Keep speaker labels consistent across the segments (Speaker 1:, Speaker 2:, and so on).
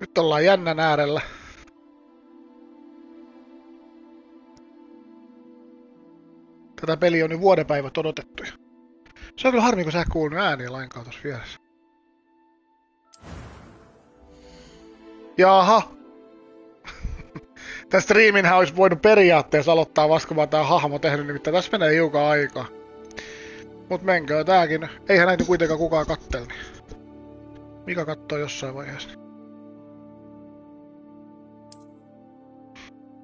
Speaker 1: Nyt ollaan jännän äärellä. Tätä peliä on nyt vuodenpäivät odotettu. Se on kyllä harmi, kun sä et kuullut ääniä lainkaan tossa vieressä. Jaha. Tän striiminhän olisi voinut periaatteessa aloittaa vasta, kun mä oon tää hahmo tehnyt, nimittäin tässä menee hiukan aikaa. Mut menköön tääkin. Eihän näitä kuitenkaan kukaan kattele. Mika kattoo jossain vaiheessa.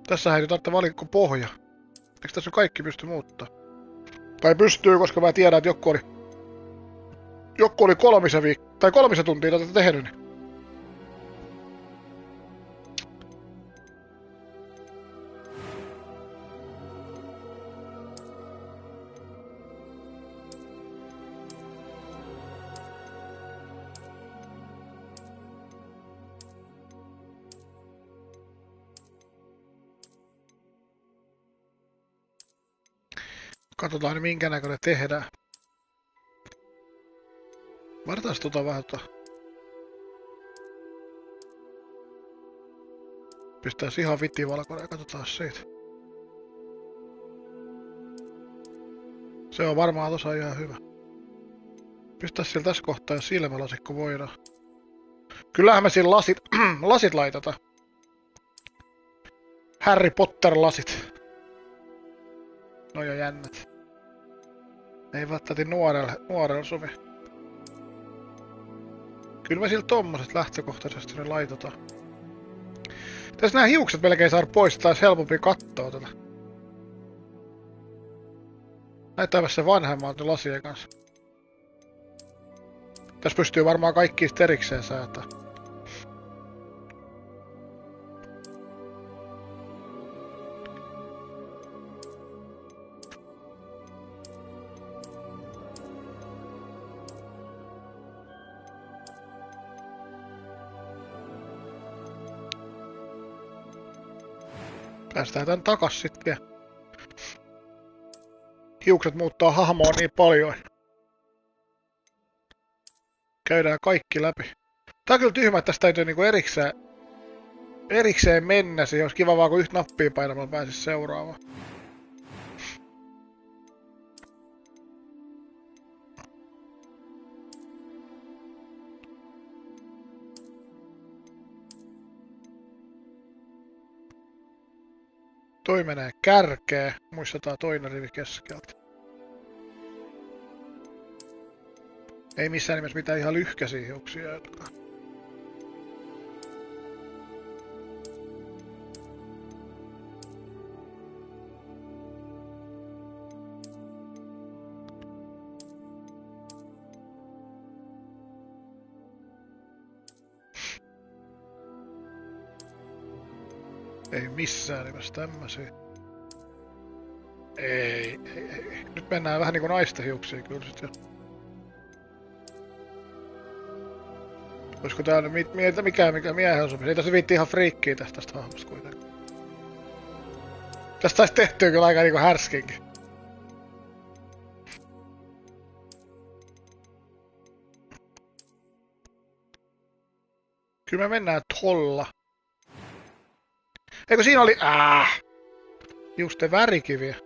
Speaker 1: Tässähän ei tarvitse valikko pohja. Eikö tässä kaikki pysty muuttaa? Tai pystyy, koska mä tiedän, että joku oli 3 tuntia tätä tehnyt. Katsotaan minkä näköinen tehdään. Vartaas vähän Pistää ihan vitivalkoinen ja katsotaan siitä. Se on varmaan tossa ihan hyvä. Pistää siellä tässä kohtaa silmälasit, kun voidaan. Kyllähän me siinä lasit laitetaan. Harry Potter-lasit. No ja jännät. Ei välttämättä nuorelle sovi. Kyllä me sillä tommoset lähtökohtaisesti ne laitetaan. Tässä nää hiukset melkein saada pois, että olisi helpompi kattoo tätä. Näyttääpä se vanhemmalta lasien kanssa. Tässä pystyy varmaan kaikki erikseen säätää. Päästään tän takas sit vielä. Hiukset muuttaa hahmoa niin paljon. Käydään kaikki läpi. Tää on kyllä tyhmä, että tästä täytyy niinku erikseen mennä. Se olisi kiva vaan, kun yhtä nappia painamalla pääsisi seuraavaan. Toi menee kärkeen. Muistetaan toinen rivi keskeltä. Ei missään nimessä mitään ihan lyhkäisiä hiuksia jotka. Ei missään nimessä tämmösiä. Ei. Nyt mennään vähän niinku naisten hiuksia kyllä sit jo. Olisiko tää nyt mikä miehen sopisi? Ei tässä viitti ihan friikkiä tästä hahmosta kuitenkaan. Tästä sais tehtyä kyllä aika niinku härskinkin. Kyllä me mennään tolla. Eikö siinä oli... Just te värikiviä.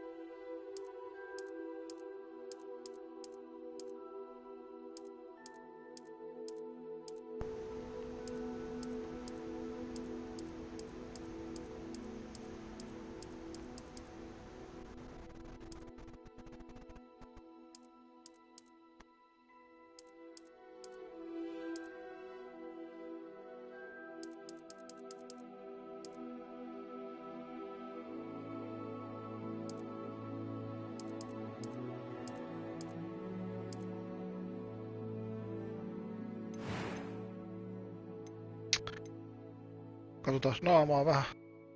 Speaker 1: Katsotaan naamaa vähän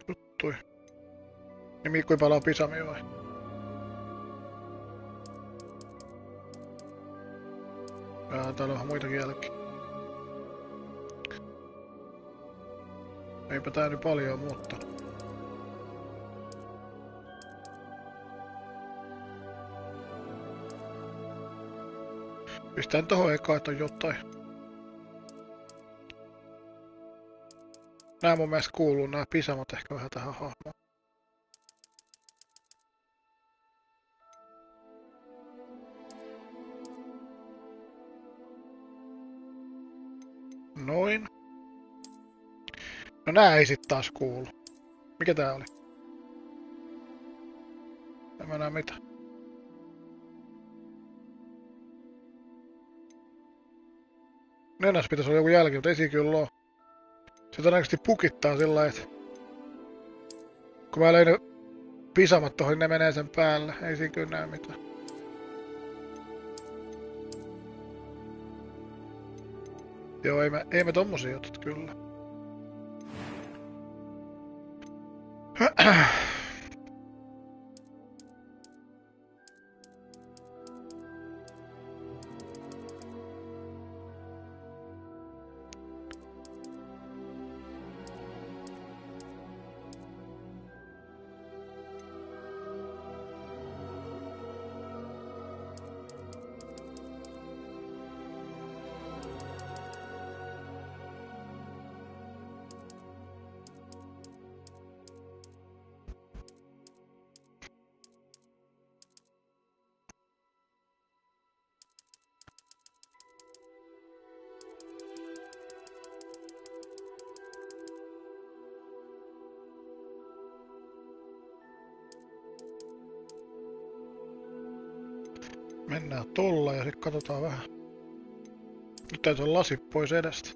Speaker 1: juttui. Niin kuinka paljon on pisamia vai? Täällä on vähän muitakin jälkiä. Eipä tää nyt paljon muuttaa. Pistän tohon eka, että on jotain. Nää mun mielestä kuuluu nää pisamat ehkä vähän tähän hahmoon. Noin. No nää ei sit taas kuulu. Mikä tää oli? En mä näe mitä. Nenässä pitäisi olla joku jälki, mutta ei siinä kyllä oo. Se todennäköisesti pukittaa sillä lailla, että kun mä löin pisamat tohon, niin ne menee sen päälle. Ei siinä kyllä näe mitään. Joo, ei me tommosia otat kyllä. Mennään tolla ja sit katsotaan vähän. Nyt täytyy olla lasit pois edestä.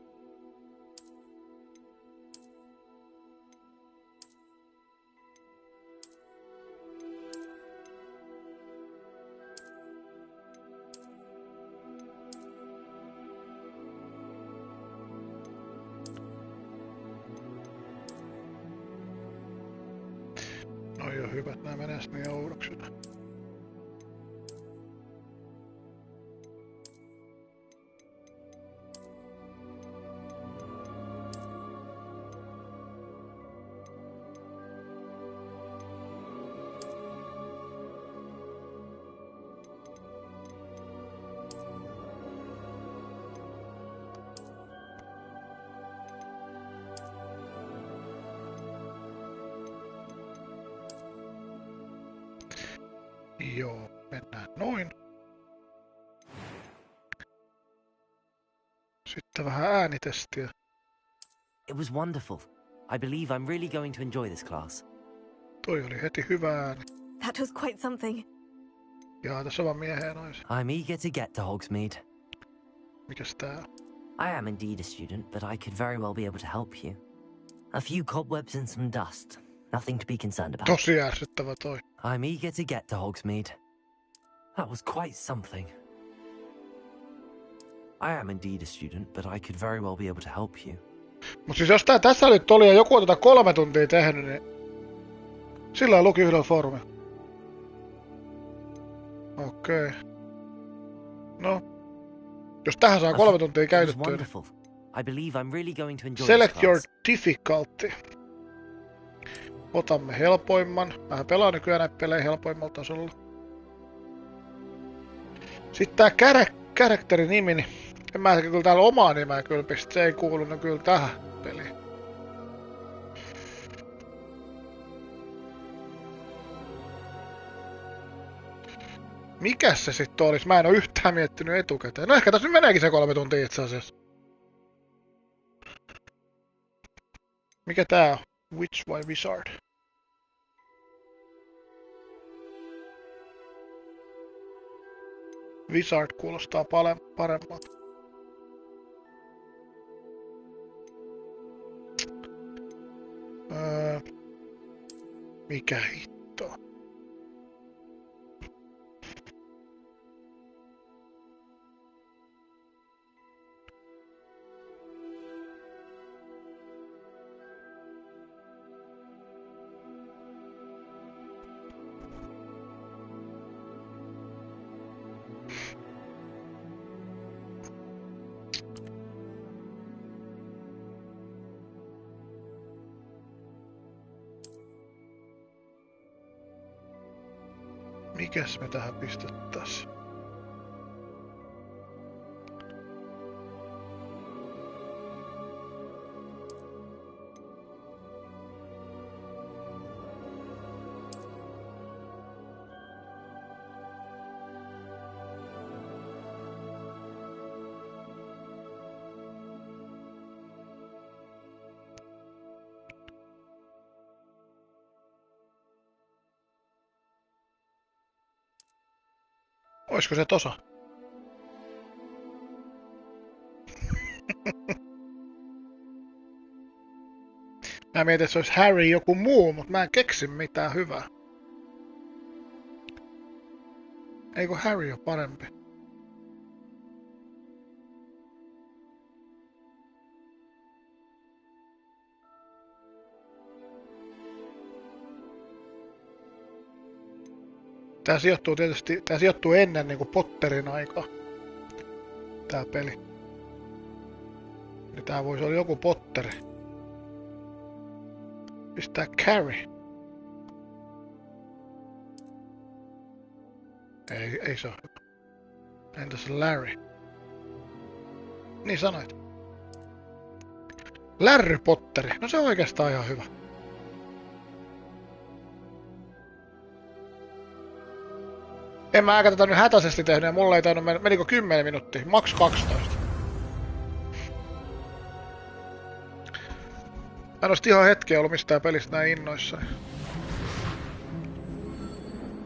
Speaker 1: No joo, hyvä, että nää menee niin oudoksi. Joo, mennään noin. Sitten vähän äänitestiä.
Speaker 2: It was wonderful. I believe I'm really going to enjoy this class.
Speaker 1: Toi oli heti hyvä ääni.
Speaker 3: That was quite something.
Speaker 1: Jaa, tässä on vaan miehen ja naisen.
Speaker 2: I'm eager to get to Hogsmeade.
Speaker 1: Mikäs tää on?
Speaker 2: I am indeed a student, but I could very well be able to help you. A few cobwebs and some dust. Nothing to be concerned about.
Speaker 1: Tosi ärsyttävä toi.
Speaker 2: I'm eager to get to Hogsmeade. That was quite something. I am indeed a student, but I could very well be able to help you.
Speaker 1: Mut siis jos tää tässä nyt oli ja joku on 3 tuntia tehnyt, niin sillä luki yhdellä foorumilla. Okei. No. Jos tähän saa 3 tuntia käytettyä, niin
Speaker 2: I believe I'm really going to enjoy
Speaker 1: select your difficulty. Otamme helpoimman. Mä pelaan nykyään näitä pelejä helpoimmalla tasolla. Sitten tää karakterin nimi, niin en mä kyllä täällä omaa nimeä kyllä pistä. Se ei kuulunut kyllä tähän peliin. Mikäs se sitten olisi? Mä en oo yhtään miettinyt etukäteen. No ehkä tässä nyt meneekin se 3 tuntia itse asiassa. Mikä tää on? Witch vai Wizard? Wizard kuulostaa paremmalta. Mikä hitto? Mikäs me tähän pistettäis? Olisiko se tossa? Mä mietin, että se olisi Harry joku muu, mutta mä en keksi mitään hyvää. Eikö Harry ole parempi? Tää sijoittuu tietysti, tää sijoittuu ennen niinku Potterin aikaa. Tää peli. Niin tää voisi olla joku Potteri. Pistää Carrie. Ei se ole hyvä. Entäs Larry? Niin sanoit. Larry Potteri. No se on oikeastaan ihan hyvä. En mä tätä nyt hätäisesti tehnyt ja mulla ei tainnut menikö 10 minuuttia, maks 12. Mä en ois ihan hetkeä ollut mistään pelistä näin innoissaan.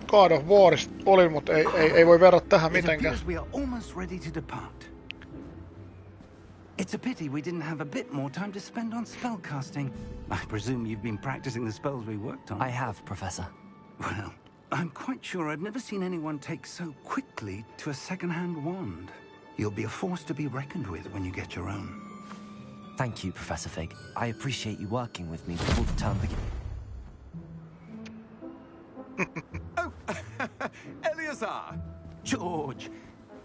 Speaker 1: God of Warista olin, mut ei voi verrata tähän mitenkään.
Speaker 3: It's a pity we didn't have a bit more time to spend on spellcasting. I presume you've been practicing the spells we worked on.
Speaker 2: I have, Professor.
Speaker 3: Well, I'm quite sure I've never seen anyone take so quickly to a second-hand wand. You'll be a force to be reckoned with when you get your own.
Speaker 2: Thank you, Professor Fig. I appreciate you working with me before the term begins.
Speaker 3: Oh, Eleazar! George!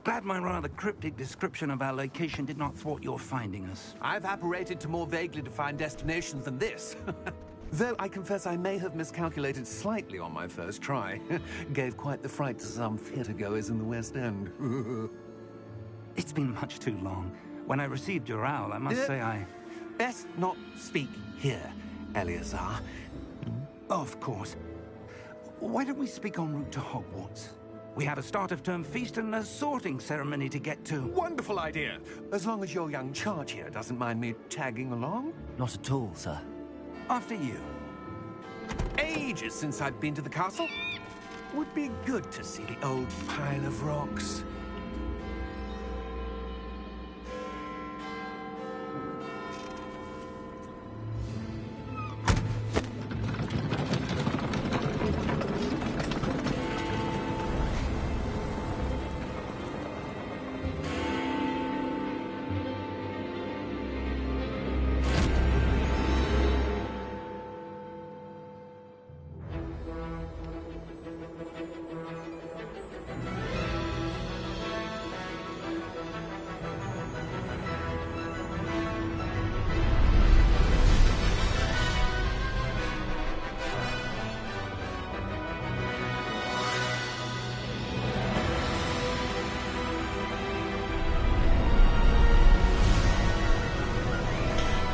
Speaker 3: Glad my rather cryptic description of our location did not thwart your finding us.
Speaker 4: I've apparated to more vaguely defined destinations than this. Though I confess I may have miscalculated slightly on my first try. Gave quite the fright to some theatre-goers in the West End.
Speaker 3: It's been much too long. When I received your owl, I must say I...
Speaker 4: Best not speak here, Eleazar.
Speaker 3: Of course. Why don't we speak en route to Hogwarts? We have a start-of-term feast and a sorting ceremony to get to.
Speaker 4: Wonderful idea. As long as your young charge here doesn't mind me tagging along.
Speaker 2: Not at all, sir.
Speaker 3: After you.
Speaker 4: Ages since I've been to the castle. Would be good to see the old pile of rocks.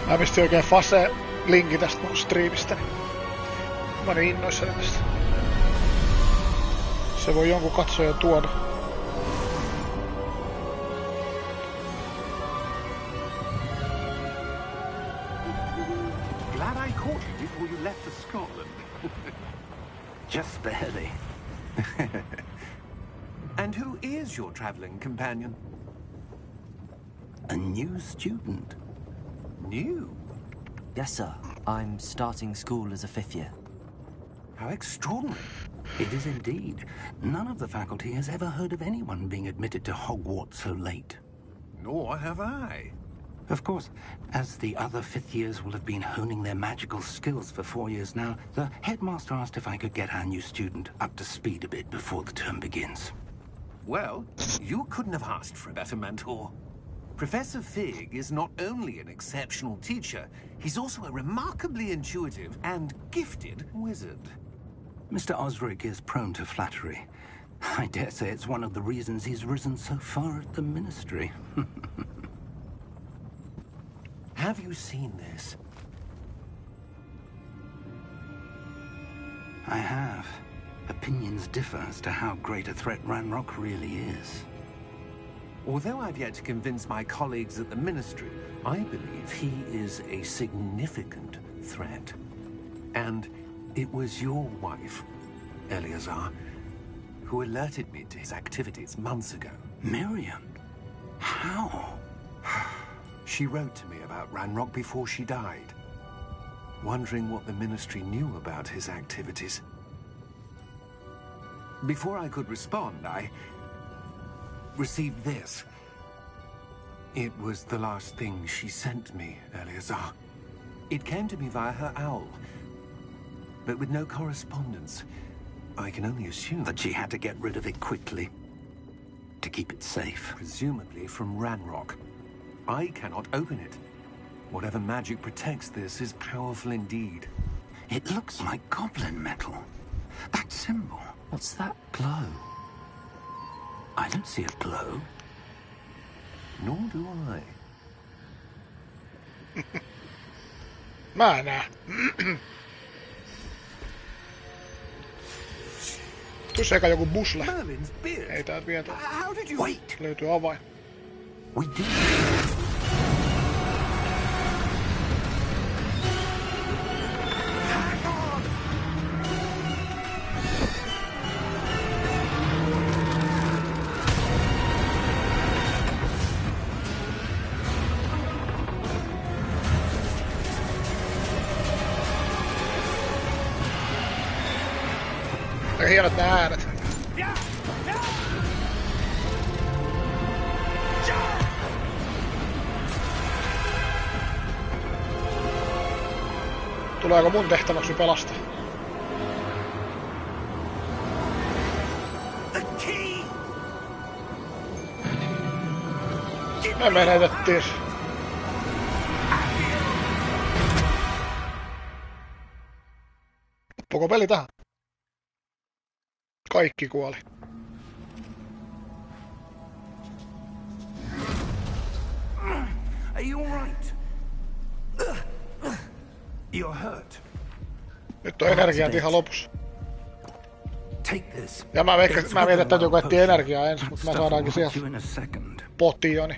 Speaker 1: Mä pistin oikein Fase-linkin tästä mun striimistä. Mä olin innoissani tästä. Se voi jonkun katsojan tuoda.
Speaker 3: Glad I caught you before you left for Scotland. Just barely.
Speaker 4: And who is your traveling companion?
Speaker 3: A new student.
Speaker 4: New?
Speaker 2: Yes, sir. I'm starting school as a 5th year.
Speaker 4: How extraordinary.
Speaker 3: It is indeed. None of the faculty has ever heard of anyone being admitted to Hogwarts so late.
Speaker 4: Nor have I.
Speaker 3: Of course, as the other 5th years will have been honing their magical skills for 4 years now, the headmaster asked if I could get our new student up to speed a bit before the term begins.
Speaker 4: Well, you couldn't have asked for a better mentor. Professor Fig is not only an exceptional teacher, he's also a remarkably intuitive and gifted wizard.
Speaker 3: Mr. Osric is prone to flattery. I dare say it's one of the reasons he's risen so far at the Ministry.
Speaker 4: Have you seen this?
Speaker 3: I have. Opinions differ as to how great a threat Ranrock really is.
Speaker 4: Although I've yet to convince my colleagues at the Ministry, I believe he is a significant threat. And it was your wife, Eleazar, who alerted me to his activities months ago.
Speaker 3: Miriam? How?
Speaker 4: She wrote to me about Ranrock before she died, wondering what the Ministry knew about his activities. Before I could respond, I received this. It was the last thing she sent me, Eleazar. It came to me via her owl, but with no correspondence. I can only assume
Speaker 3: That she had to get rid of it quickly to keep it safe.
Speaker 4: presumably from Ranrock. I cannot open it. Whatever magic protects this is powerful indeed.
Speaker 3: It looks like goblin metal. That symbol.
Speaker 2: What's that glow?
Speaker 3: I don't see a glow.
Speaker 4: Nor do I.
Speaker 1: Mä en näe. Tuossa eikä joku busle.
Speaker 4: Merlin's beard.
Speaker 1: Ei täältä vielä.
Speaker 4: How did you...
Speaker 3: Wait!
Speaker 1: Löytyy avain.
Speaker 3: We did.
Speaker 1: Aika hienot nää äänet. Tuleeko mun tehtäväksi pelastaa? Me menetettiin. Loppuuko peli tähän? Kaikki kuoli.
Speaker 3: Are you all right? You're hurt.
Speaker 1: Nyt on energiat ihan lopussa.
Speaker 3: Take this.
Speaker 1: Ja mä mietin, että täytyy koettia energiaa ensin, mutta mä saadaankin sieltä potioni.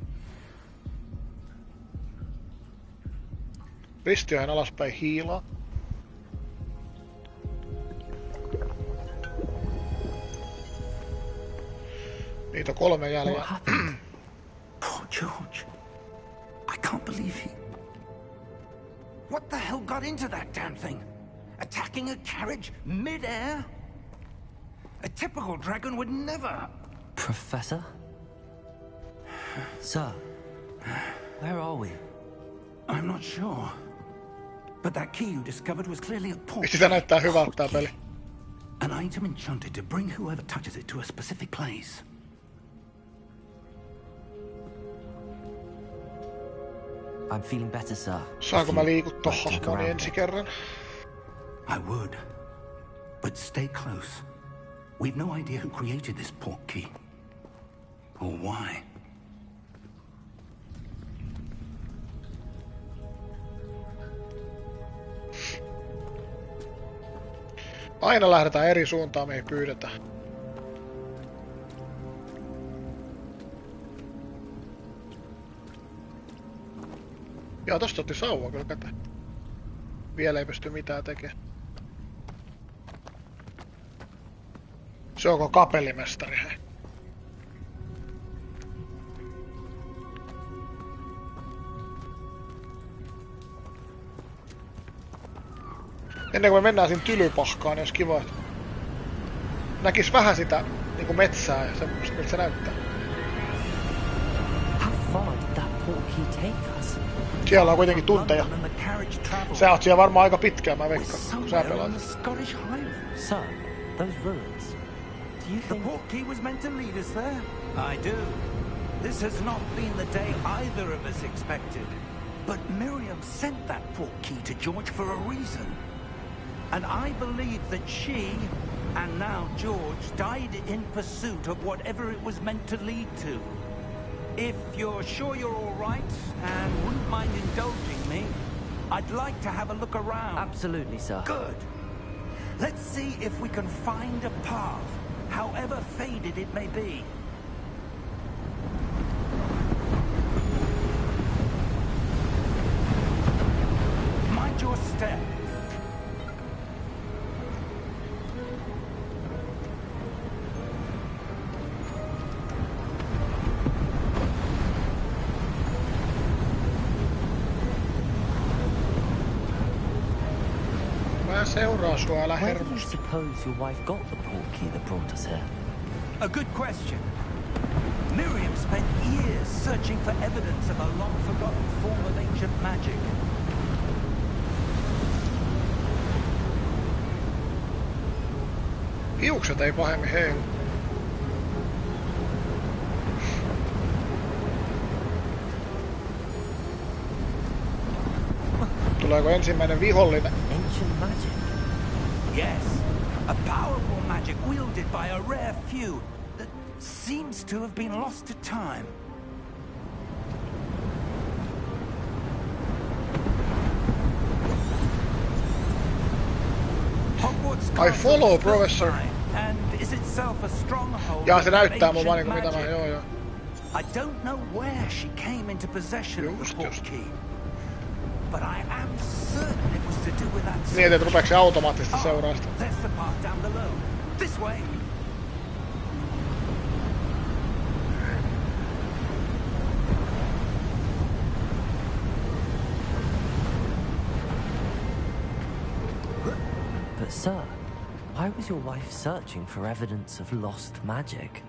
Speaker 1: Ristioihin alaspäin hiilaa. Niitä on 3 jäljellä.
Speaker 3: Poor George. I can't believe he... What the hell got into that damn thing? Attacking a carriage mid-air? A typical dragon would never...
Speaker 2: Professor? Sir, where are we?
Speaker 3: I'm not sure. But that key you discovered was clearly a port.
Speaker 1: Sitä näyttää hyvältä tää peli.
Speaker 3: An item enchanted to bring whoever touches it to a specific place.
Speaker 2: I'm feeling better, sir.
Speaker 1: Saanko mä liikuttaa hahmoni ensi kerran?
Speaker 3: I would. But stay close. We've no idea who created this port key. Or why.
Speaker 1: Aina lähdetään eri suuntaan, me ei pyydetä. Joo, tosta otti sauva kyllä käteen. Vielä ei pysty mitään tekemään. Se onko kapellimestari, hei? Ennen kuin me mennään sinne tylypahkaan, niin olisi kiva, että näkis vähän sitä niinku metsää ja semmoista, miltä se näyttää.
Speaker 2: How far did that port key take us?
Speaker 1: Siellä on kuitenkin tunteja. Sä oot siellä varmaan aika pitkään, mä veikkaan, kun sä pelaat.
Speaker 2: Sir, those ruins. Do you
Speaker 3: The
Speaker 2: think...
Speaker 3: port key was meant to lead us there? I do. This has not been the day either of us expected. But Miriam sent that port key to George for a reason. And I believe that she, and now George, died in pursuit of whatever it was meant to lead to. If you're sure you're all right and wouldn't mind indulging me, I'd like to have a look around.
Speaker 2: Absolutely, sir.
Speaker 3: Good. Let's see if we can find a path, however faded it may be. Mind your step.
Speaker 1: Seuraa sua, älä
Speaker 2: Where do you
Speaker 1: hermostu.
Speaker 2: suppose your wife got the portkey that brought us here?
Speaker 3: A good question. Miriam spent years searching for evidence of a long-forgotten form of ancient magic.
Speaker 1: Hiukset ei pahemmin heilu. Tuleeko ensimmäinen vihollinen?
Speaker 2: Ancient magic.
Speaker 3: Yes, a powerful magic wielded by a rare few that seems to have been lost to time. Hogwarts
Speaker 1: I follow,
Speaker 3: Castle is
Speaker 1: Professor.
Speaker 3: fine, and is itself a stronghold
Speaker 1: Jaa, se
Speaker 3: of
Speaker 1: näyttää mun vaan
Speaker 3: ancient
Speaker 1: niinku mitä mä...
Speaker 3: magic.
Speaker 1: Joo.
Speaker 3: I don't know where she came into possession of the portkey, but I am certain it was to do with that.
Speaker 1: Mietin, että rupeeko se automaattisesti seuraa sitä.
Speaker 3: There's the path down below. This way.
Speaker 2: But sir, why was your wife searching for evidence of lost magic?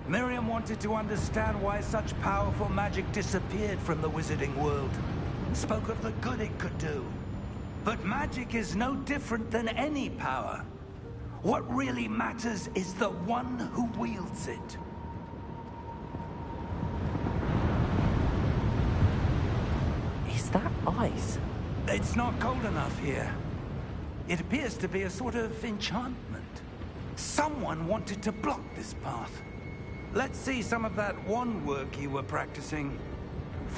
Speaker 3: Miriam wanted to understand why such powerful magic disappeared from the wizarding world. Spoke of the good it could do. But magic is no different than any power. What really matters is the one who wields it.
Speaker 2: Is that ice?
Speaker 3: It's not cold enough here. It appears to be a sort of enchantment. Someone wanted to block this path. Let's see some of that wand work you were practicing.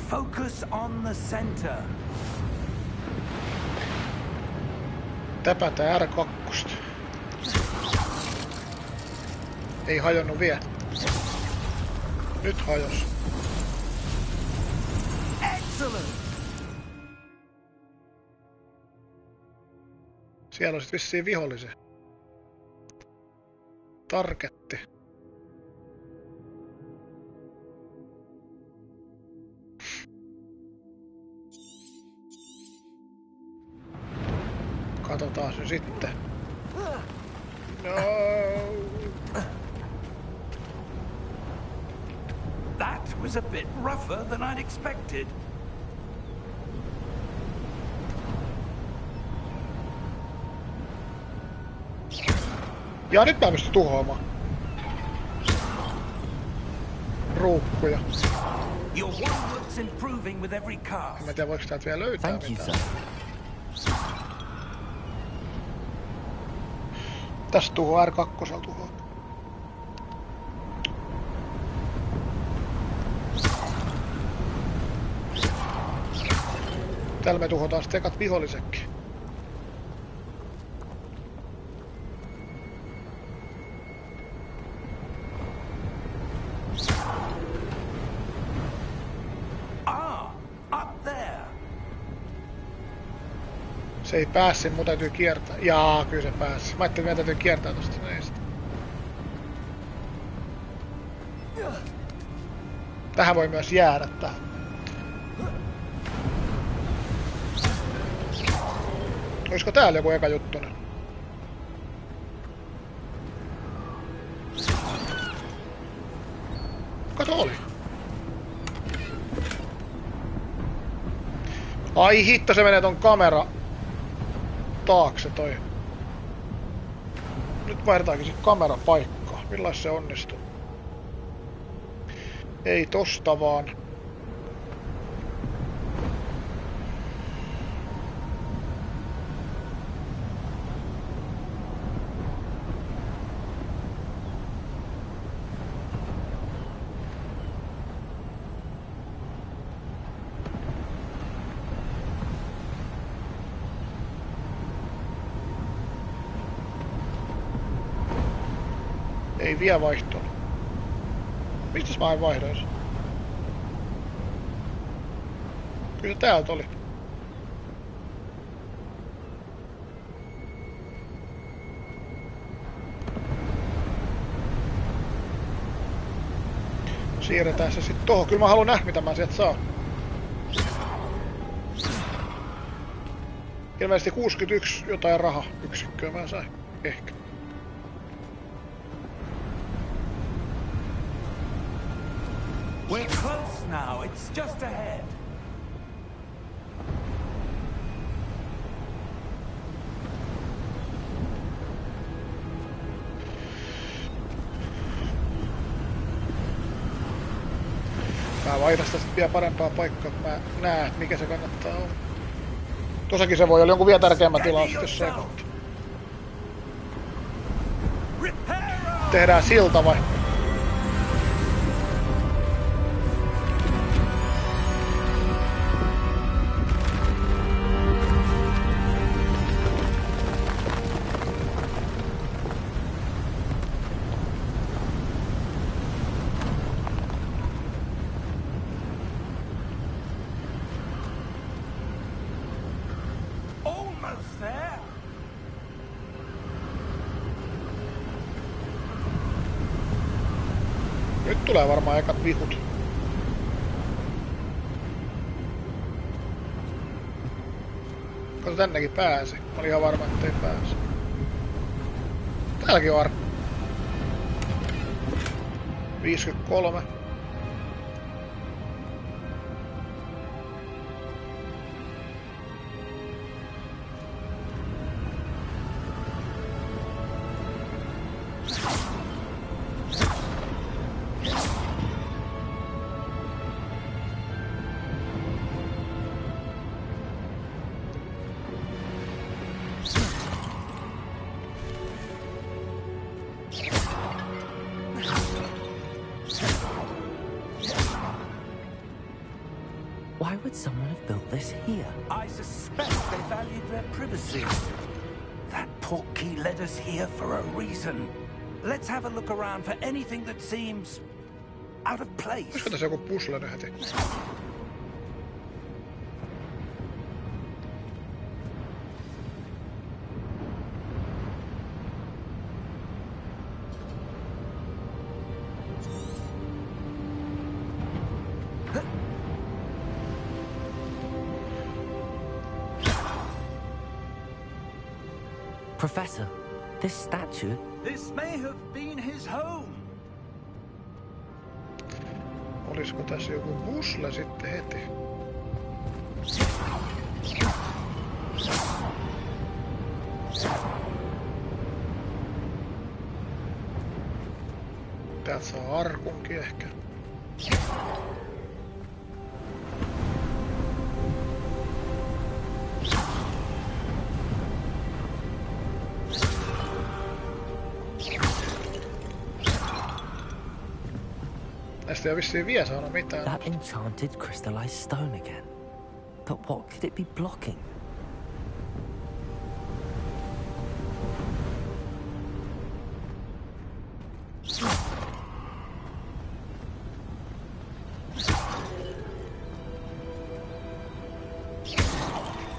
Speaker 3: Focus on the center.
Speaker 1: Täpätään R2. Ei hajonnut vielä. Nyt hajos.
Speaker 3: Excellent!
Speaker 1: Siellä on sit vissiin vihollisia. Targetti. Katsotaan se sitten. No.
Speaker 3: That was a bit rougher than I'd expected.
Speaker 1: Ja nyt mä pystyn tuhoamaan. Ruukkuja.
Speaker 3: Your wand work's improving with every cast.
Speaker 1: En mä tiedä voiko täältä vielä löytää
Speaker 2: Thank you,
Speaker 1: mitään.
Speaker 2: sir.
Speaker 1: Tästä tuhoa R2 tuhoa. Täällä me tuhotaan sitten ekat vihollisetkin.
Speaker 3: Up there.
Speaker 1: Se ei päässyt, mun täytyy kiertää. Jaa, kyllä se pääsi. Mä ajattelin, että meidän täytyy kiertää tosta. No ei sitä. Tähän voi myös jäädä tähän. Olisiko täällä joku eka juttunen? Kato oli. Ai hitto, se menee ton kamera taakse toi. Nyt vaihdetaankin se kamerapaikkaa. Millais se onnistuu? Ei tosta vaan. Ei vielä vaihtunut. Mistäs mä en vaihdois? Kyllä täältä oli. Siirretään se sit tohon. Kyllä mä haluan nähdä mitä mä sieltä saan. Ilmeisesti 61 jotain rahayksikköä mä sain. Ehkä.
Speaker 3: We're close now. It's just ahead.
Speaker 1: Mä vaihdan sitä sitten vielä parempaa paikkaa, että mä näen, että mikä se kannattaa olla. Tuossakin se voi olla jonkun vielä tärkeämmä tilaus, jos se kohta. Tehdään silta vai? Nyt tulee varmaan ekat vihut. Kato, tännekin pääsi. Mä olin ihan varma, ettei pääse. Täälläkin on arkku. 53.
Speaker 2: Why would someone have built this here?
Speaker 3: I suspect they valued their privacy. That portkey led us here for a reason. Let's have a look around for anything that seems out of place.
Speaker 1: Olisiko tässä joku puzzle heti?
Speaker 2: Professor, this statue...
Speaker 3: This may have been his home.
Speaker 1: Olisiko tässä joku puzzle sitten heti? Täältä saa arkunkin ehkä. Näistä ei vissiin vielä saanut mitään.
Speaker 2: That enchanted crystallized stone again. But what could it be blocking?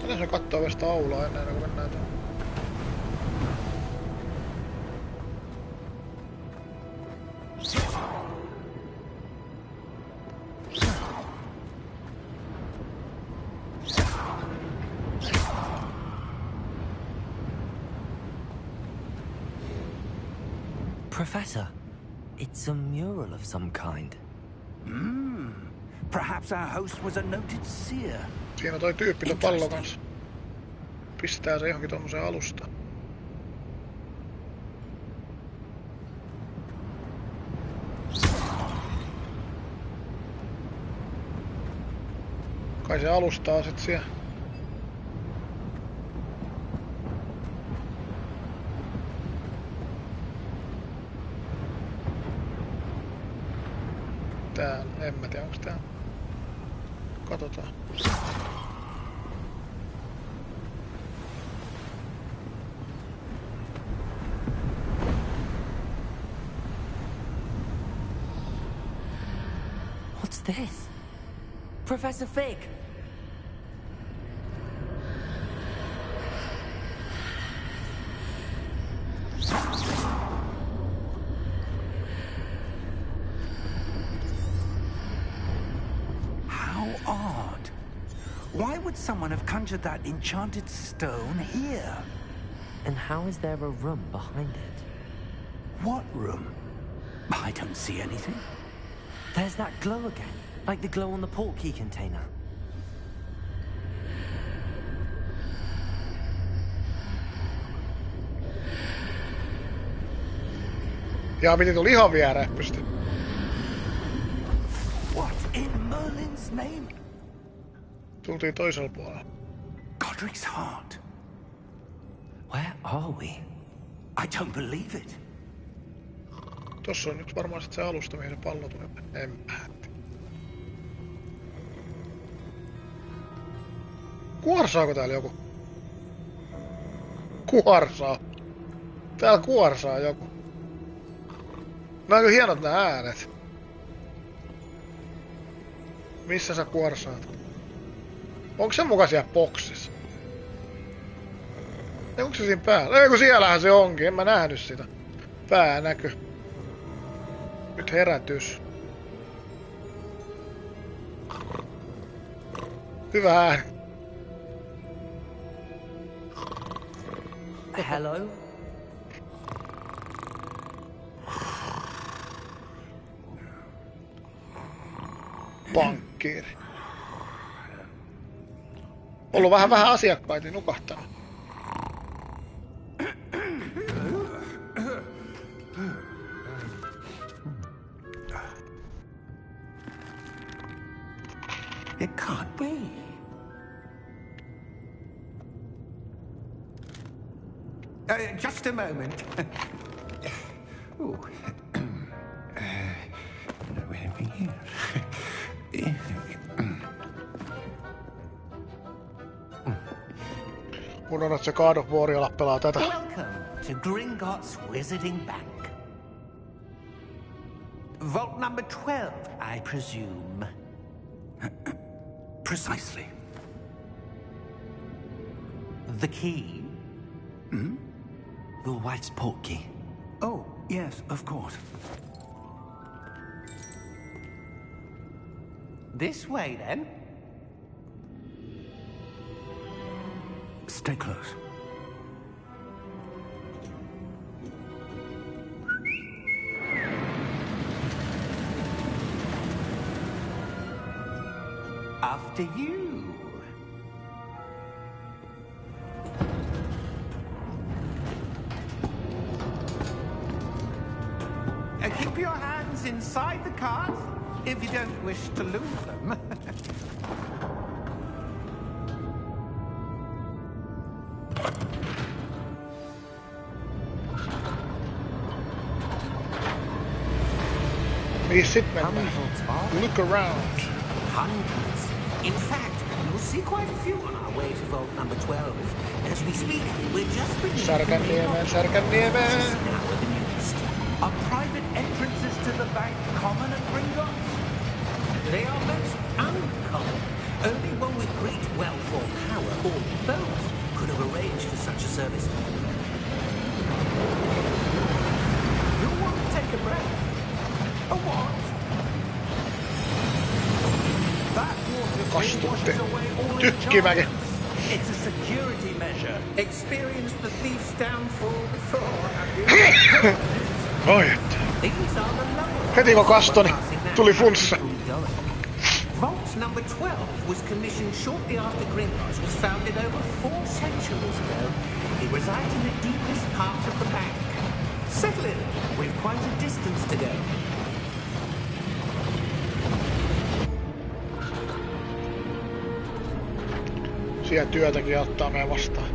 Speaker 1: Pitäisi katsoa vielä sitä aulaa ennen kuin mennään tuohon.
Speaker 2: Professor, it's a mural of some kind.
Speaker 3: Perhaps our host was a noted seer.
Speaker 1: Siinä toi tyyppi ton pallon kanssa. Pistää se johonkin tommoseen alustaan. Kai se alustaa sit siellä. Täällä, en mä tiedä onks täällä. Katsotaan.
Speaker 2: What's this? Professor Fig!
Speaker 3: Why would someone have conjured that enchanted stone here?
Speaker 2: And how is there a room behind it?
Speaker 3: What room? I don't see anything.
Speaker 2: There's that glow again, like the glow on the portkey container.
Speaker 1: Ja piti tuli ihan viereen pysty.
Speaker 3: What in Merlin's name?
Speaker 1: Tultiin toisella puolella.
Speaker 3: Godric's heart.
Speaker 2: Where are we?
Speaker 3: I don't believe it.
Speaker 1: Tossa on nyt varmaan sit se alusta, mihin se pallo tulee. En mä. Kuorsaako täällä joku? Kuorsaa. Täällä kuorsaa joku. Nää on kyllä hienot nää äänet. Missä sä kuorsaat? Onko se muka siellä boksissa? Ei, onko se siinä päällä? Ei kun siellähän se onkin, en mä nähnyt sitä. Pää näky. Nyt herätys. Hyvä ääni.
Speaker 2: Hello?
Speaker 1: Pankkiiri. Ollut vähän asiakkaita, niin nukahtanut.
Speaker 3: It can't be. Just a moment. Ooh. Where are we here?
Speaker 1: Unohdat se God of Warilla pelaa tätä.
Speaker 3: Welcome to Gringotts Wizarding Bank. Vault number 12, I presume. Precisely.
Speaker 2: The key?
Speaker 3: Hmm?
Speaker 2: Your wife's portkey.
Speaker 3: Oh, yes, of course.
Speaker 2: This way, then.
Speaker 3: Stay close.
Speaker 2: After you.
Speaker 3: Keep your hands inside the cart if you don't wish to lose them.
Speaker 1: Mihin sit
Speaker 2: How many
Speaker 1: mennään?
Speaker 2: vaults are there?
Speaker 1: Look around.
Speaker 3: Hundreds. In fact, you'll see quite a few on our way to vault number 12. As we speak, we're just beneath
Speaker 1: Särkänniemeen, Särkänniemeen.
Speaker 3: now at the newest. Are private entrances to the bank common at Gringotts? They are most uncommon. Only one with great wealth or power, or both, could have arranged for such a service. You'll want to take a breath. A what? That water
Speaker 1: Kastutte.
Speaker 3: washes away all
Speaker 1: Tykkimäki.
Speaker 3: enchantments. It's a security measure. Experienced the thief's downfall before, have you?
Speaker 1: Oi, että.
Speaker 3: These are the lower
Speaker 1: Heti kun kastoni, tuli flunssa.
Speaker 3: Vault number 12 was commissioned shortly after Gringotts was founded over 4 centuries ago. It resides in the deepest part of the bank. Settle in. We've quite a distance to go.
Speaker 1: Siellä työtäkin ottaa meidän vastaan.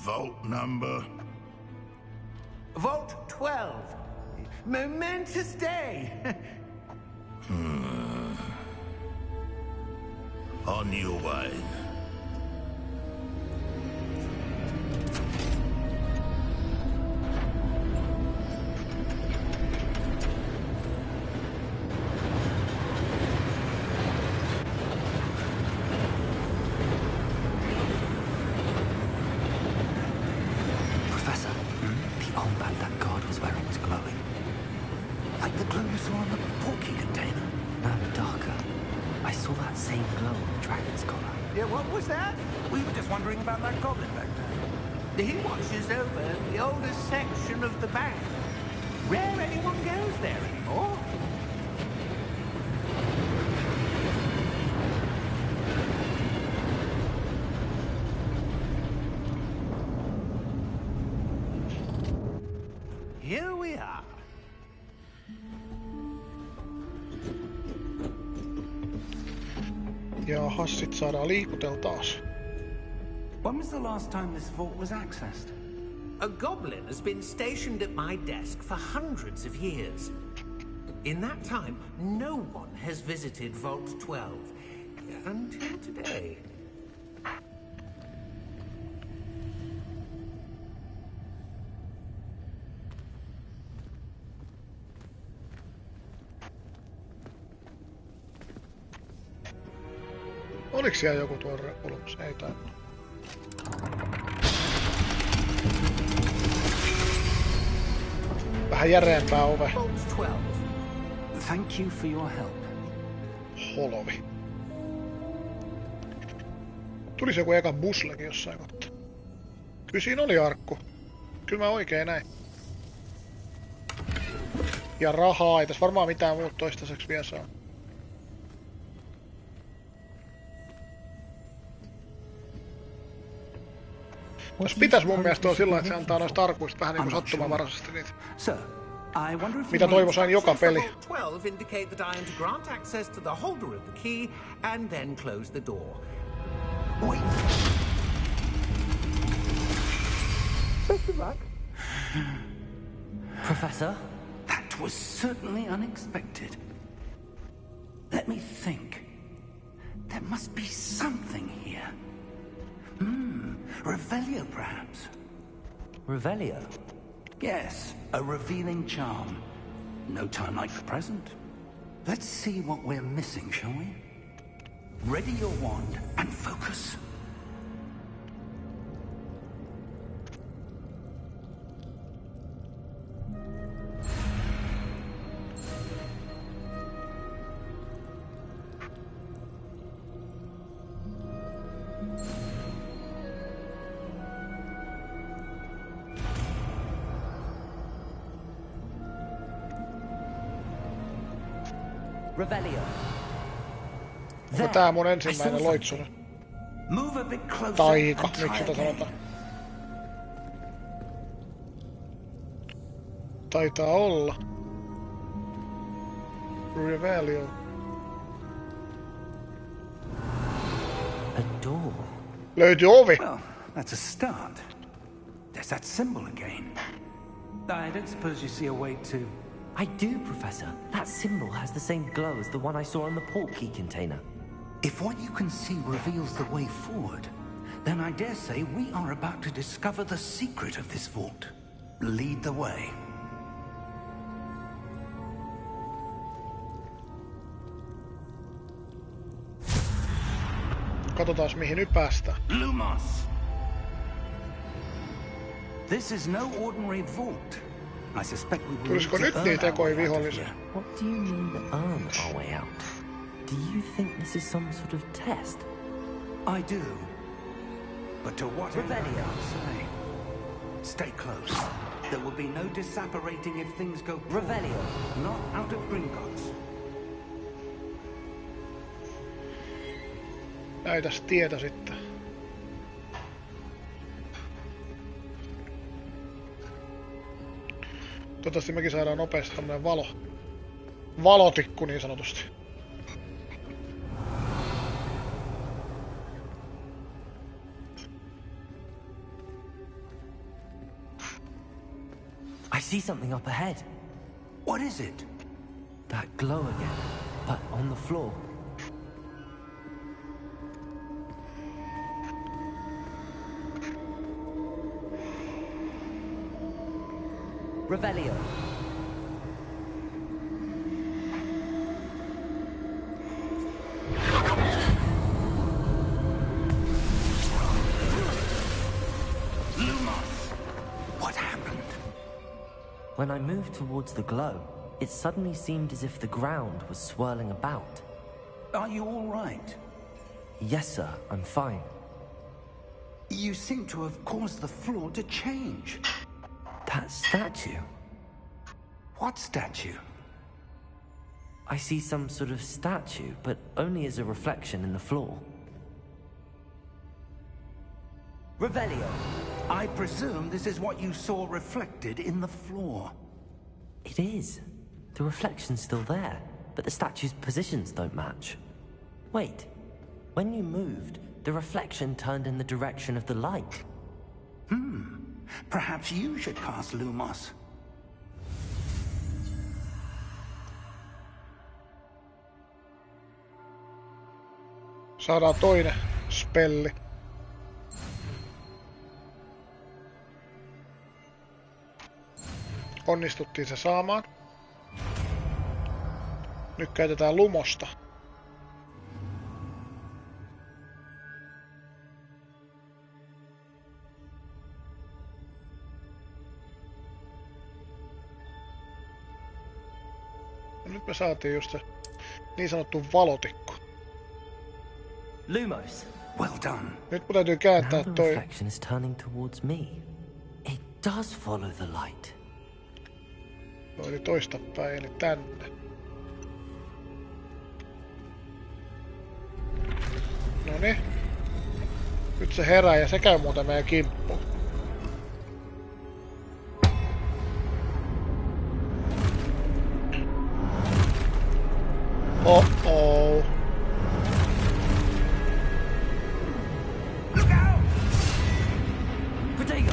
Speaker 5: Vault number.
Speaker 3: Vault 12. Momentous day.
Speaker 5: On your way.
Speaker 2: Professor, the armband that guard was wearing was glowing. Like the
Speaker 3: glow you saw on the portkey container?
Speaker 2: No, darker. I saw that same glow on the dragon's collar.
Speaker 3: Yeah, what was that? We were just wondering about that goblin back there.
Speaker 4: He watches over the oldest section of the bank. Rare anyone goes there anymore. Here we are.
Speaker 1: Jaha, sit saadaan liikutel taas.
Speaker 3: When was the last time this vault was accessed?
Speaker 4: A goblin has been stationed at my desk for hundreds of years. In that time, no one has visited Vault 12. Until today.
Speaker 1: Oliko siellä joku tuolla olemassa? Ei tainnut. Vähän järeempää ove.
Speaker 3: Vault 12. Thank you for your help.
Speaker 1: Holovi. Tulis joku eka buslekin jossain kohtaa. Kyllä siinä oli arkku. Kyllä mä oikein näin. Ja rahaa, ei tässä varmaan mitään muuta toistaiseksi vielä saa. Jos pitäis mun mielestä on sillä, että se antaa noista arkuista vähän niinku sattumanvaraisesti niitä. Mitä toivois aina joka peli.
Speaker 4: 12 indicate that I am to grant access to the holder of the key and then close the door. Wait. Best of luck.
Speaker 2: Professor?
Speaker 3: That was certainly unexpected. Let me think. There must be something here. Revelio, perhaps?
Speaker 2: Revelio?
Speaker 3: Yes, a revealing charm. No time like the present. Let's see what we're missing, shall we? Ready your wand and focus.
Speaker 2: Revelio.
Speaker 1: Onko tää mun ensimmäinen loitsuna?
Speaker 3: Move a bit closer.
Speaker 1: Taika,
Speaker 3: and try
Speaker 1: miksi sitä
Speaker 3: again.
Speaker 1: sanotaan? Taitaa olla. Revelio.
Speaker 2: A door.
Speaker 1: Löytyi ovi.
Speaker 3: Well, that's a start. There's that symbol again. I don't suppose you see a way to...
Speaker 2: I do, Professor. That symbol has the same glow as the one I saw on the portkey container.
Speaker 3: If what you can see reveals the way forward, then I dare say we are about to discover the secret of this vault. Lead the way.
Speaker 1: Katsotaas mihin nyt päästään.
Speaker 3: Lumos! This is no ordinary vault. I suspect we will
Speaker 1: Tulisiko
Speaker 3: need
Speaker 1: nyt
Speaker 3: to
Speaker 1: niitä
Speaker 3: earn our
Speaker 1: ekoja
Speaker 3: way out of
Speaker 1: vihollisia?
Speaker 3: here.
Speaker 2: What do you mean, earn our way out? Do you think this is some sort of test?
Speaker 3: I do. But to what end, I
Speaker 2: Revelio.
Speaker 3: can't say. Stay close. There will be no disapparating if things go poorly.
Speaker 2: Revelio.
Speaker 3: Not out of Gringotts.
Speaker 1: Näytäs tietä sitten. Toivottavasti mekin saadaan nopeasti tämmönen valotikku niin sanotusti.
Speaker 2: I see something up ahead.
Speaker 3: What is it?
Speaker 2: That glow again, but on the floor. Revelio.
Speaker 3: Lumos! What happened?
Speaker 2: When I moved towards the glow, it suddenly seemed as if the ground was swirling about.
Speaker 3: Are you all right?
Speaker 2: Yes, sir, I'm fine.
Speaker 3: You seem to have caused the floor to change.
Speaker 2: That statue?
Speaker 3: What statue?
Speaker 2: I see some sort of statue, but only as a reflection in the floor.
Speaker 3: Revelio. I presume this is what you saw reflected in the floor.
Speaker 2: It is. The reflection's still there, but the statue's positions don't match. Wait. When you moved, the reflection turned in the direction of the light.
Speaker 3: Perhaps you should cast Lumos.
Speaker 1: Saadaan toinen spelli. Onnistuttiin se saamaan. Nyt käytetään Lumosta. Ja nyt me saatiin just se niin sanottu valotikku.
Speaker 2: Lumos.
Speaker 3: Well done.
Speaker 1: Nyt mun täytyy kääntää
Speaker 2: Now the
Speaker 1: toi.
Speaker 2: reflection is turning towards me. It does follow the light.
Speaker 1: Eli toista päin, eli tänne. Noniin. Nyt se herää ja se käy muuten meidän kimppuun. Oh-oh.
Speaker 3: Look out!
Speaker 2: Protego!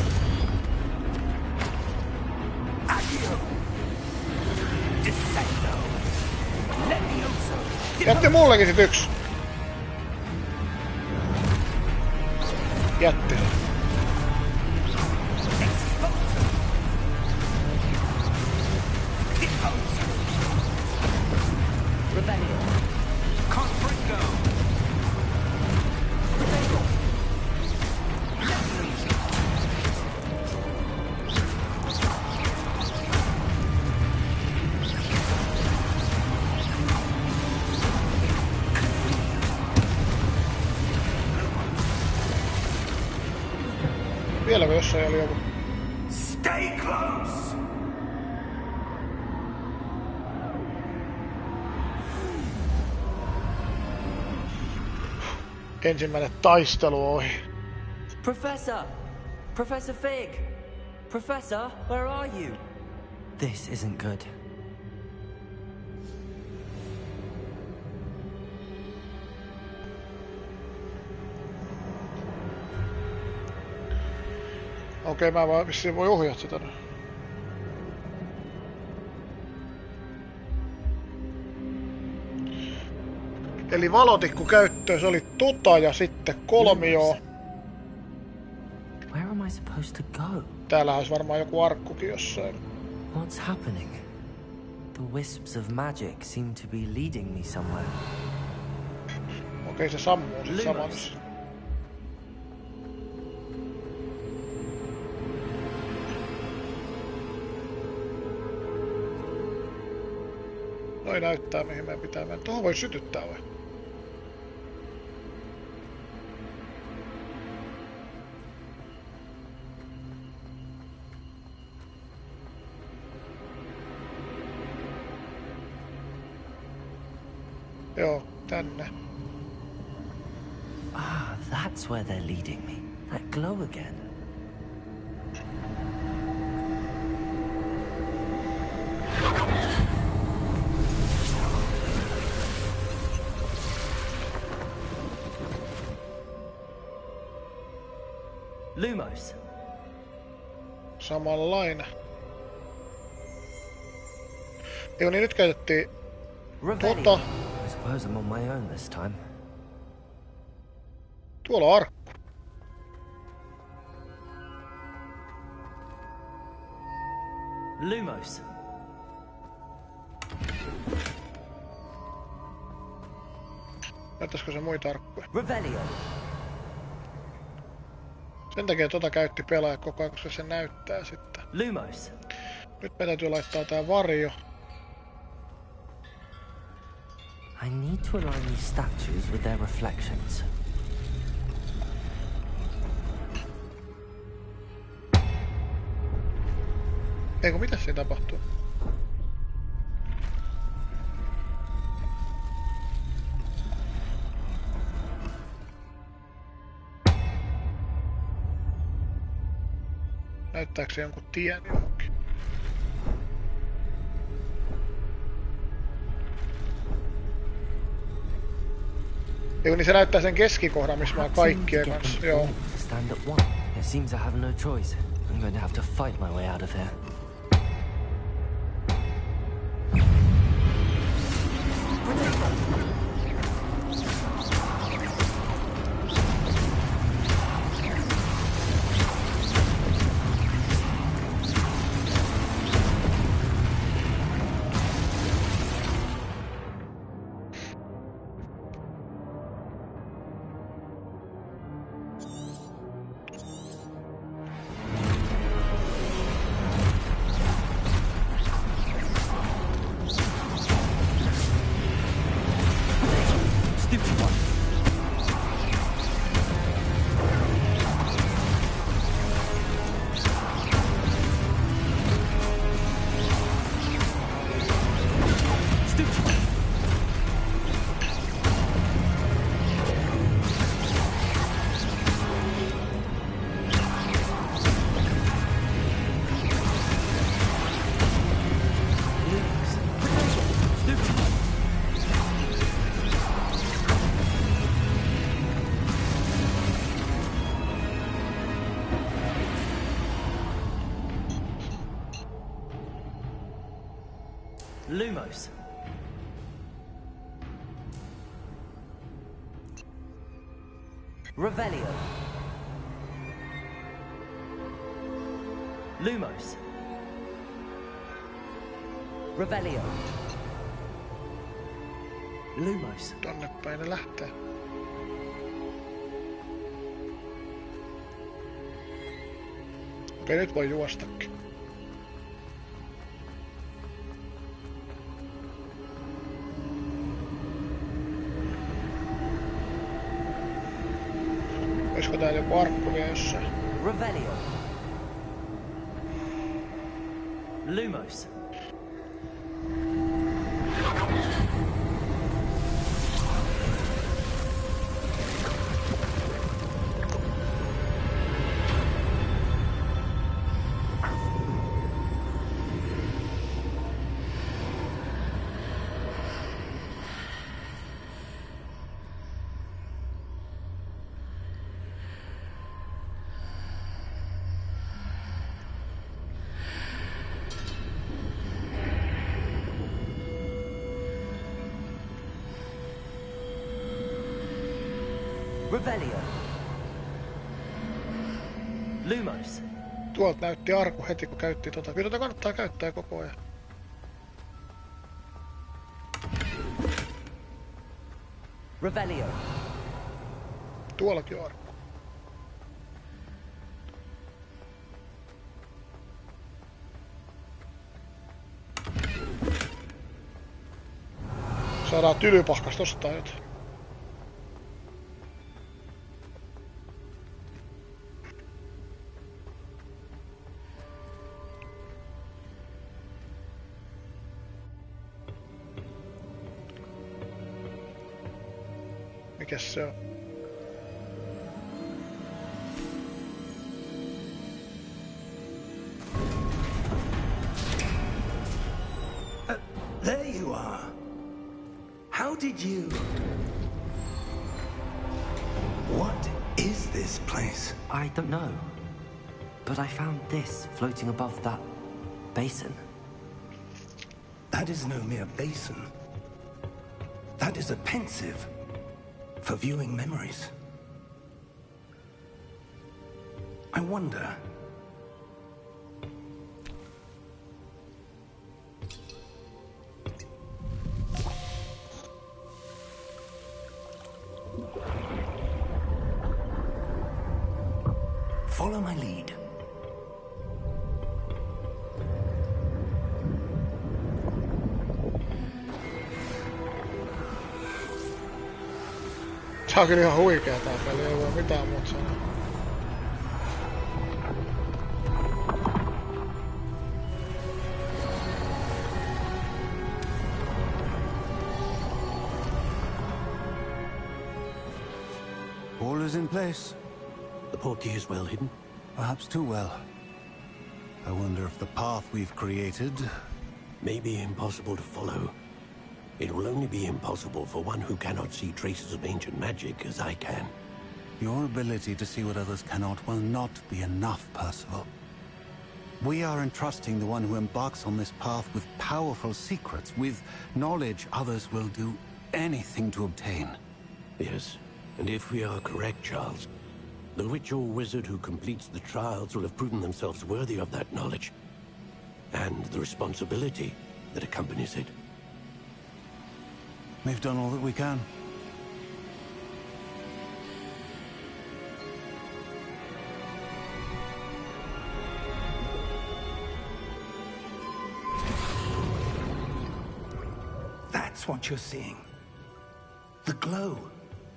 Speaker 3: Accio! Descendo! Levioso!
Speaker 1: Jätti mullekin sit yks. Jätti se.
Speaker 3: Expulso! Deposo!
Speaker 2: Rebellion!
Speaker 3: Confringo!
Speaker 2: Protego!
Speaker 3: Levioso!
Speaker 1: Vieläkö jossain oli joku?
Speaker 3: Stay close!
Speaker 1: Ensimmäinen taistelu ohi.
Speaker 2: Professor! Professor Fig! Professor, where are you? This isn't good.
Speaker 1: Okei, mä vaan vissiin voi ohjata sitä. Eli valotikku käyttöön, se oli ja sitten kolmio.
Speaker 2: Where am I supposed to go?
Speaker 1: Täällä olisi varmaan joku arkkukin jossain.
Speaker 2: What's happening? The wisps of magic seem to be leading me somewhere.
Speaker 1: Okei, se sammuu sit
Speaker 2: Lumos.
Speaker 1: samassa. Noi näyttää mihin meidän pitää mennä. Tuohon voi sytyttää vai? Joo, tänne.
Speaker 2: Ah, that's where they're leading me. That glow again. Lumos.
Speaker 1: Samanlainen. Joo, niin nyt käytettiin
Speaker 2: Revelio. I suppose I'm on my own this time.
Speaker 1: tuolla on arkku.
Speaker 2: Lumos.
Speaker 1: Näyttäisikö se muita arkkuja?
Speaker 2: Revelio.
Speaker 1: Sen takia käytti pelaaja koko ajan, koska se näyttää sitten.
Speaker 2: Lumos.
Speaker 1: Nyt meidän täytyy laittaa tää varjo.
Speaker 2: I need to align these statues with their reflections.
Speaker 1: Eikö mitä siinä tapahtuu? Näyttääkö se jonkun tien johonkin? Eikö niin se näyttää sen keskikohdan, missä mä oon kaikkien kanssa. Joo.
Speaker 2: Stand at one. It seems I have no choice. I'm going to have to fight my way out of here. Lumos. Revelio. Lumos. Revelio. Lumos.
Speaker 1: Tonne päin ne lähtee. Okei, nyt voi juostakin. Olisiko täällä joku arkku vielä jossain?
Speaker 2: Revelio. Lumos. Revelio. Lumos.
Speaker 1: Tuolta näytti arku heti kun käytti tota. Kyllä tota kannattaa käyttää koko ajan.
Speaker 2: Revelio.
Speaker 1: Tuollakin on arku. Saadaan tylypahkas tosta jotain. Mikäs se on?
Speaker 3: There you are. How did you... What is this place?
Speaker 2: I don't know. But I found this floating above that basin.
Speaker 3: That is no mere basin. That is a pensive for viewing memories. I wonder... Follow my lead.
Speaker 1: Tää on kyllä ihan huikea tää peli, ei voi mitään muuta sanoa.
Speaker 3: All is in place.
Speaker 6: The portkey is well hidden.
Speaker 3: Perhaps too well. I wonder if the path we've created...
Speaker 6: May be impossible to follow. It will only be impossible for one who cannot see traces of ancient magic as I can.
Speaker 3: Your ability to see what others cannot will not be enough, Percival. We are entrusting the one who embarks on this path with powerful secrets, with knowledge others will do anything to obtain.
Speaker 6: Yes, and if we are correct, Charles, the witch or wizard who completes the trials will have proven themselves worthy of that knowledge, and the responsibility that accompanies it.
Speaker 3: We've done all that we can.
Speaker 7: That's what you're seeing. The glow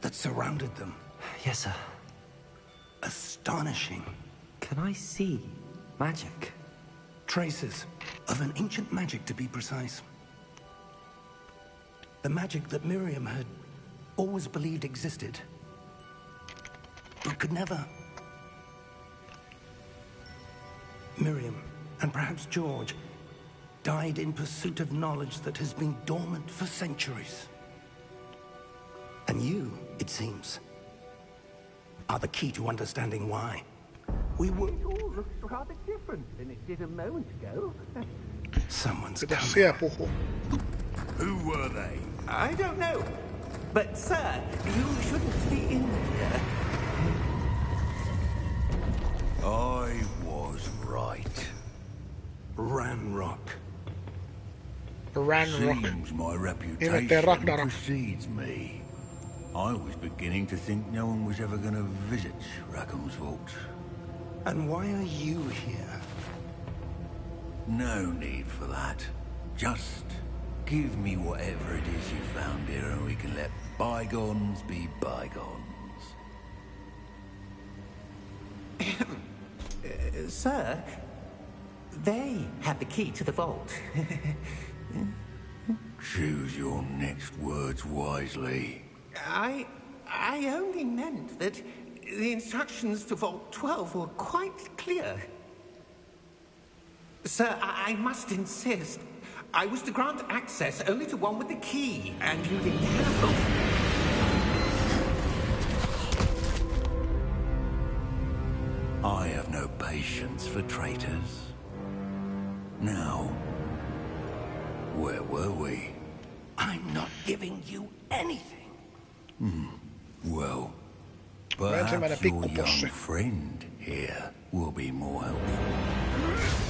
Speaker 7: that surrounded them.
Speaker 2: Yes, sir.
Speaker 7: Astonishing.
Speaker 2: Can I see magic?
Speaker 7: Traces of an ancient magic, to be precise. The magic that Miriam had always believed existed, but could never. Miriam, and perhaps George, died in pursuit of knowledge that has been dormant for centuries. And you, it seems, are the key to understanding why. We were...
Speaker 4: It all looks rather different than it did a moment ago.
Speaker 7: Someone's
Speaker 1: Mitäs
Speaker 7: coming.
Speaker 1: siellä puhuu?
Speaker 5: Who were they?
Speaker 3: I don't know. But, sir, you shouldn't be in here.
Speaker 5: I was right.
Speaker 7: Ranrock.
Speaker 1: Ranrock.
Speaker 5: Seems my
Speaker 1: Ihmetteen
Speaker 5: reputation
Speaker 1: Ragnarok.
Speaker 5: precedes me. I was beginning to think no one was ever going to visit Rackham's vault.
Speaker 7: And why are you here?
Speaker 5: No need for that. Just give me whatever it is you found here and we can let bygones be bygones.
Speaker 3: Sir, they have the key to the vault.
Speaker 5: Choose your next words wisely.
Speaker 3: I only meant that the instructions to Vault 12 were quite clear. Sir, I must insist. I was to grant access only to one with the key, and you didn't have them.
Speaker 5: I have no patience for traitors. Now, where were we?
Speaker 7: I'm not giving you anything.
Speaker 5: Well,
Speaker 1: Ensimmäinen
Speaker 5: perhaps your
Speaker 1: pikkupussi.
Speaker 5: young friend here will be more helpful.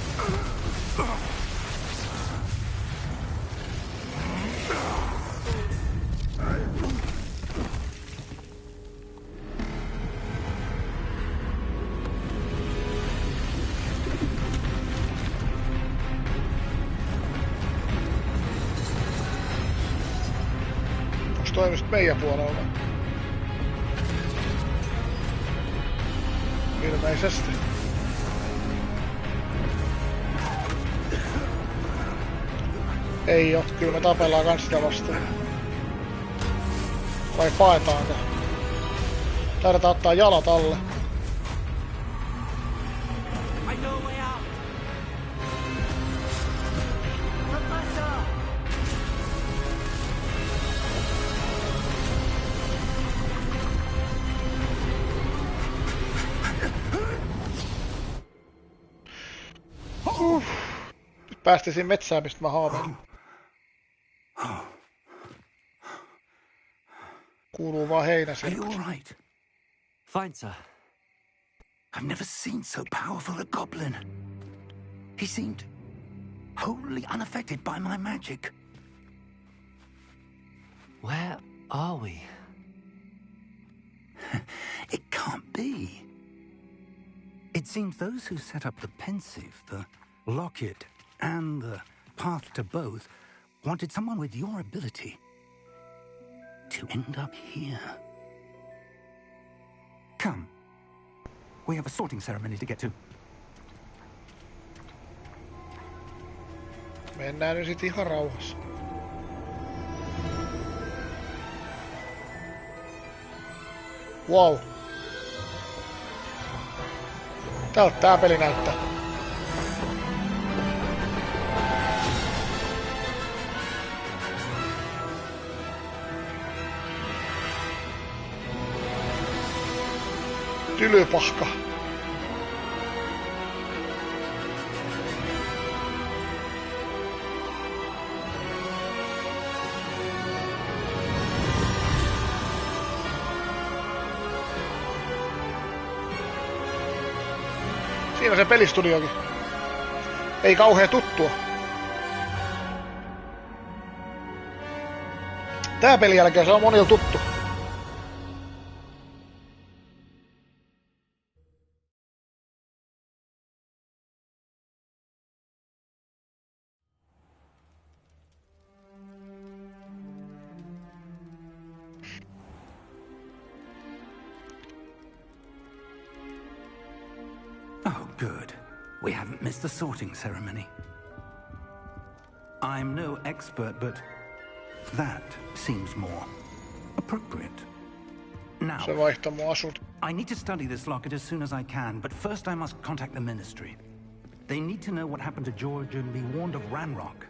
Speaker 1: Onks toi just meidän puolella? Ilmeisesti. Ei oo, kyllä me tapellaan kans sitä vastaan. Vai paetaanko? Taidetaan ottaa jalat alle.
Speaker 3: I know a way out. Professor!
Speaker 1: Nyt päästiin siihen metsään, mistä mä haaveilin. Kuuluu vaan
Speaker 7: Are you
Speaker 1: heinäsirkus.
Speaker 7: all right?
Speaker 2: Fine, sir.
Speaker 7: I've never seen so powerful a goblin. He seemed wholly unaffected by my magic.
Speaker 2: Where are we?
Speaker 7: It can't be. It seems those who set up the pensive, the locket, and the path to both wanted someone with your ability to end up here.
Speaker 3: Come. We have a sorting ceremony to get to.
Speaker 1: Mennään nyt sit ihan rauhassa. Wow. Tältä tää peli näyttää. Tylypahka. Siinä se pelistudiokin. Ei kauhea tuttua. Tää pelin jälkeen se on monilla tuttu.
Speaker 3: Oh, good. We haven't missed the sorting ceremony. I'm no expert, but that seems more appropriate. Now,
Speaker 1: Se vaihtaa mun asut.
Speaker 3: I need to study this locket as soon as I can, but first I must contact the Ministry. They need to know what happened to George and be warned of Ranrock.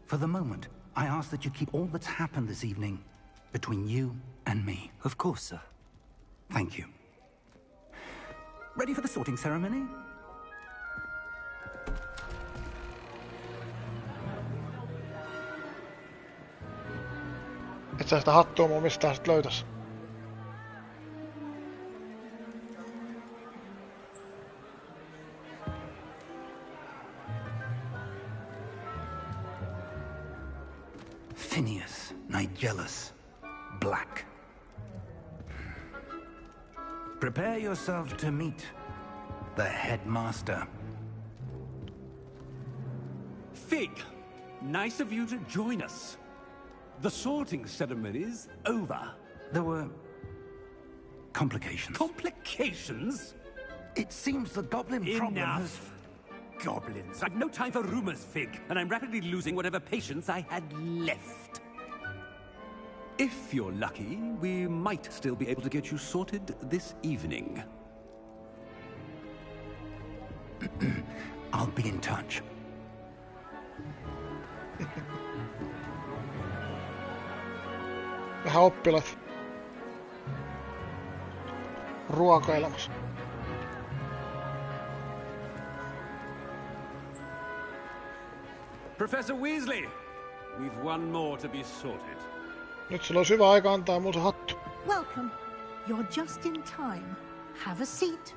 Speaker 3: For the moment, I ask that you keep all that's happened this evening between you and me.
Speaker 2: Of course, sir.
Speaker 3: Thank you. Ready for the sorting ceremony?
Speaker 1: Et sä sitä hattua mun mistään sit löytäis.
Speaker 3: Phineas, Nigellus, Black. Prepare yourself to meet the headmaster.
Speaker 8: Fig, nice of you to join us. The sorting ceremony's over.
Speaker 3: There were complications.
Speaker 8: Complications?
Speaker 3: It seems the goblin problem has...
Speaker 8: Enough. Goblins. I've no time for rumors, Fig, and I'm rapidly losing whatever patience I had left. If you're lucky, we might still be able to get you sorted this evening.
Speaker 3: I'll be in touch.
Speaker 1: Vähän oppilat. Ruokailemassa.
Speaker 8: Professor Weasley, we've one more to be sorted.
Speaker 1: Nyt sulla olisi hyvä aika antaa mulle se hattu.
Speaker 9: Welcome. You're just in time. Have a seat.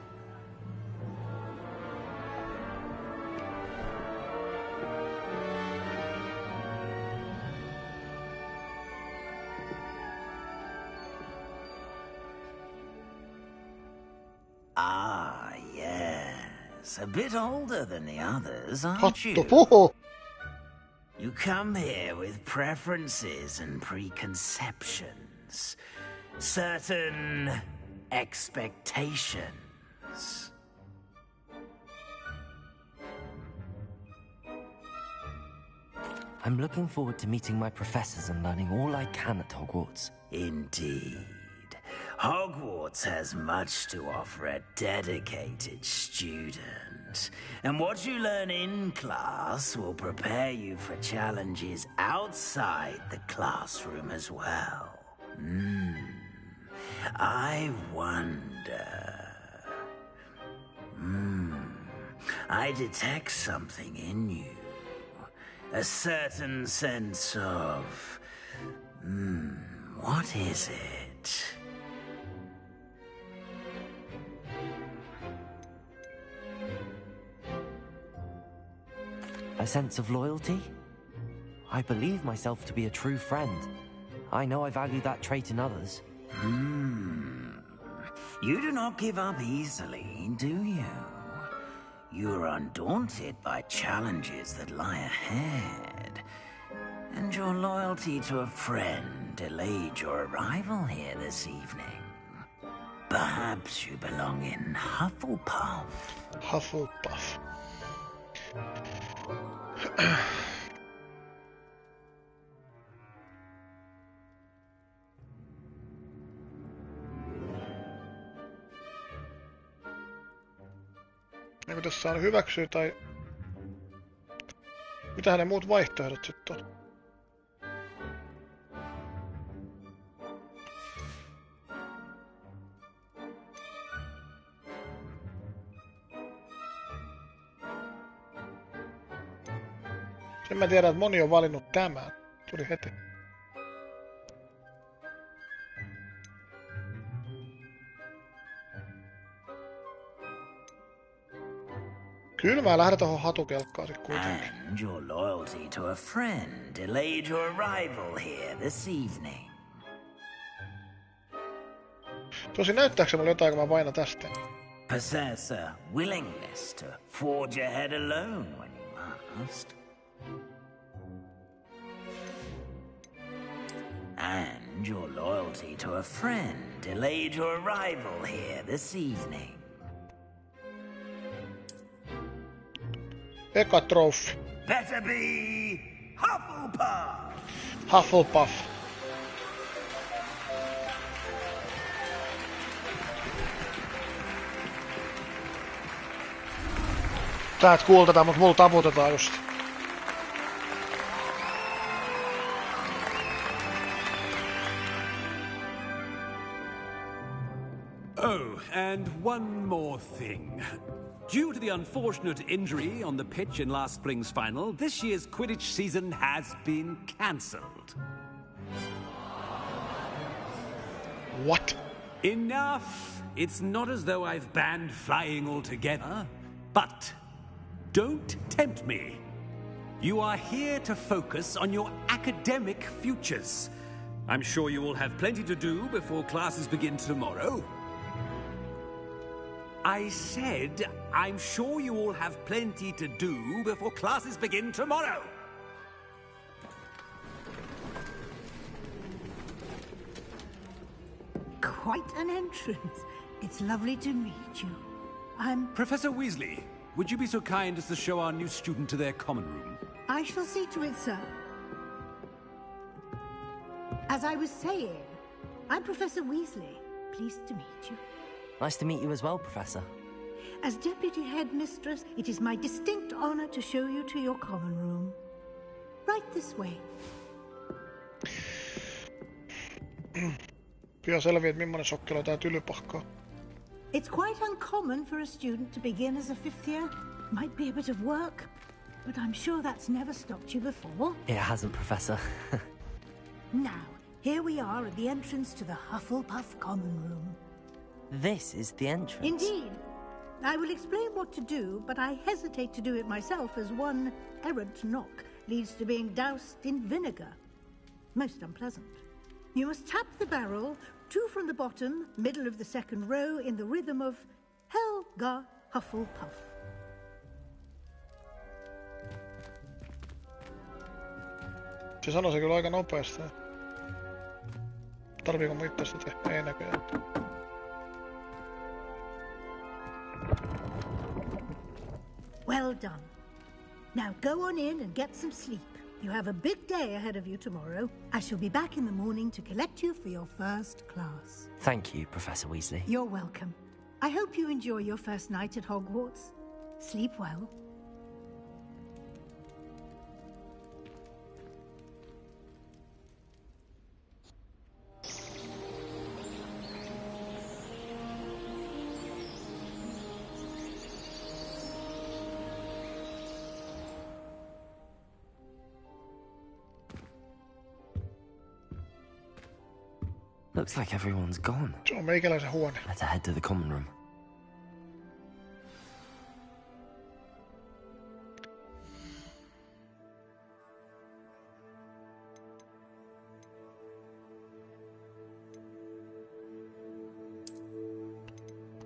Speaker 10: Ah, yes. A bit older than the others, aren't
Speaker 1: Hattu
Speaker 10: you?
Speaker 1: puhuu.
Speaker 10: You come here with preferences and preconceptions. Certain expectations.
Speaker 2: I'm looking forward to meeting my professors and learning all I can at Hogwarts.
Speaker 10: Indeed. Hogwarts has much to offer a dedicated student. And what you learn in class will prepare you for challenges outside the classroom as well. I wonder... I detect something in you. A certain sense of... what is it?
Speaker 2: A sense of loyalty? I believe myself to be a true friend. I know I value that trait in others.
Speaker 10: You do not give up easily, do you? You are undaunted by challenges that lie ahead. And your loyalty to a friend delayed your arrival here this evening. Perhaps you belong in Hufflepuff.
Speaker 1: Hufflepuff. Eikö tässä saanut hyväksyä tai... Mitähän ne muut vaihtoehdot sitten on? Sen mä tiedän, että moni on valinnut tämän. Tuli heti. Kyllä mä lähden tohon hatukelkkaan sit kuitenkin.
Speaker 10: And your loyalty to a friend delayed your arrival here this evening.
Speaker 1: Tosi näyttääkö se mulle jotain, kun mä painan tästä?
Speaker 10: Possess a willingness to forge ahead alone when you must. And your loyalty to a friend delayed your arrival here this evening.
Speaker 1: Eka trophy.
Speaker 10: Better be Hufflepuff!
Speaker 1: Hufflepuff. Tää et kuul tätä, mut mulla taputetaan just.
Speaker 8: Oh, and one more thing. Due to the unfortunate injury on the pitch in last spring's final, this year's Quidditch season has been cancelled.
Speaker 1: What?
Speaker 8: Enough! It's not as though I've banned flying altogether, but don't tempt me. You are here to focus on your academic futures. I'm sure you will have plenty to do before classes begin tomorrow. I said, I'm sure you all have plenty to do before classes begin tomorrow.
Speaker 9: Quite an entrance. It's lovely to meet you. I'm...
Speaker 8: Professor Weasley, would you be so kind as to show our new student to their common room?
Speaker 9: I shall see to it, sir. As I was saying, I'm Professor Weasley. Pleased to meet you.
Speaker 2: Nice to meet you as well, Professor.
Speaker 9: As Deputy Headmistress, it is my distinct honor to show you to your common room. Right this way.
Speaker 1: Pian selviää, että millainen sokkelo tää tylypahkaa.
Speaker 9: It's quite uncommon for a student to begin as a fifth year. Might be a bit of work, but I'm sure that's never stopped you before.
Speaker 2: It hasn't, Professor.
Speaker 9: Now, here we are at the entrance to the Hufflepuff common room.
Speaker 2: This is the entrance.
Speaker 9: Indeed. I will explain what to do, but I hesitate to do it myself as one errant knock leads to being doused in vinegar. Most unpleasant. You must tap the barrel, 2 from the bottom, middle of the second row, in the rhythm of Helga Hufflepuff.
Speaker 1: Se sanoi se kyllä aika nopeasti. Tarviiko mun itse sitä tehdä? Ei näköjään.
Speaker 9: Well done. Now go on in and get some sleep. You have a big day ahead of you tomorrow. I shall be back in the morning to collect you for your first class.
Speaker 2: Thank you, Professor Weasley.
Speaker 9: You're welcome. I hope you enjoy your first night at Hogwarts. Sleep well.
Speaker 2: Looks like everyone's gone.
Speaker 1: Se on meikäläisen huone.
Speaker 2: Let's head to the common room.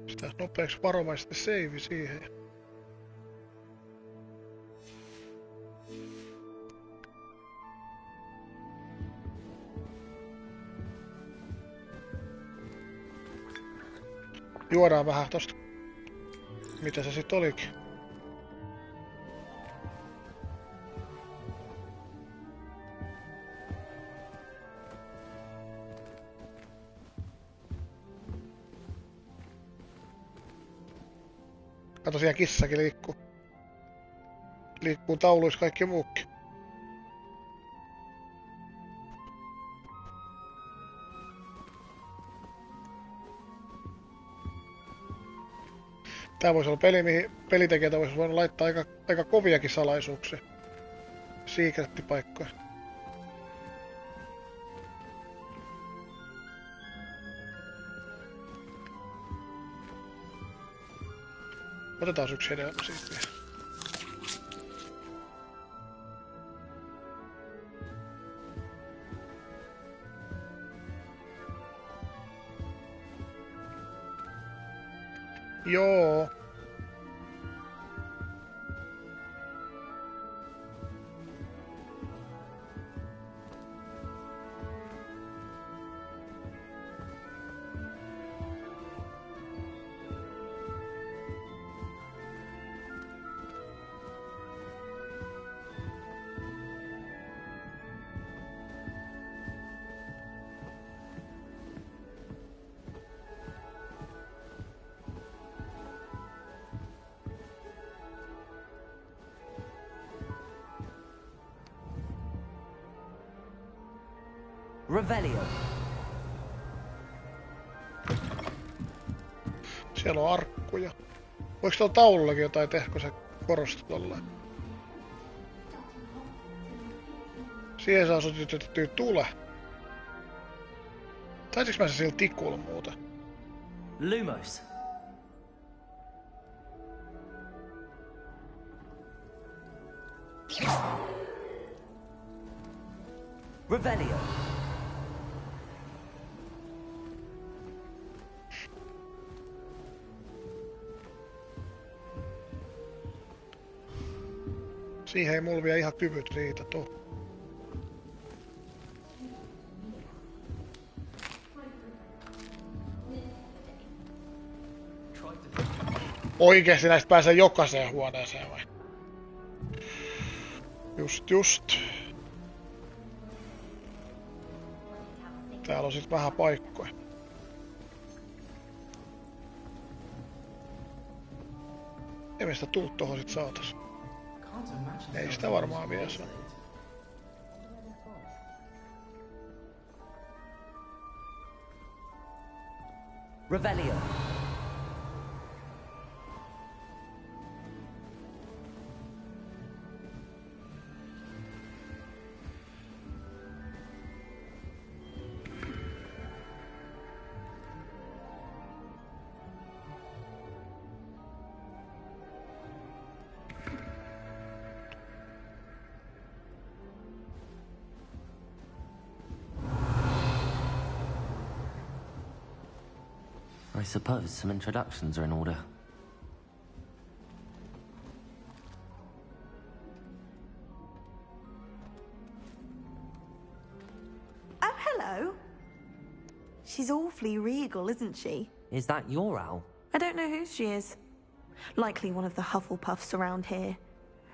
Speaker 1: Sitä nopeaksi varovaisesti save siihen. Juodaan vähän tosta. Mitä se sit olikin? Kato, siellä kissakin liikkuu. Liikkuu tauluissa kaikki muukin. Tää voisi olla peli, mihin pelitekijät voisi voinut laittaa aika koviakin salaisuuksia. Secret-paikkoja. Otetaan yksi hedelmä siitä vielä. Joo.
Speaker 2: Revelio.
Speaker 1: Siellä on arkkuja. Voiko tuolla taulullakin jotain tehdä, kun se korostaa tollain? Siihen saa sytytettyä tule. Taisinko mä se sillä tikulla muuta?
Speaker 2: Lumos. Revelio.
Speaker 1: Siihen ei mulla vielä ihan kyvyt riitä tuo. Oikeesti näistä pääsee jokaiseen huoneeseen vai? Just. Täällä on sit vähän paikkoja. Ei meistä tuu tohon sit saatas. Ei sitä varmaan vielä saa.
Speaker 2: Revelio. I suppose some introductions are in order.
Speaker 11: Oh, hello. She's awfully regal, isn't she?
Speaker 2: Is that your owl?
Speaker 11: I don't know who she is. Likely one of the Hufflepuffs around here.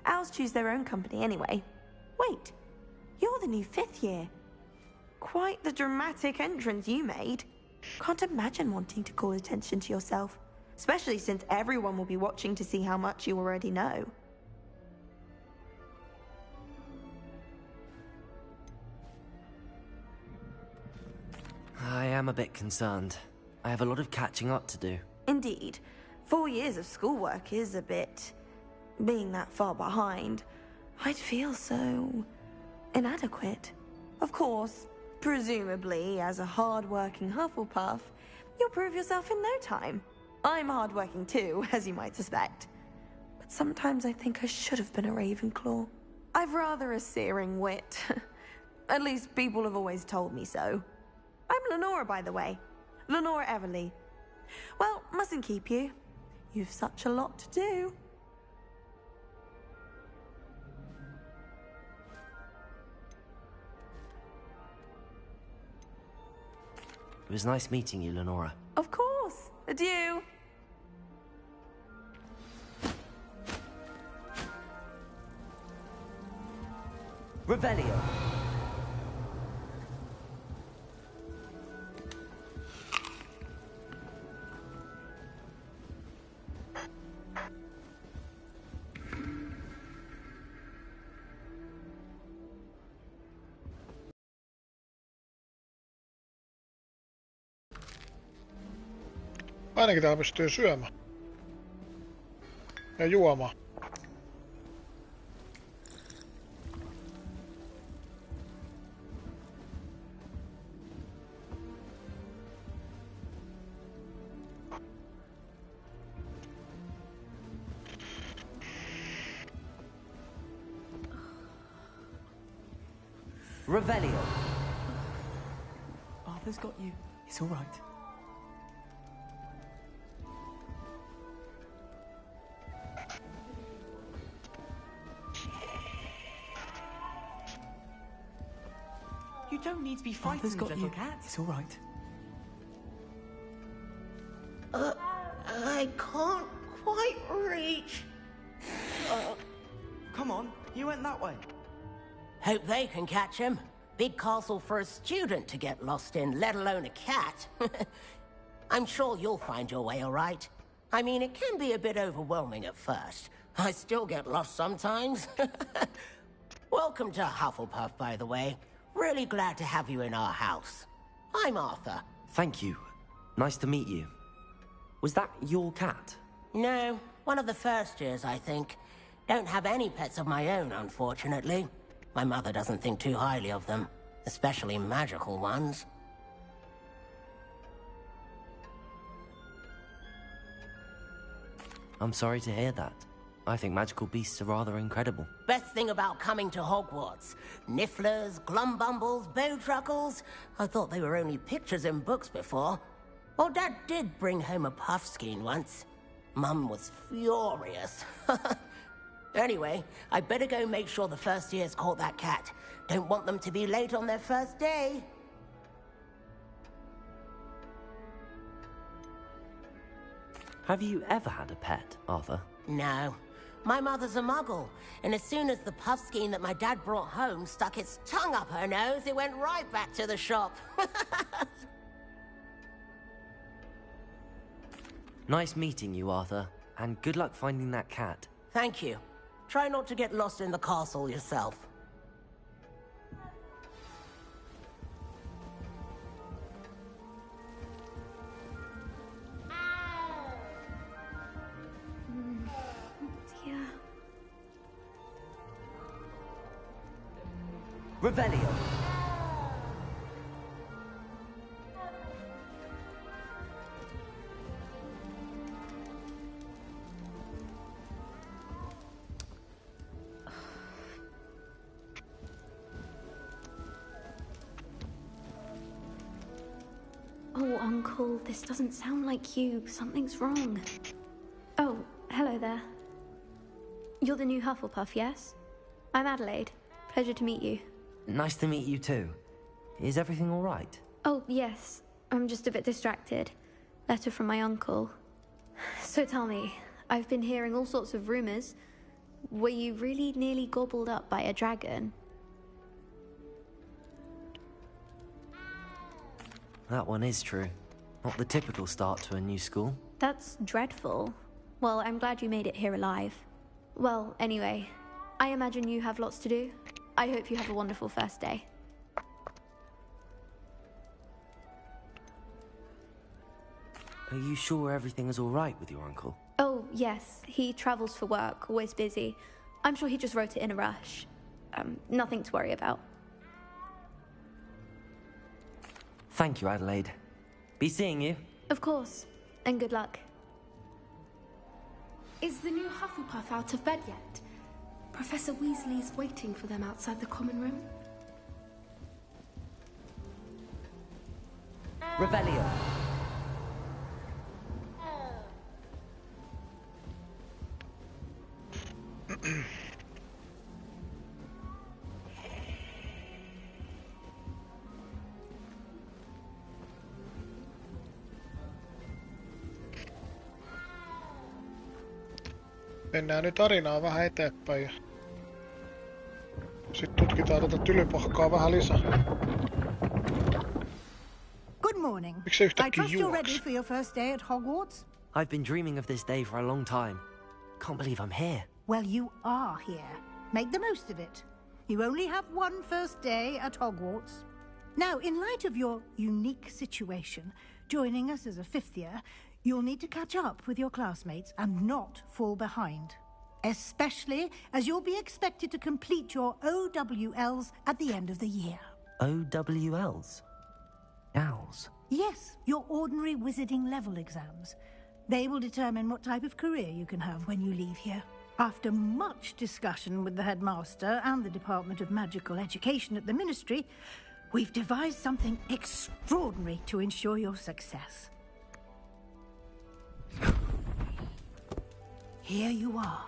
Speaker 11: Owls choose their own company anyway. Wait, you're the new 5th year. Quite the dramatic entrance you made. Can't imagine wanting to call attention to yourself, especially since everyone will be watching to see how much you already know.
Speaker 2: I am a bit concerned. I have a lot of catching up to do.
Speaker 11: Indeed. 4 years of schoolwork is a bit... being that far behind, I'd feel so... inadequate. Of course, presumably, as a hard-working Hufflepuff, you'll prove yourself in no time. I'm hard-working too, as you might suspect. But sometimes I think I should have been a Ravenclaw. I've rather a searing wit. At least people have always told me so. I'm Lenora, by the way. Lenora Everly. Well, mustn't keep you. You've such a lot to do.
Speaker 2: It was nice meeting you, Lenora.
Speaker 11: Of course. Adieu.
Speaker 2: Revelio.
Speaker 1: Ainakin täällä pystyy syömään. Ja juomaan.
Speaker 2: Revelio.
Speaker 12: Arthur's got you. It's all right. You don't need to be frightened,
Speaker 7: Arthur's got
Speaker 12: little
Speaker 7: you.
Speaker 12: cat.
Speaker 7: It's all right.
Speaker 13: I can't quite reach.
Speaker 12: Come on, you went that way.
Speaker 13: Hope they can catch him. Big castle for a student to get lost in, let alone a cat. I'm sure you'll find your way all right. I mean, it can be a bit overwhelming at first. I still get lost sometimes. Welcome to Hufflepuff, by the way. Really glad to have you in our house. I'm Arthur.
Speaker 2: Thank you. Nice to meet you. Was that your cat?
Speaker 13: No, one of the first years, I think. Don't have any pets of my own, unfortunately. My mother doesn't think too highly of them, especially magical ones.
Speaker 2: I'm sorry to hear that. I think magical beasts are rather incredible.
Speaker 13: Best thing about coming to Hogwarts. Nifflers, glumbumbles, bowtruckles. I thought they were only pictures in books before. Well, Dad did bring home a puffskein once. Mum was furious. Anyway, I better go make sure the first years caught that cat. Don't want them to be late on their first day.
Speaker 2: Have you ever had a pet, Arthur?
Speaker 13: No. My mother's a muggle, and as soon as the puffskein that my dad brought home stuck its tongue up her nose, it went right back to the shop.
Speaker 2: Nice meeting you, Arthur, and good luck finding that cat.
Speaker 13: Thank you. Try not to get lost in the castle yourself.
Speaker 11: Yeah.
Speaker 2: Revelio.
Speaker 14: Oh, Uncle, this doesn't sound like you. Something's wrong. Oh, hello there. You're the new Hufflepuff, yes? I'm Adelaide. Pleasure to meet you.
Speaker 2: Nice to meet you too. Is everything all right?
Speaker 14: Oh, yes. I'm just a bit distracted. Letter from my uncle. So tell me, I've been hearing all sorts of rumors. Were you really nearly gobbled up by a dragon?
Speaker 2: That one is true. Not the typical start to a new school.
Speaker 14: That's dreadful. Well, I'm glad you made it here alive. Well, anyway, I imagine you have lots to do. I hope you have a wonderful first day.
Speaker 2: Are you sure everything is all right with your uncle?
Speaker 14: Oh, yes. He travels for work, always busy. I'm sure he just wrote it in a rush. Nothing to worry about.
Speaker 2: Thank you, Adelaide. Be seeing you.
Speaker 14: Of course. And good luck.
Speaker 15: Is the new Hufflepuff out of bed yet? Professor Weasley's waiting for them outside the common room.
Speaker 2: Revelio.
Speaker 1: Mennään nyt tarinaa vähän eteenpäin ja sitten tutkitaan tätä tylypahkaa vähän lisää.
Speaker 9: Good morning.
Speaker 1: Miksi se
Speaker 9: I
Speaker 1: yhtäkkiä
Speaker 9: trust you're ready
Speaker 1: juoksi?
Speaker 9: for your first day at Hogwarts?
Speaker 2: I've been dreaming of this day for a long time. Can't believe I'm here.
Speaker 9: Well, you are here. Make the most of it. You only have one first day at Hogwarts. Now, in light of your unique situation, joining us as a fifth year, you'll need to catch up with your classmates and not fall behind. Especially as you'll be expected to complete your OWLs at the end of the year.
Speaker 2: OWLs? Owls?
Speaker 9: Yes, your ordinary wizarding level exams. They will determine what type of career you can have when you leave here. After much discussion with the headmaster and the Department of Magical Education at the Ministry, we've devised something extraordinary to ensure your success. Here you are.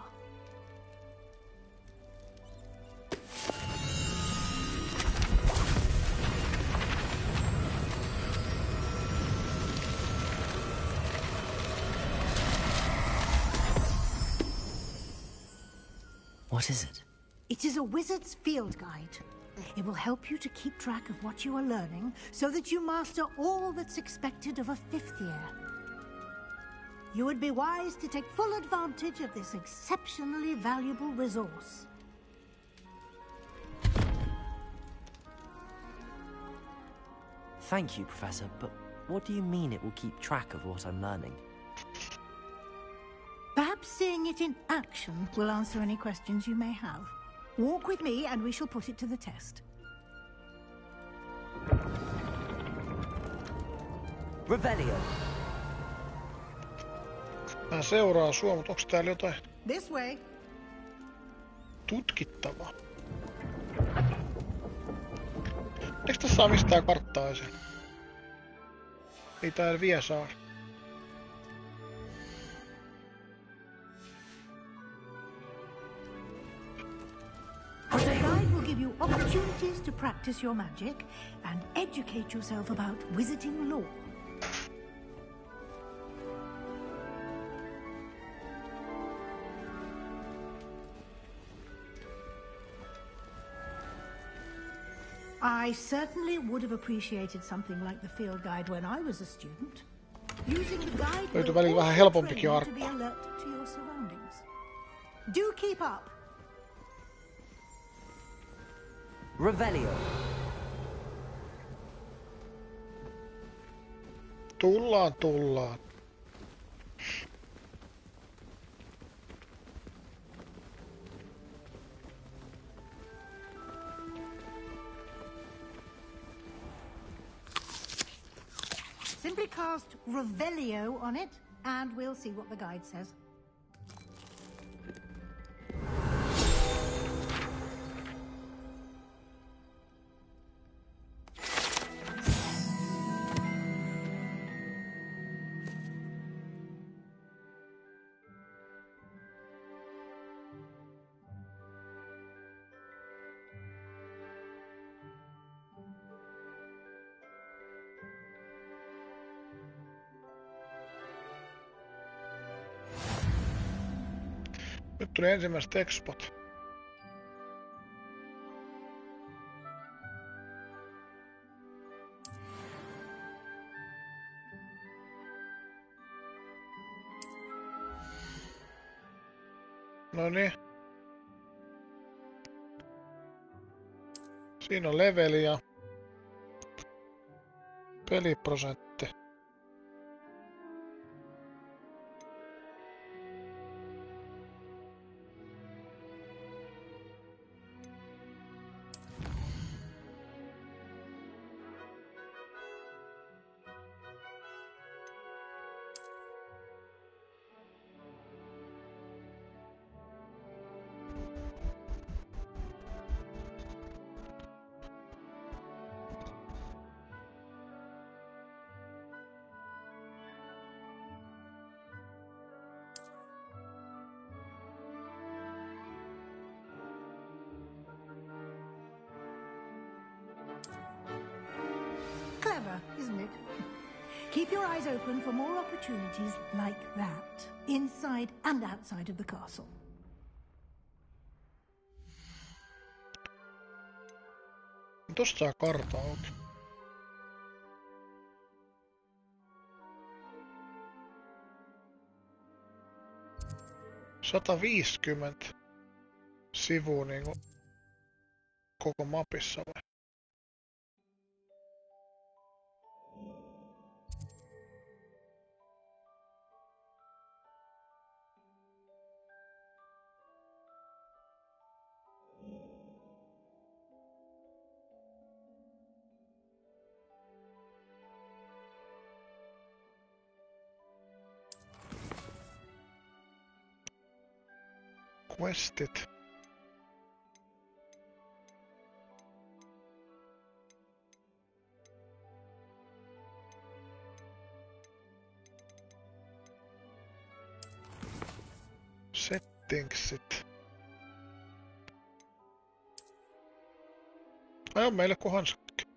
Speaker 2: What is it?
Speaker 9: It is a wizard's field guide. It will help you to keep track of what you are learning so that you master all that's expected of a fifth year. You would be wise to take full advantage of this exceptionally valuable resource.
Speaker 2: Thank you, Professor, but what do you mean it will keep track of what I'm learning?
Speaker 9: Perhaps seeing it in action will answer any questions you may have. Walk with me and we shall put it to the test.
Speaker 2: Revelio.
Speaker 1: Mä seuraan sua, mutta onks täällä jotain
Speaker 9: This way.
Speaker 1: tutkittavaa? Eiks tässä saa mistään karttaa esiin? Ei täällä vielä saa.
Speaker 9: The guide will give you opportunities to practice your magic and educate yourself about wizarding lore. I certainly would have appreciated something like the field guide when I was a student. Using the guide
Speaker 1: Löytyy
Speaker 9: will
Speaker 1: välillä vähän
Speaker 9: also
Speaker 1: helpompikin
Speaker 9: train you
Speaker 1: arkku.
Speaker 9: to be alert to your surroundings. Do keep up.
Speaker 2: Revelio.
Speaker 1: Tullaan.
Speaker 9: Simply cast Revelio on it, and we'll see what the guide says.
Speaker 1: Nyt tuli ensimmäiset expot. Noniin. Siinä on leveli ja peliprosentti. Clever, isn't it? Keep your eyes open for more opportunities like that.
Speaker 9: inside and outside of the castle.
Speaker 1: Tuosta saa kartta auki. $150 sivua niinku koko mapissa vai? Questit. Settingsit. Ai on meille kuin hanskatkin.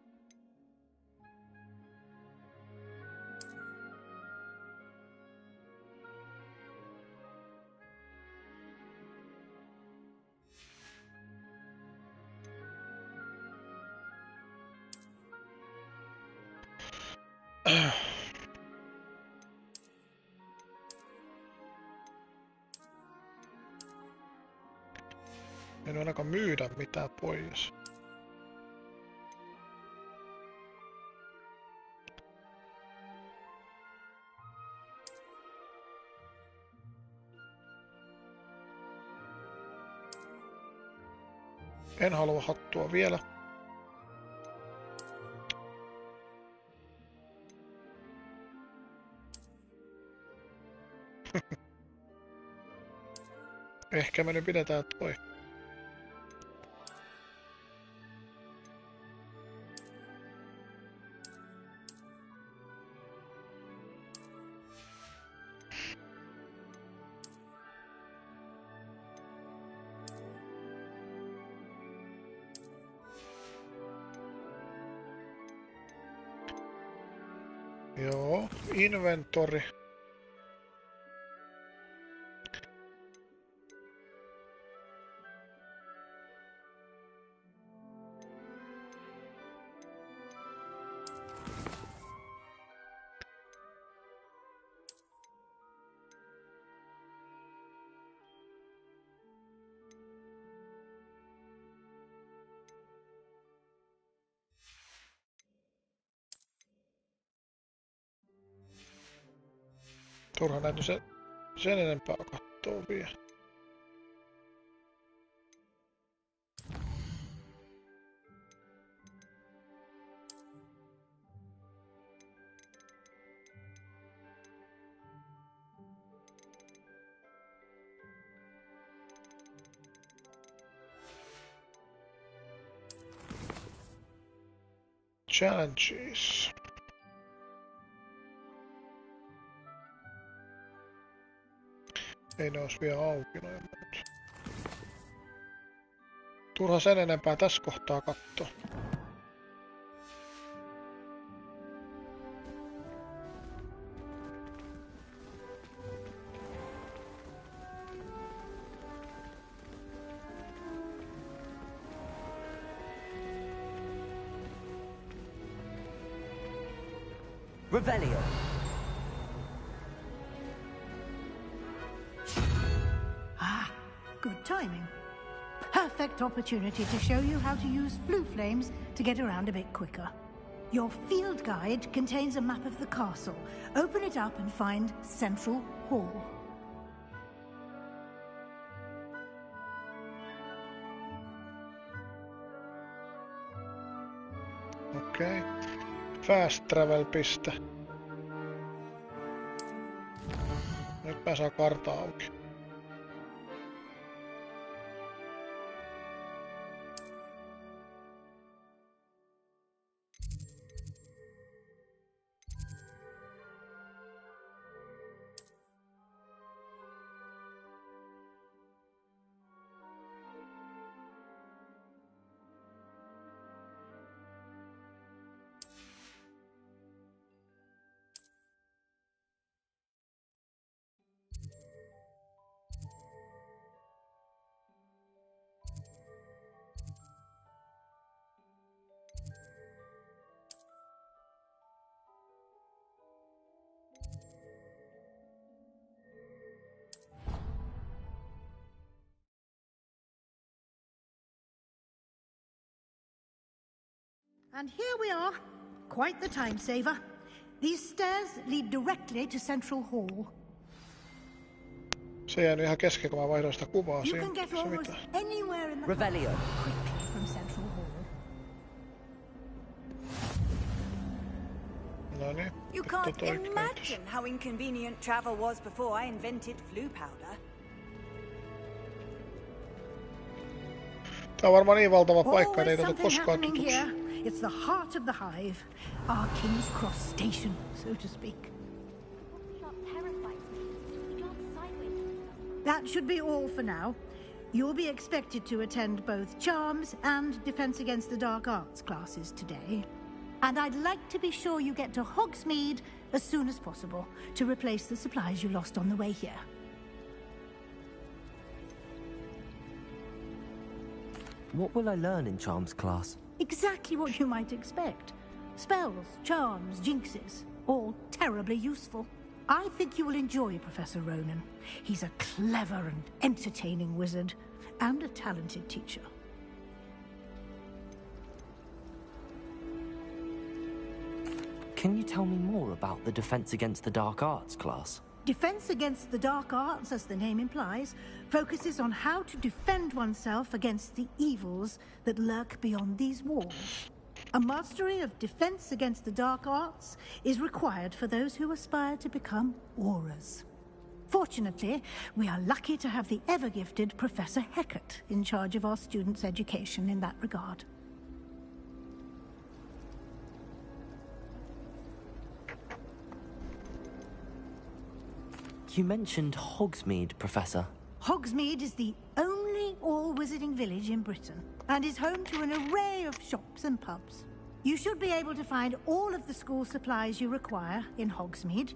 Speaker 1: En ainakaan myydä mitään pois. En halua hattua vielä. Ehkä me nyt pidetään toi. Joo, inventori. Turha näitä sen enempää kattoo vielä. Challenges. Ei ne ois vielä auki noin muut. Turha sen enempää tässä kohtaa kattoo.
Speaker 12: Revelio.
Speaker 9: Ah, good timing. Perfect opportunity to show you how to use blue flames to get around a bit quicker. Your field guide contains a map of the castle. Open it up and find Central Hall.
Speaker 1: Okei. Fast travel piste. Nyt mä saan kartta auki.
Speaker 9: And here we are. Quite the time saver. These stairs lead directly to Central Hall.
Speaker 1: Se jäänyt ihan kesken, kun mä vaihdoin sitä kuvaa
Speaker 9: You
Speaker 1: siihen.
Speaker 9: can get almost anywhere in the
Speaker 12: Revelio.
Speaker 9: quickly from Central Hall.
Speaker 1: No niin.
Speaker 16: You can't imagine how inconvenient travel was before I invented flu powder.
Speaker 1: Tää on varmaan niin valtava paikka, että ei tätä
Speaker 9: Something
Speaker 1: koskaan
Speaker 9: happening
Speaker 1: tutuksi.
Speaker 9: here. It's the heart of the hive. Our King's Cross station, so to speak. That should be all for now. You'll be expected to attend both Charms and Defense Against the Dark Arts classes today. And I'd like to be sure you get to Hogsmeade as soon as possible to replace the supplies you lost on the way here.
Speaker 2: What will I learn in Charms class?
Speaker 9: Exactly what you might expect. Spells, charms, jinxes, all terribly useful. I think you will enjoy Professor Ronan. He's a clever and entertaining wizard, and a talented teacher.
Speaker 2: Can you tell me more about the Defense Against the Dark Arts class?
Speaker 9: Defense Against the Dark Arts, as the name implies, focuses on how to defend oneself against the evils that lurk beyond these walls. A mastery of Defense Against the Dark Arts is required for those who aspire to become Aurors. Fortunately, we are lucky to have the ever-gifted Professor Hecat in charge of our students' education in that regard.
Speaker 2: You mentioned Hogsmeade, Professor.
Speaker 9: Hogsmeade is the only all-wizarding village in Britain, and is home to an array of shops and pubs. You should be able to find all of the school supplies you require in Hogsmeade.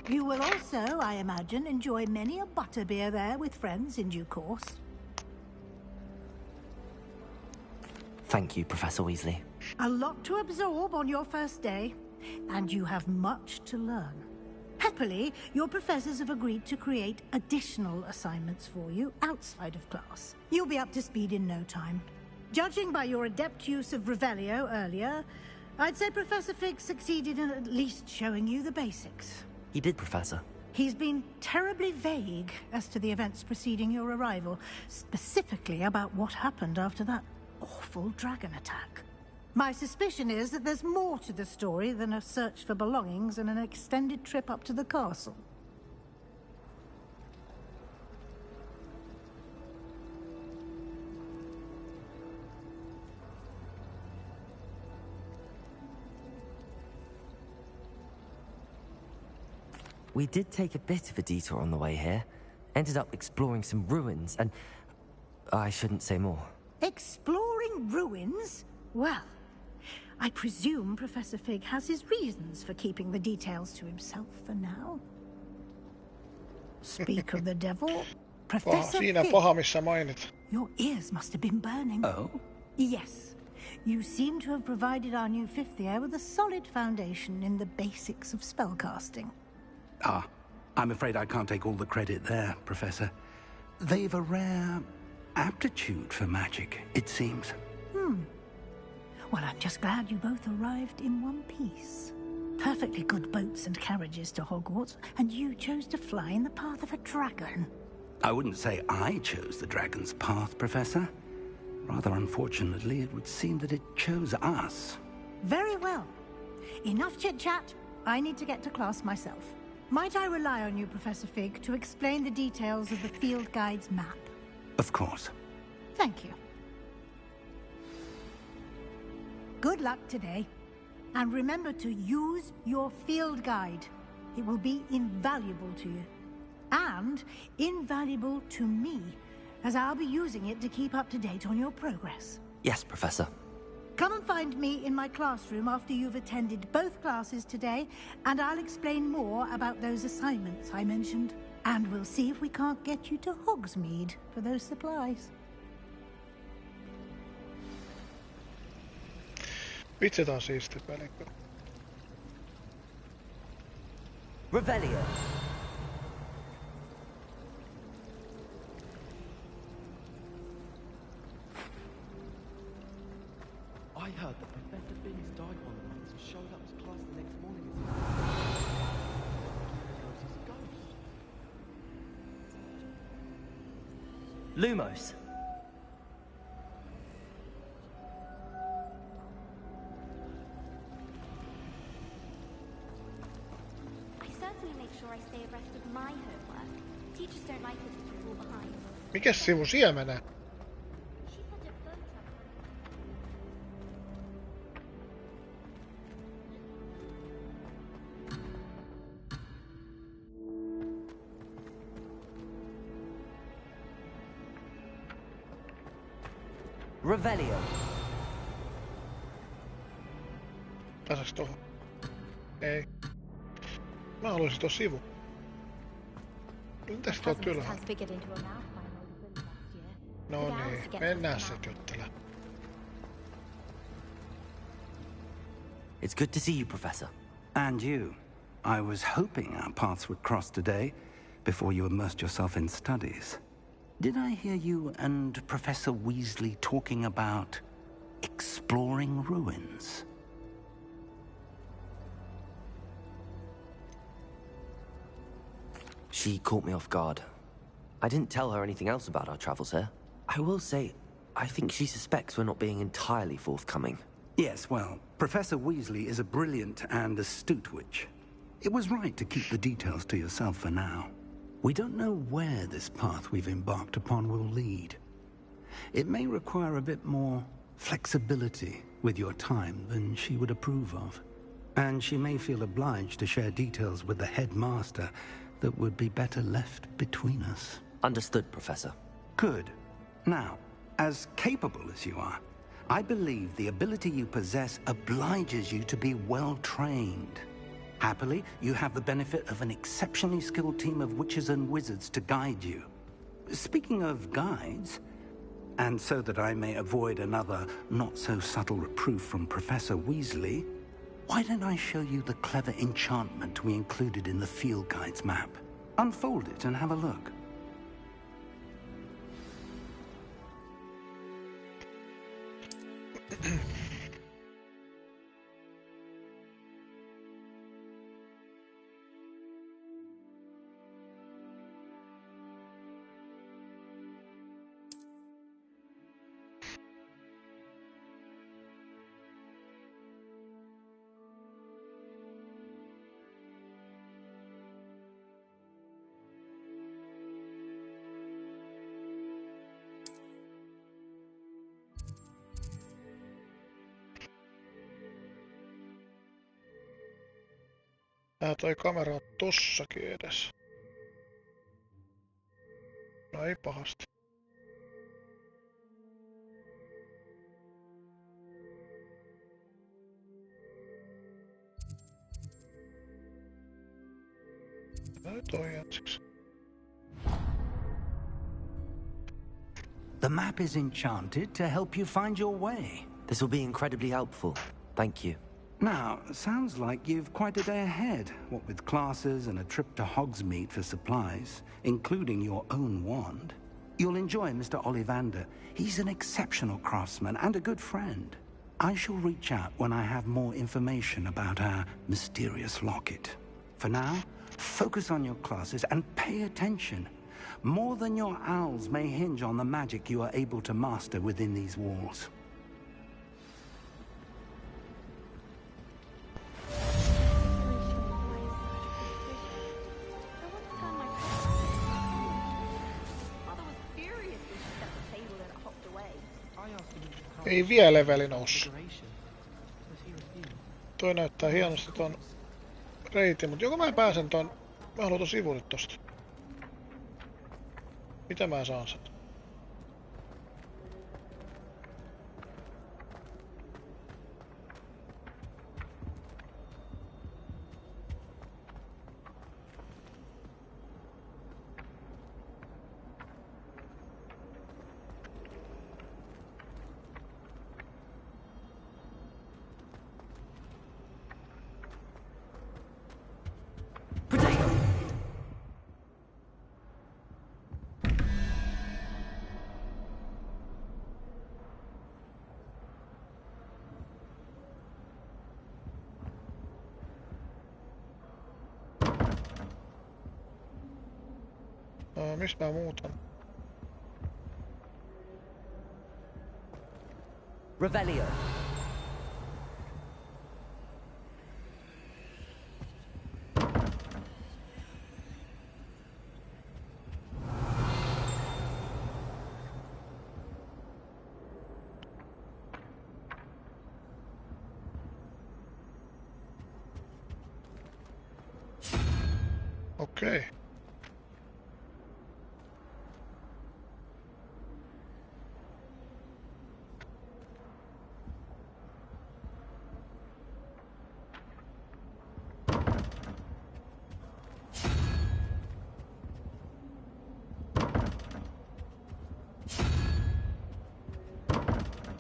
Speaker 9: You will also, I imagine, enjoy many a butterbeer there with friends in due course.
Speaker 2: Thank you, Professor Weasley.
Speaker 9: A lot to absorb on your first day, and you have much to learn. Happily, your professors have agreed to create additional assignments for you outside of class. You'll be up to speed in no time. Judging by your adept use of Revelio earlier, I'd say Professor Fig succeeded in at least showing you the basics.
Speaker 2: He did, Professor.
Speaker 9: He's been terribly vague as to the events preceding your arrival, specifically about what happened after that awful dragon attack. My suspicion is that there's more to the story than a search for belongings and an extended trip up to the castle.
Speaker 2: We did take a bit of a detour on the way here. Ended up exploring some ruins, and I shouldn't say more.
Speaker 9: Exploring ruins? Well, I presume Professor Fig has his reasons for keeping the details to himself for now. Speak of the devil, Professor
Speaker 1: Siinä
Speaker 9: Fig.
Speaker 1: paha, missä mainit.
Speaker 9: Your ears must have been burning.
Speaker 7: Oh?
Speaker 9: Yes. You seem to have provided our new fifth year with a solid foundation in the basics of spellcasting.
Speaker 7: Ah, I'm afraid I can't take all the credit there, Professor. They've a rare aptitude for magic, it seems.
Speaker 9: Well, I'm just glad you both arrived in one piece. Perfectly good boats and carriages to Hogwarts, and you chose to fly in the path of a dragon.
Speaker 7: I wouldn't say I chose the dragon's path, Professor. Rather unfortunately, it would seem that it chose us.
Speaker 9: Very well. Enough chit-chat. I need to get to class myself. Might I rely on you, Professor Fig, to explain the details of the field guide's map?
Speaker 7: Of course.
Speaker 9: Thank you. Good luck today. And remember to use your field guide. It will be invaluable to you. And invaluable to me, as I'll be using it to keep up to date on your progress.
Speaker 2: Yes, Professor.
Speaker 9: Come and find me in my classroom after you've attended both classes today, and I'll explain more about those assignments I mentioned. And we'll see if we can't get you to Hogsmeade for those supplies.
Speaker 1: Vitsi, tää on siisti peli.
Speaker 12: Revelio.
Speaker 17: I heard the Professor Fig
Speaker 12: Lumos.
Speaker 14: I certainly make sure I stay abreast of my homework. Teachers don't like it if you fall behind.
Speaker 1: Mikäs sivu siellä menee?
Speaker 12: Revelio.
Speaker 1: Pääseks tohon? Ei. Mä haluaisin tuon sivu. Mitäs tuo ylhäällä? No niin, mennään sit juttelemaan.
Speaker 2: It's good to see you, Professor.
Speaker 7: And you. I was hoping our paths would cross today, before you immersed yourself in studies. Did I hear you and Professor Weasley talking about exploring ruins?
Speaker 2: She caught me off guard. I didn't tell her anything else about our travels here. I will say, I think she suspects we're not being entirely forthcoming.
Speaker 7: Yes, well, Professor Weasley is a brilliant and astute witch. It was right to keep the details to yourself for now. We don't know where this path we've embarked upon will lead. It may require a bit more flexibility with your time than she would approve of. And she may feel obliged to share details with the headmaster that would be better left between us.
Speaker 2: Understood, Professor.
Speaker 7: Good. Now, as capable as you are, I believe the ability you possess obliges you to be well trained. Happily, you have the benefit of an exceptionally skilled team of witches and wizards to guide you. Speaking of guides, and so that I may avoid another not-so-subtle reproof from Professor Weasley, why don't I show you the clever enchantment we included in the field guide's map? Unfold it and have a look.
Speaker 1: Toi kamera on tossakin edes. No ei pahasti. Toi ensiksi.
Speaker 7: The map is enchanted to help you find your way.
Speaker 2: This will be incredibly helpful. Thank you.
Speaker 7: Now, sounds like you've quite a day ahead, what with classes and a trip to Hogsmeade for supplies, including your own wand. You'll enjoy Mr. Ollivander. He's an exceptional craftsman and a good friend. I shall reach out when I have more information about our mysterious locket. For now, focus on your classes and pay attention. More than your owls may hinge on the magic you are able to master within these walls.
Speaker 1: Ei vielä leveli noussut. Toi näyttää hienosti ton reitin, mut joko mä pääsen ton... Mä haluan ton sivulle tosta. Mitä mä saan sen? Mistä mä muutan?
Speaker 12: Revelio.
Speaker 1: Okei.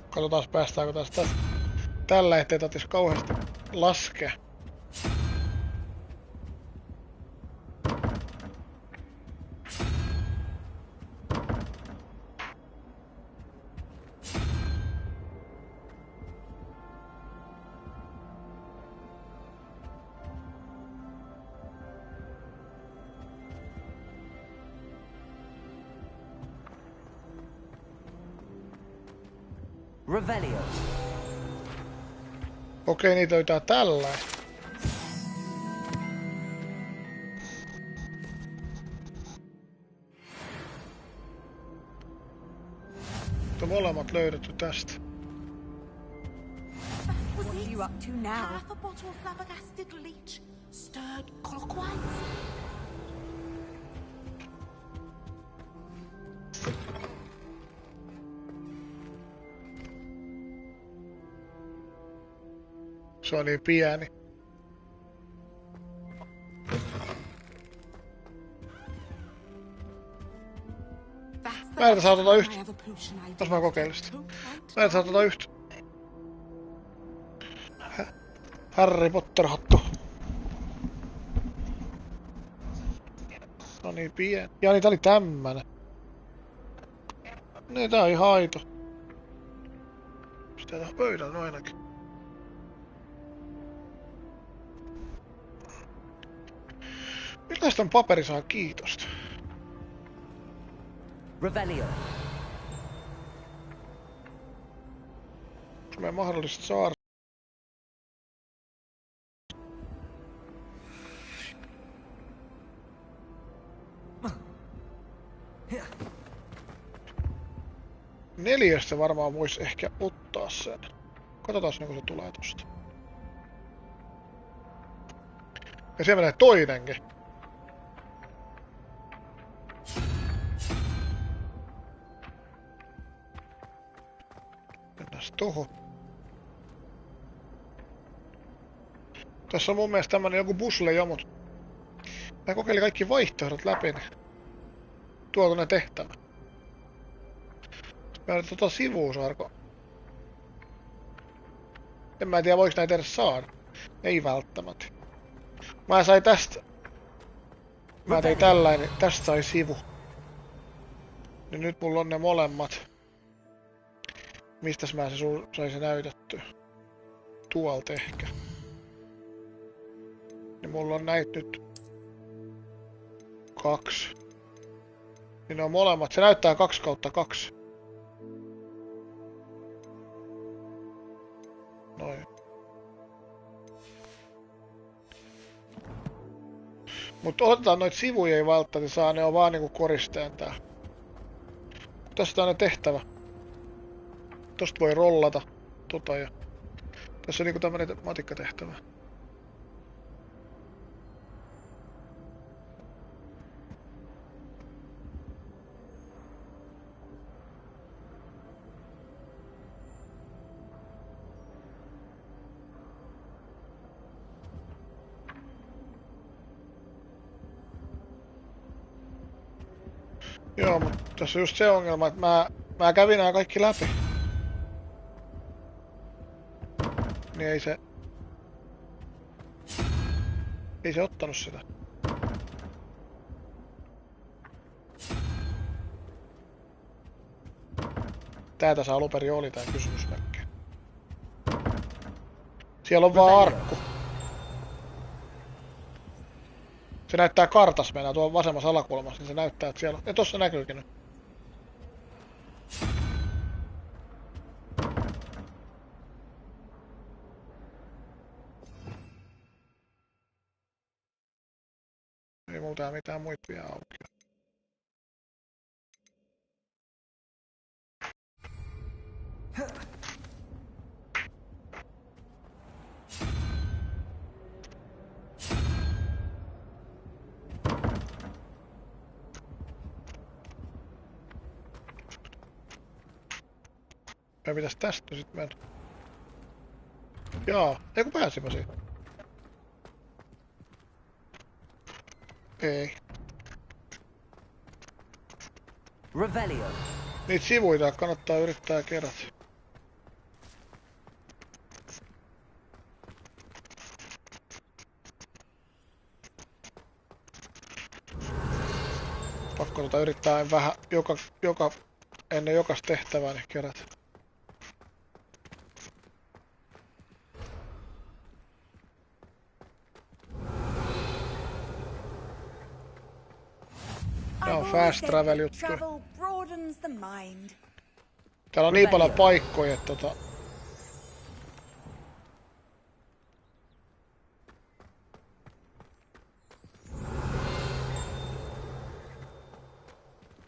Speaker 1: Katsotaan päästäänkö tästä. Tällä ettei tarvitsisi kauheasti laskea.
Speaker 12: Revelio.
Speaker 1: Okei, niitä löytää tällä. Mutta molemmat löydetty tästä.
Speaker 16: What are you up to now?
Speaker 17: Half a bottle of flabbergasted leech, stirred clockwise.
Speaker 1: Se on niin pieni. Mä en saa tota yhtä. Jos mä kokeilin sitä. Mä en saa tota yhtä. Harry Potter-hattu. No niin pieni. Ja niin tää oli tämmönen. Niin tää on ihan aito. Sitä tää pöydällä ainakin. Millaista on paperi saa kiitosta?
Speaker 12: Revelio.
Speaker 1: Onko me mahdollista saada? Neljästä varmaan voisi ehkä ottaa sen. Katsotaan, kun se tulee tosta. Ja siellä menee toinenkin. Mennään tohon. Tässä on mun mielestä tämmönen joku puzzle jo, mut mä kokeilin kaikki vaihtoehdot läpi. Tuolta ne tehtävä. Mä yritän sivuusarko. En mä tiedä voiko näitä edes saada. Ei välttämättä. Mä sain tästä. Mä tein tällainen. Tästä sai sivu. Niin nyt mulla on ne molemmat. Mistäs mä se saisin näytettyä? Tuolta ehkä. Niin mulla on näitä nyt 2. Niin ne on molemmat. Se näyttää 2/2. Noin. Mutta otetaan noita sivuja ei välttämättä saa, ne on vaan niinku koristeen tää. Tästä on ne tehtävä. Tosta voi rollata ja tässä on niinku tämmönen matikkatehtävä. Joo, mutta tässä on just se ongelma, että mä kävin nää kaikki läpi. Niin ei se ottanut sitä. Tää tässä alun perin oli tää kysymysmerkki. Siellä on vaan arkku. Se näyttää kartas mennään tuolla vasemmassa alakulmassa, niin se näyttää, että siellä on. Ja tossa näkyykin nyt. muuta mitään muita vielä auki. Me pitäis tästä sit mennä. Jaa, eiku pääsipä siitä. Ei.
Speaker 12: Revelio.
Speaker 1: Niitä sivuita kannattaa yrittää kerätä. Pakko yrittää vähän ennen jokaista tehtävää niin kerätä. Tää on fast travel juttu. Täällä on niin paljon paikkoja, että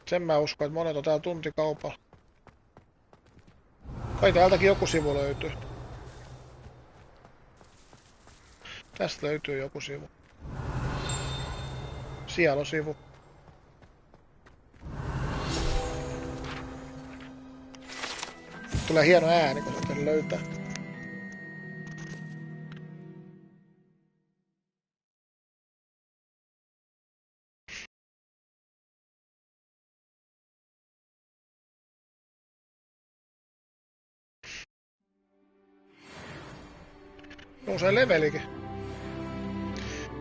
Speaker 1: sen mä uskon, että monet on täällä tuntikaupalla. Kai täältäkin joku sivu löytyy. Tästä löytyy joku sivu. Siellä on sivu. Tulee hieno ääni, kun sen löytää. Nousee levelikin.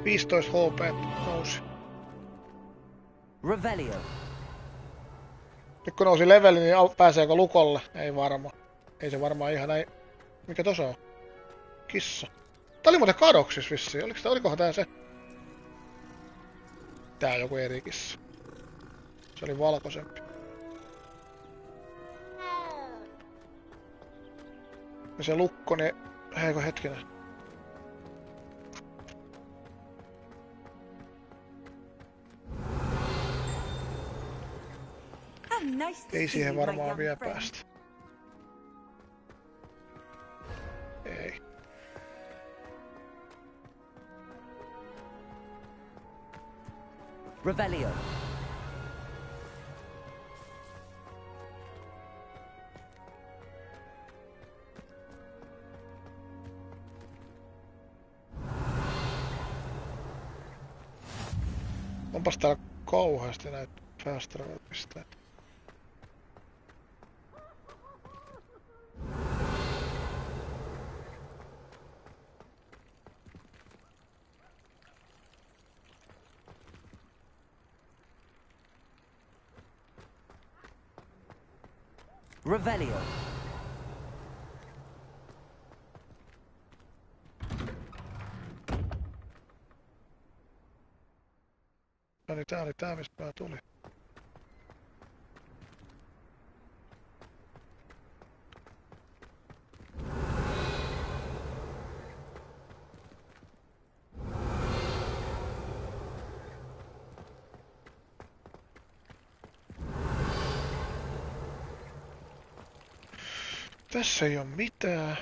Speaker 1: 15 HP nousi.
Speaker 12: Revelio.
Speaker 1: Nyt kun nousi leveli, niin pääseekö lukolle? Ei varma. Ei se varmaan ihan näin. Mikä tossa on? Kissa. Tää oli muuten kadoksis vissiin. Olikohan tää se? Tää on joku eri kissa. Se oli valkoisempi. Ja se lukko, niin... Heiko hetkinen. Ei siihen varmaan vielä päästä. Ei.
Speaker 12: Revelio.
Speaker 1: Onpas täällä kauheasti näitä fast travel-pisteitä.
Speaker 12: Revelio.
Speaker 1: No niin, tää oli tää, mistä mä tulin. Tässä ei oo mitään.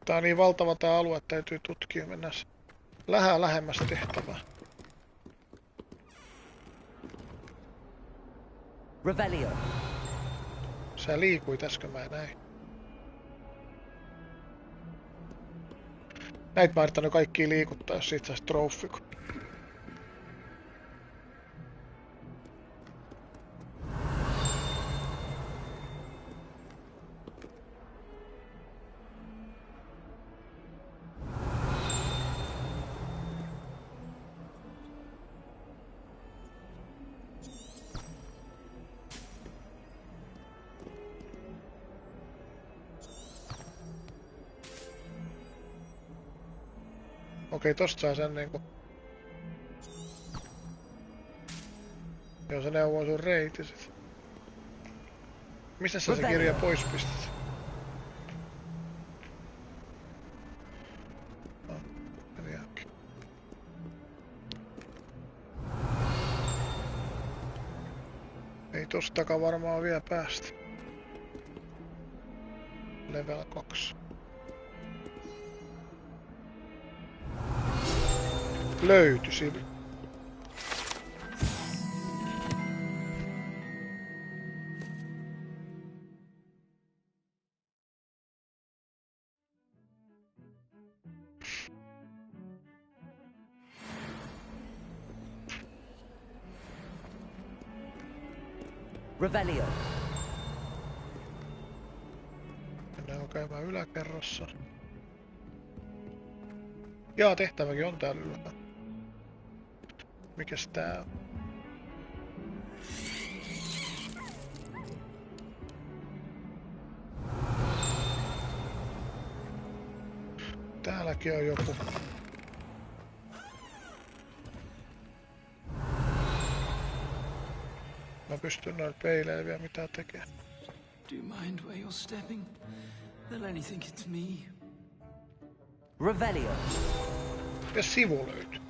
Speaker 1: Tää on niin valtava tää alue, että täytyy tutkia mennä lähemmäs tehtävää.
Speaker 12: Revelio.
Speaker 1: Sä liikuit äsken, mä näin. Näit mä yrittänyt kaikkia liikuttaa, jos siitä sais trofiko. Okei, tosta saa sen niinku... Joo, se neuvoo sun reitisit. Mistä sä se kirja pois pistät? No, Ei tostakaan varmaan vielä päästä. Level 2. Löytyi sivu.
Speaker 12: Revelio.
Speaker 1: Mennään käymään yläkerrassa. Jaa, tehtäväkin on täällä ylhäällä. Mikäs tää on? Täälläkin on joku. Mä pystyn noilla peileillä vielä mitään tekemään.
Speaker 18: Do you mind where you're stepping? They'll only think it's me.
Speaker 12: Revelio.
Speaker 1: Ja sivu löytyy.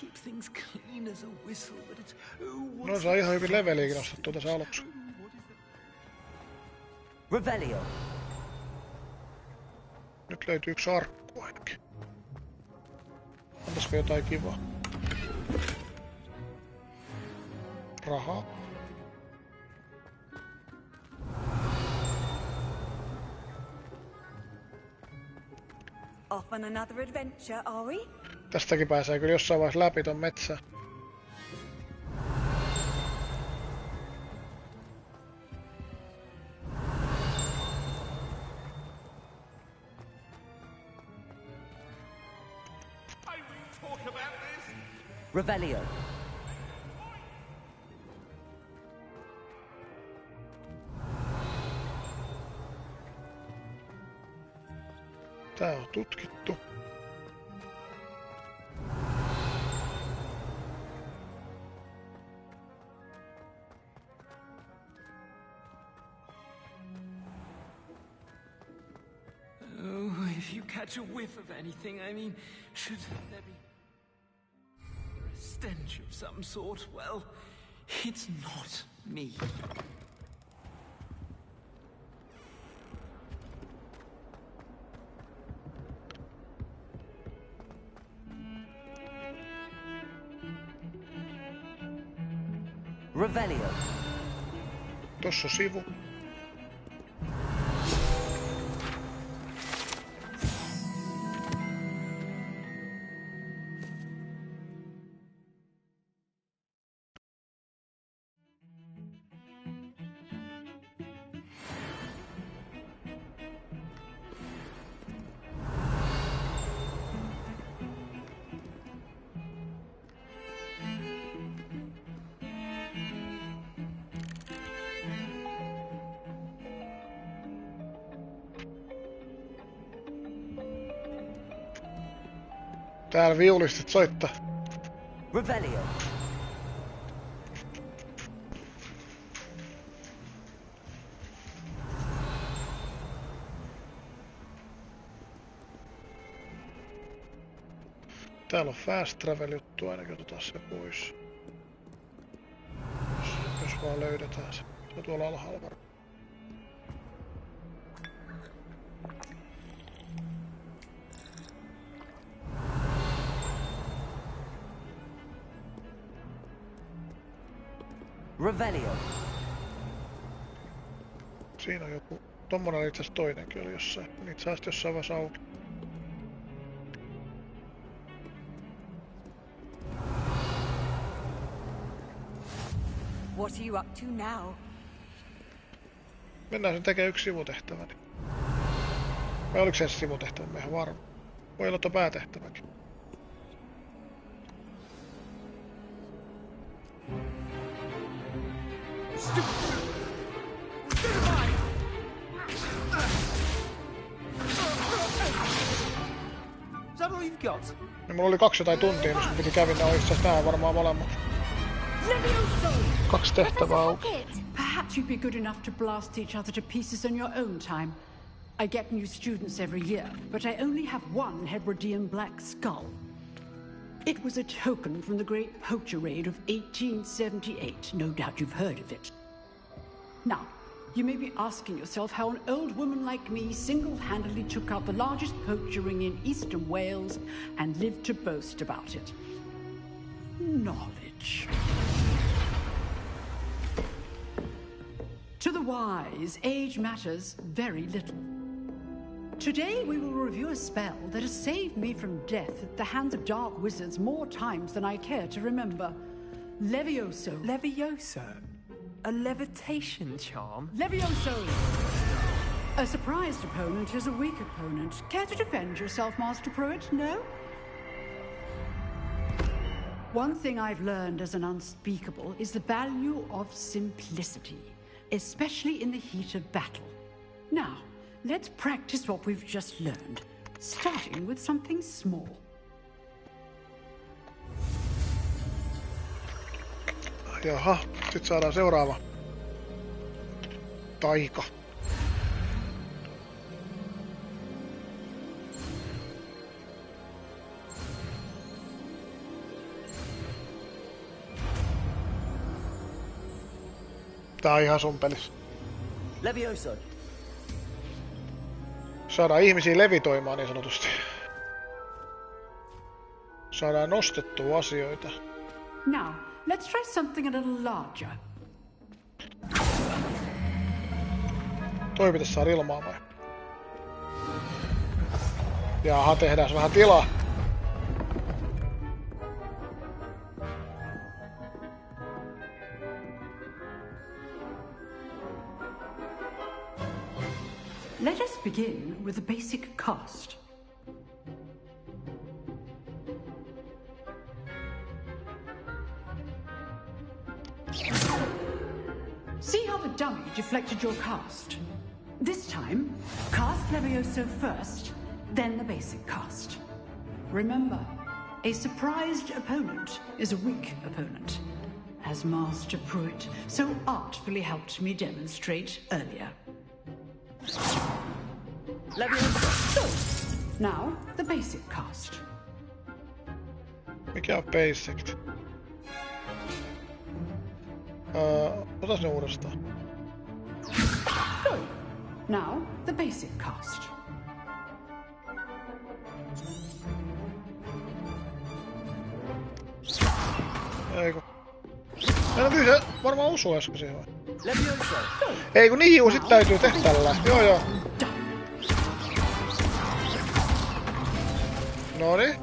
Speaker 18: Keep things clean as a whistle, but it's
Speaker 1: No saa ihan hyvin leveliäkin nostettua tässä aluksi.
Speaker 12: Revelio.
Speaker 1: Nyt löytyy yksi arkku ainakin. Antaisiko jotain kivaa? Rahaa.
Speaker 16: Off on another adventure, are we?
Speaker 1: Tästäkin pääsee kyllä jossain vaiheessa läpi ton metsään.
Speaker 12: Revelio.
Speaker 1: Tää on tutkittu.
Speaker 18: Oh, if you catch a whiff of anything, I mean, should there be a stench of some sort? Well, it's not me.
Speaker 12: Revelio.
Speaker 1: Tossa on sivu. Täällä viulistit soittaa.
Speaker 12: Revelio.
Speaker 1: Täällä on fast travel juttu ainakin, otetaan se pois. Jos vaan löydetään se. Se on tuolla alhaalla varmaan.
Speaker 12: Revelio.
Speaker 1: Siinä on joku. Tommonen itse asiassa toinenkin oli jossain. Niitä saa sitten jossain vaiheessa auki.
Speaker 16: What are you up to now?
Speaker 1: Mennään sen tekemään yksi sivutehtävä. Niin. Vai oliko se sivutehtävä? Mä ihan varma. Voi olla tuo päätehtäväkin.
Speaker 18: you've got?
Speaker 1: Niin mulla oli 200 tuntia, mistä piti kävin, ne itse asiassa nää varmaan molemmat. 2 tehtävää auki.
Speaker 19: Perhaps you'd be good enough to blast each other to pieces on your own time. I get new students every year, but I only have one Hebridean black skull. It was a token from the Great Poacher Raid of 1878. No doubt you've heard of it. Now, you may be asking yourself how an old woman like me single-handedly took out the largest poacher ring in eastern Wales and lived to boast about it. Knowledge. To the wise, age matters very little. Today we will review a spell that has saved me from death at the hands of dark wizards more times than I care to remember. Levioso.
Speaker 18: Levioso? A levitation charm?
Speaker 19: Levioso! A surprised opponent is a weak opponent. Care to defend yourself, Master Pruitt? No? One thing I've learned as an unspeakable is the value of simplicity, especially in the heat of battle. Now, let's practice what we've just learned, starting with something small.
Speaker 1: Jaha, sit saadaan seuraava. Taika. Tää on ihan sun pelissä.
Speaker 12: Levioso.
Speaker 1: Saadaan ihmisiä levitoimaan niin sanotusti. Saadaan nostettua asioita.
Speaker 19: Now, let's try something a little larger.
Speaker 1: Toi pitäis saada ilmaa vai? Jaha, tehdään vähän tilaa.
Speaker 19: Let us begin with a basic cast. See how the dummy deflected your cast? This time, cast Levioso first, then the basic cast. Remember, a surprised opponent is a weak opponent, as Master Pruitt so artfully helped me demonstrate earlier.
Speaker 12: Levioso.
Speaker 19: Now, the basic cast.
Speaker 1: Mikä on basic? Otas ne uudestaan.
Speaker 19: Good. Now, the basic cast.
Speaker 1: Eiku. Meillä kyllä se varmaan osuu äsken siihen vai?
Speaker 12: Levioso.
Speaker 1: Ei kun niin juu, sit täytyy tehdä tällä. Joo. Noni.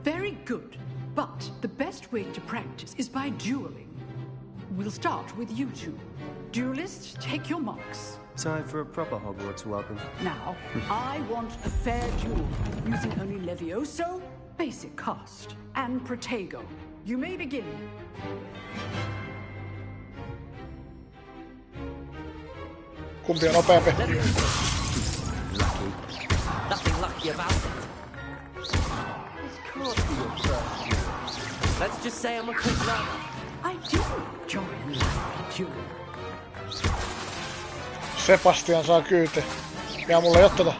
Speaker 19: Very good. But the best way to practice is by dueling. We'll start with you two. Duelists, take your marks.
Speaker 20: Time for a proper Hogwarts welcome.
Speaker 19: Now, I want a fair duel, using only Levioso, basic cast, and Protego. You may begin.
Speaker 1: Kumpi on nopeampi?
Speaker 12: Nothing lucky about it. This can't be your first duel. Let's just say I'm a quick learner.
Speaker 19: I do enjoy a lively duel.
Speaker 1: Sebastian saa kyyte. Ja mulla ei oo tota.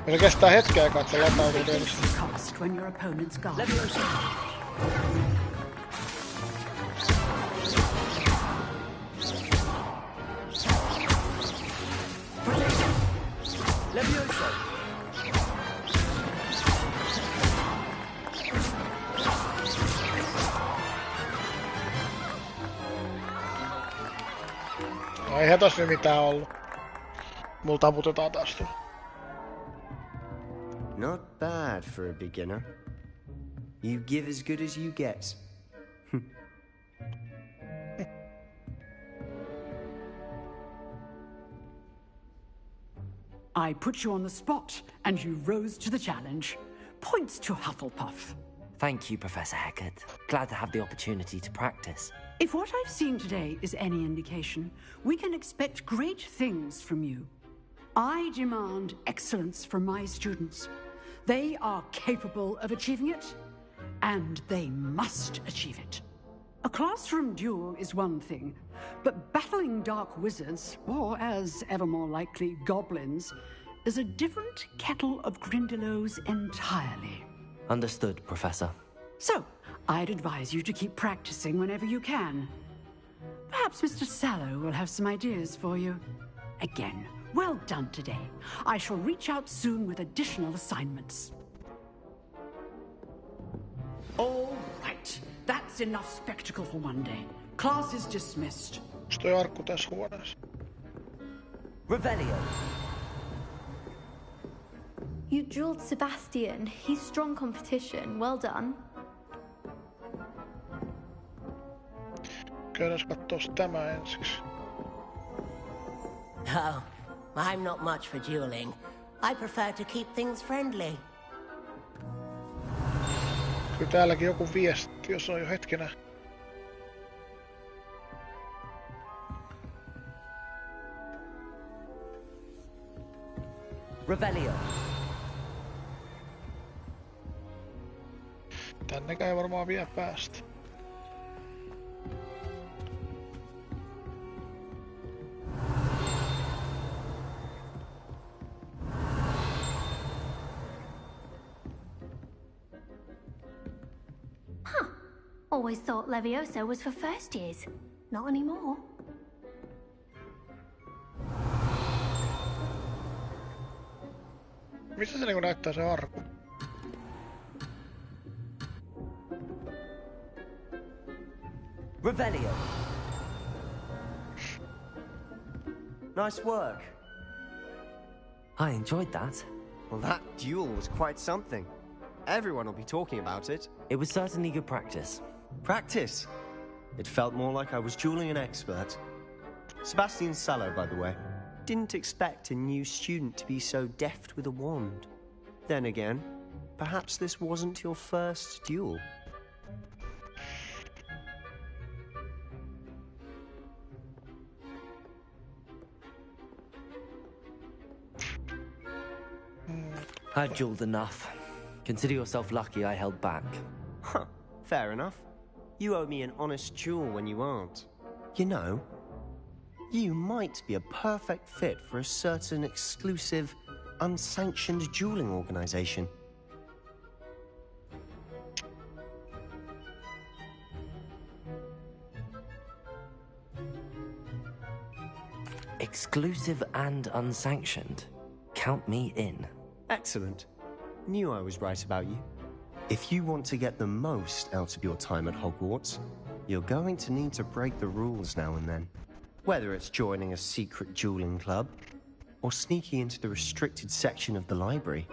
Speaker 1: Ja se kestää hetken aikaa, että se latautuu tietysti.
Speaker 12: Levioso.
Speaker 1: No eihän tossa mitään ollut. Mulla taputetaan taas tuolla.
Speaker 20: Not bad for a beginner. You give as good as you get.
Speaker 19: I put you on the spot, and you rose to the challenge. Points to Hufflepuff.
Speaker 2: Thank you, Professor Hecat. Glad to have the opportunity to practice.
Speaker 19: If what I've seen today is any indication, we can expect great things from you. I demand excellence from my students. They are capable of achieving it, and they must achieve it. A classroom duel is one thing, but battling dark wizards, or as ever more likely, goblins, is a different kettle of Grindylows entirely.
Speaker 2: Understood, Professor.
Speaker 19: So, I'd advise you to keep practicing whenever you can. Perhaps Mr. Sallow will have some ideas for you. Again, well done today. I shall reach out soon with additional assignments. All right. That's enough spectacle for one day. Class is dismissed.
Speaker 1: Toi arkku tässä huoneessa.
Speaker 12: Revelio.
Speaker 14: You dueled Sebastian. He's strong competition. Well done.
Speaker 1: Käydään katsoa tämä ensiksi.
Speaker 13: Oh, I'm not much for dueling. I prefer to keep things friendly.
Speaker 1: Kyllä täälläkin joku viesti, jos on jo hetkenä.
Speaker 12: Revelio.
Speaker 1: Tännekään ei varmaan vielä päästä.
Speaker 21: Always thought Levioso was for first years. Not anymore.
Speaker 1: Missä se niinku näyttää se arku?
Speaker 12: Revelio.
Speaker 20: Nice work.
Speaker 2: I enjoyed that.
Speaker 20: Well, that duel was quite something. Everyone will be talking about it.
Speaker 2: It was certainly good practice.
Speaker 20: Practice? It felt more like I was dueling an expert. Sebastian Sallow, by the way. Didn't expect a new student to be so deft with a wand. Then again, perhaps this wasn't your first duel.
Speaker 2: I've dueled enough. Consider yourself lucky I held back.
Speaker 20: Huh, fair enough. You owe me an honest duel when you aren't. You know, you might be a perfect fit for a certain exclusive, unsanctioned dueling organization.
Speaker 2: Exclusive and unsanctioned. Count me in.
Speaker 20: Excellent. Knew I was right about you. If you want to get the most out of your time at Hogwarts, you're going to need to break the rules now and then. Whether it's joining a secret dueling club, or sneaking into the restricted section of the library,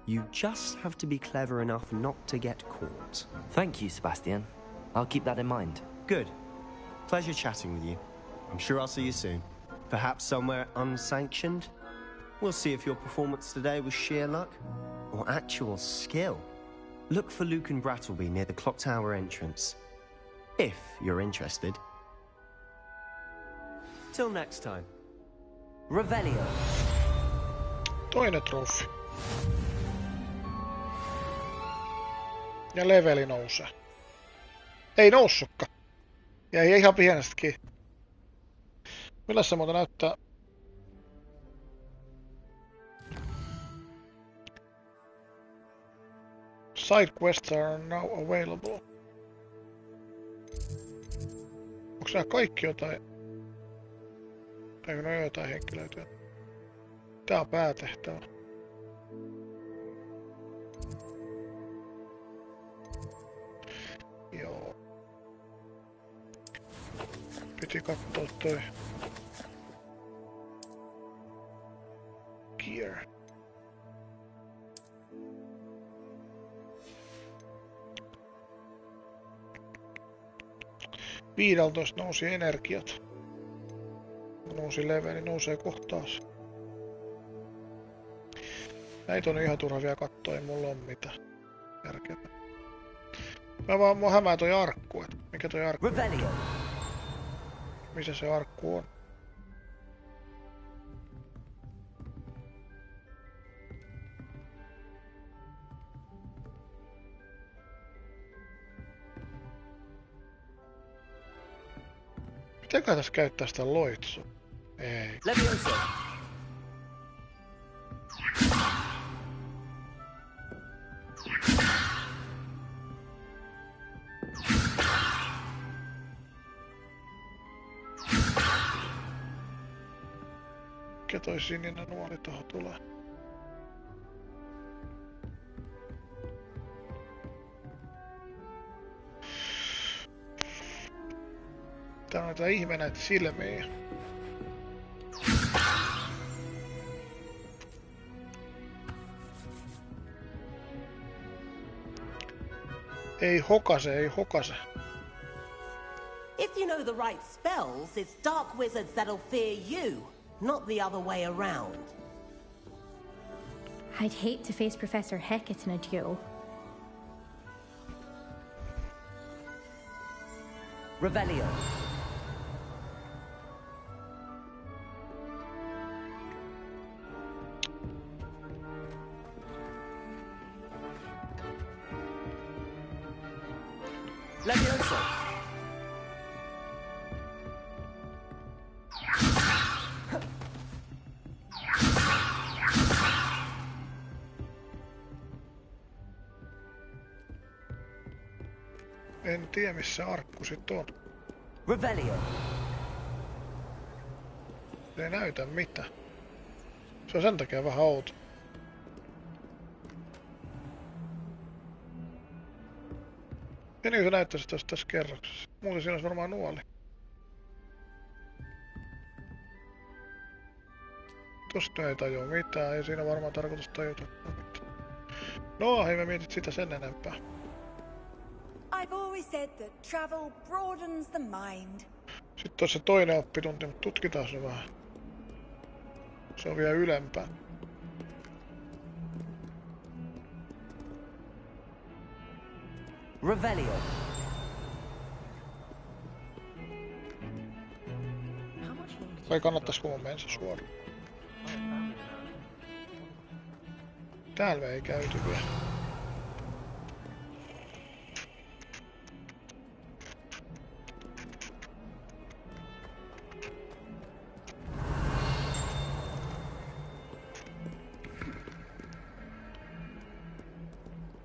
Speaker 20: you just have to be clever enough not to get caught.
Speaker 2: Thank you, Sebastian. I'll keep that in mind.
Speaker 20: Good. Pleasure chatting with you. I'm sure I'll see you soon. Perhaps somewhere unsanctioned? We'll see if your performance today was sheer luck, or actual skill. Look for Luke and Brattleby near the Clock Tower entrance. If you're interested. Till next time.
Speaker 12: Revelio.
Speaker 1: Toinen troffi. Ja leveli nousee. Ei noussutkaan. Jäi ihan pienestikin. Millä se muuta näyttää? Side quests are now available. Onko nää kaikki jotain? Eikö ne ole jotain henkilöitä? Tää on päätehtävä. Joo. Piti kattoo toi. Gear. Viideltoista nousi energiat. Nousi leveli, nousee kohtaas. Näitä on ihan turha vielä katsoa, ei mulla on mitään järkevää. Mua hämää toi arkku, et mikä toi arkku?
Speaker 12: Revelio.
Speaker 1: Missä se arkku on? Pitääkö tässä käyttää sitä loitsua? Ei.
Speaker 12: Levioso.
Speaker 1: Mikä toi sininen nuoli tuohon tulee? Tää on näitä ihme näitä silmiä. Ei hokase, ei hokase.
Speaker 13: If you know the right spells, it's dark wizards that'll fear you, not the other way around.
Speaker 6: I'd hate to face Professor Hecat in a duel.
Speaker 12: Revelio. Levioso.
Speaker 1: En tiedä missä arkku sit on.
Speaker 12: Revelio.
Speaker 1: Se ei näytä mitään. Se on sen takia vähän outo. Ja niin se näyttäisi tässä kerroksessa. Muuten siinä olisi varmaan nuoli. Tosta ei tajua mitään, ei siinä varmaan tarkoitus tajuta mitään. No, hei mä mietit sitä sen enempää.
Speaker 16: I've always said that travel broadens the mind.
Speaker 1: Sitten on se toinen oppitunti, mutta tutkitaan se vähän. Se on vielä ylempää.
Speaker 12: Revelio.
Speaker 1: Vai kannattaisiko mun mennä suoraan? Täällä me ei käyty vielä.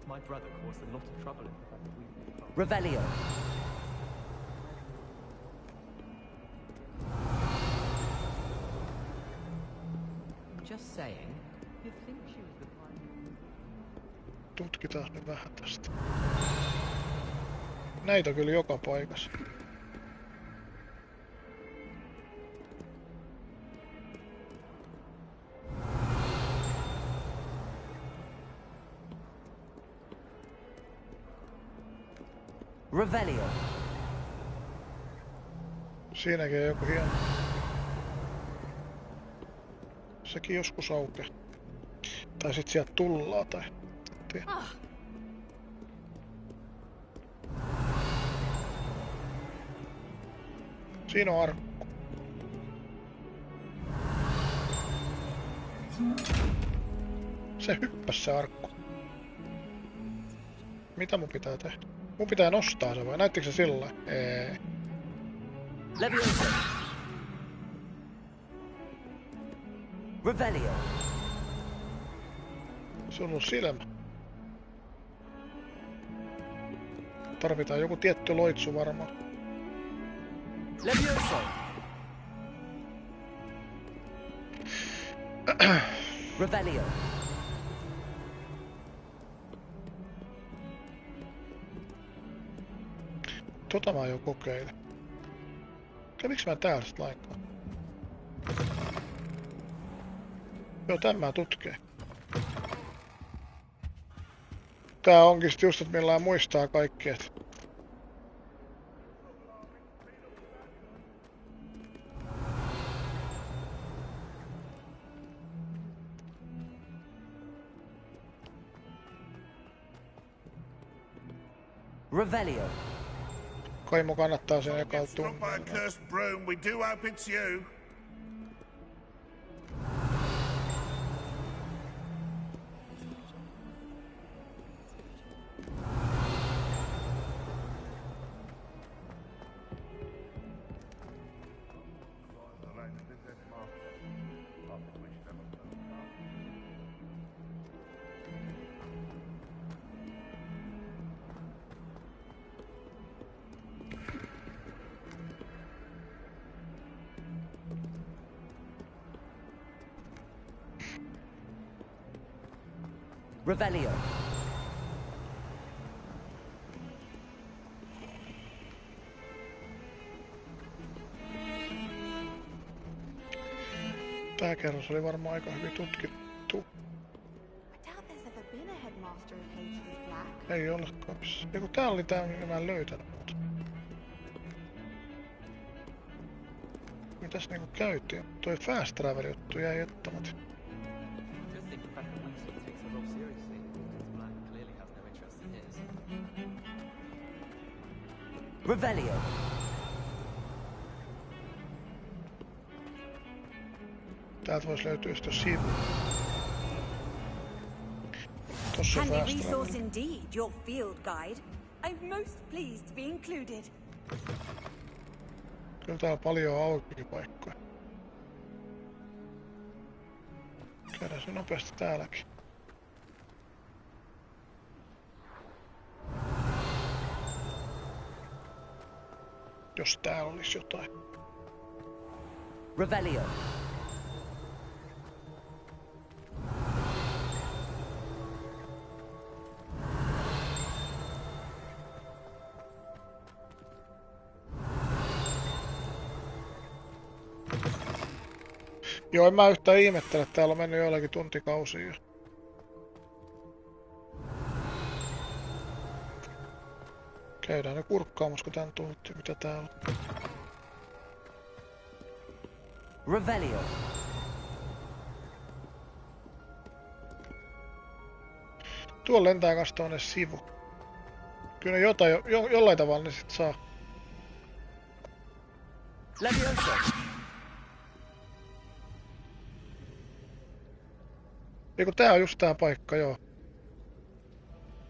Speaker 22: My brother caused a lot of trouble in the factory.
Speaker 12: Revelio.
Speaker 22: Just saying. You think she was the prime?
Speaker 1: Tutkitaan nyt vähän tästä. Näitä on kyllä joka paikassa.
Speaker 12: Revelio.
Speaker 1: Siinäkin on joku hieno. Sekin joskus aukeaa. Tai sit sieltä tullaan tai... Siinä on arkku. Se hyppäs se arkku. Mitä mun pitää tehdä? Mun pitää nostaa se vai? Näyttikö se sillä? Ei.
Speaker 12: Levioso. Revelio.
Speaker 1: Sulla on silmä. Tarvitaan joku tietty loitsu varmaan.
Speaker 12: Levioso. Revelio.
Speaker 1: Tota mä jo kokeilin. Käviks mä täällä sit lainkaan? Joo, tän mä tutkeen. Tää onkin sit just, että millään muistaa kaikki, et...
Speaker 12: Revelio.
Speaker 1: Kai mun kannattaa sen ekalla
Speaker 4: Struck by a
Speaker 1: tunnilla.
Speaker 4: cursed broom. We do hope it's you.
Speaker 12: Revelio.
Speaker 1: Tää kerros oli varmaan aika hyvin tutkittu. Ei olekaan missä. Eiku tää oli tää, minkä mä en löytänyt. Mitäs niinku käytiin? Toi fast travel juttu jäi jättämättä.
Speaker 12: Revelio.
Speaker 1: Täältä vois löytyä sitten sivu. Tossa on
Speaker 16: Handy
Speaker 1: fast
Speaker 16: resource
Speaker 1: travel.
Speaker 16: indeed, your field guide. I'm most pleased to be included.
Speaker 1: Kyllä täällä on paljon auki paikkoja. Käydään se nopeasti täälläkin. Jos täällä olisi jotain.
Speaker 12: Revelio.
Speaker 1: Joo, en mä yhtään ihmettele, täällä on mennyt joillakin tuntikausia jo. Käydään ne kurkkaamassa, kun tän tunti, mitä täällä on.
Speaker 12: Revelio.
Speaker 1: Tuolla lentää kans tonne sivu. Kyllä ne jollain tavalla ne sit saa.
Speaker 12: Levioso.
Speaker 1: Eiku tää on just tää paikka, joo.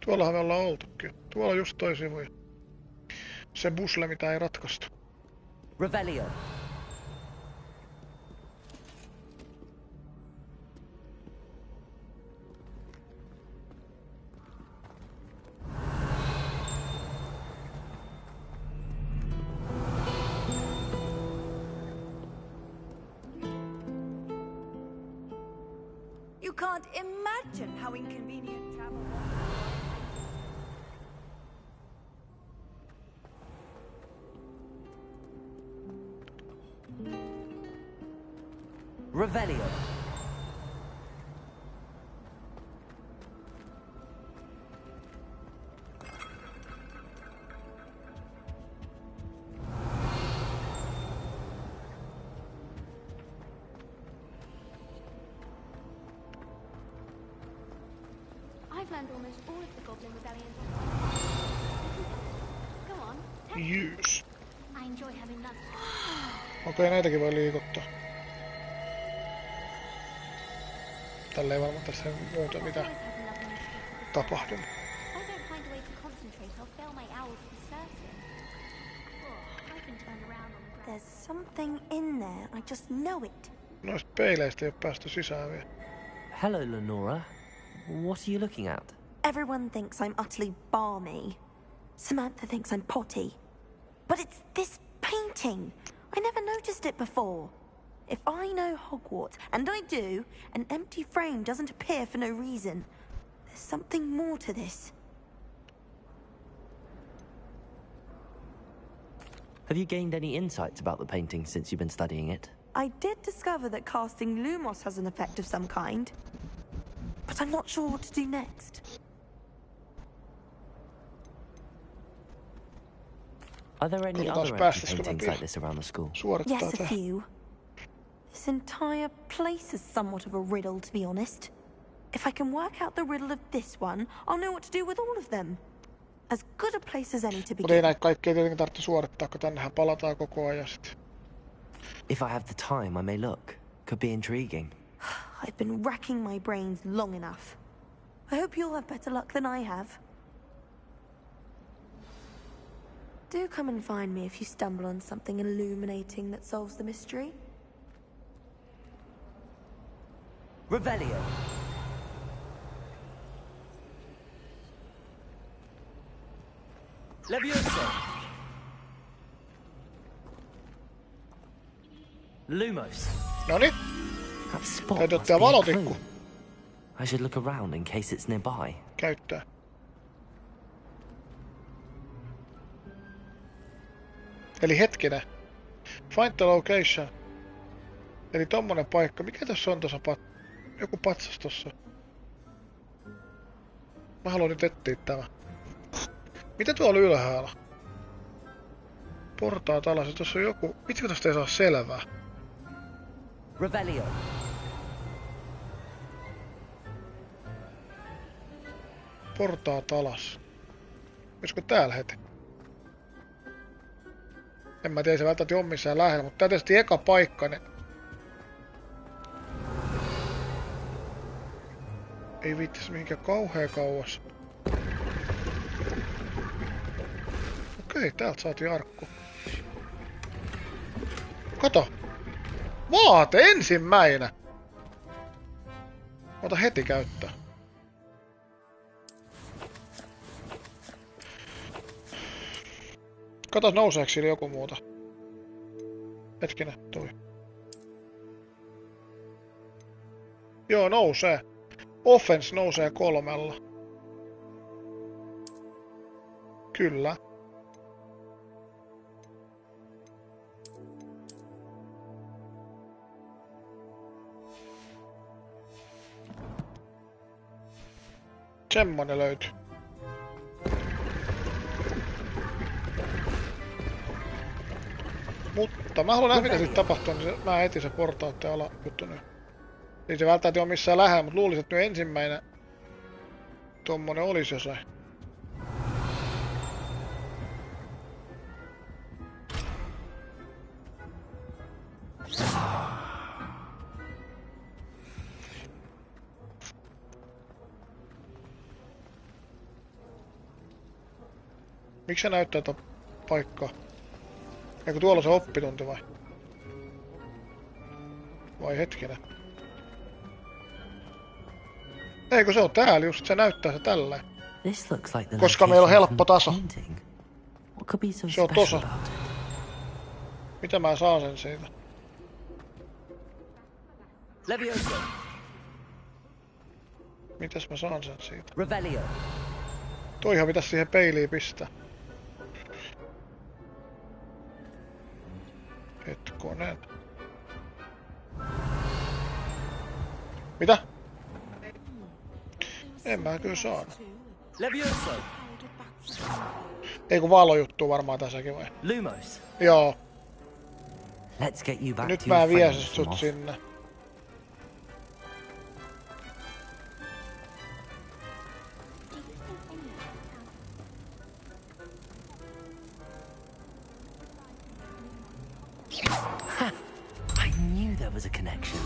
Speaker 1: Tuollahan me ollaan oltukin. Tuolla on just toi sivu. Se busle, mitä ei ratkaistu.
Speaker 12: Revelio.
Speaker 16: You can't imagine how inconvenient travel was.
Speaker 12: Revelio.
Speaker 14: I've learned almost all of the Goblin Rebellion's. Go on.
Speaker 1: Use.
Speaker 21: I enjoy having that.
Speaker 1: Okei, näitäkin voi liikuttaa. Tällä ei varmaan tässä muuta mitään tapahdu.
Speaker 21: If I don't find a way to concentrate, I'll fail my owls for certain. Oh, I've been turned around on the ground.
Speaker 11: There's something in there. I just know it.
Speaker 1: Noista peileistä ei oo päästy sisään vielä.
Speaker 2: Hello, Lenora. What are you looking at?
Speaker 11: Everyone thinks I'm utterly balmy. Samantha thinks I'm potty. But it's this painting. I never noticed it before. If I know Hogwarts, and I do, an empty frame doesn't appear for no reason. There's something more to this.
Speaker 2: Have you gained any insights about the painting since you've been studying it?
Speaker 11: I did discover that casting Lumos has an effect of some kind. But I'm not sure what to do next.
Speaker 2: Are there any other empty paintings like this around the school?
Speaker 11: Yes, a few. This entire place is somewhat of a riddle, to be honest. If I can work out the riddle of this one, I'll know what to do with all of them. As good a place as any to
Speaker 1: Mutta ei
Speaker 11: begin.
Speaker 1: näitä kaikkea tietenkin tarvitse suorittaa, kun tännehän palataan koko ajan sit.
Speaker 2: If I have the time, I may look. Could be intriguing.
Speaker 11: I've been racking my brains long enough. I hope you'll have better luck than I have. Do come and find me if you stumble on something illuminating that solves the mystery.
Speaker 2: Revelio. Levioso. Lumos.
Speaker 1: Noniin.
Speaker 2: That spot
Speaker 1: Täytyy
Speaker 2: must be
Speaker 1: ottaa
Speaker 2: a
Speaker 1: valotikku.
Speaker 2: clue. I should look around in case it's nearby.
Speaker 1: Käyttää. Eli hetkinen. Find the location. Eli tommonen paikka. Mikä tässä on tuossa joku patsas tossa. Mä haluan nyt etsiä tämä. Mitä tuolla ylhäällä? Portaat alas. Ja tossa on joku. Vitsikö tästä ei saa selvää?
Speaker 2: Revelio.
Speaker 1: Portaat alas. Olisiko täällä heti? En mä tiedä, se välttämättä on missään lähellä, mutta tää tietysti eka paikka, niin... Ei viittis mihinkään kauhea kauas. Okei, täältä saatiin arkku. Kato! Vaate ensimmäinen! Ota heti käyttää. Katos nouseeko sillä joku muuta. Hetkinen, toi. Joo, nousee. Offense nousee 3. Kyllä. Semmonen löytyy. Mutta mä haluan nähdä mitä siitä tapahtuu, niin mä etin se portaatteen ala juttu nyt. Ei se välttämättä ole missään lähellä, mutta luulisin, että nyt ensimmäinen tommonen olisi jossain. Miksi se näyttää tätä paikkaa? Eikö tuolla se oppitunti vai? Vai hetkinen? Eikö se on täällä just, se näyttää se tälleen. Koska meillä on helppo taso. Se on tosa. Mitä mä saan sen siitä?
Speaker 2: Levioso.
Speaker 1: Mitäs mä saan sen siitä?
Speaker 2: Revelio.
Speaker 1: Toihan pitäisi siihen peiliin pistää. Hetkonen. Mitä? En mä kyllä saanut.
Speaker 2: Levioso.
Speaker 1: Ei kun valojuttu varmaan tässäkin vai?
Speaker 2: Lumos.
Speaker 1: Joo.
Speaker 2: Let's get you back
Speaker 1: Nyt
Speaker 2: to
Speaker 1: mä
Speaker 2: your
Speaker 1: vien
Speaker 2: friends,
Speaker 1: sut
Speaker 2: Moth.
Speaker 1: sinne.
Speaker 2: I knew there was a connection.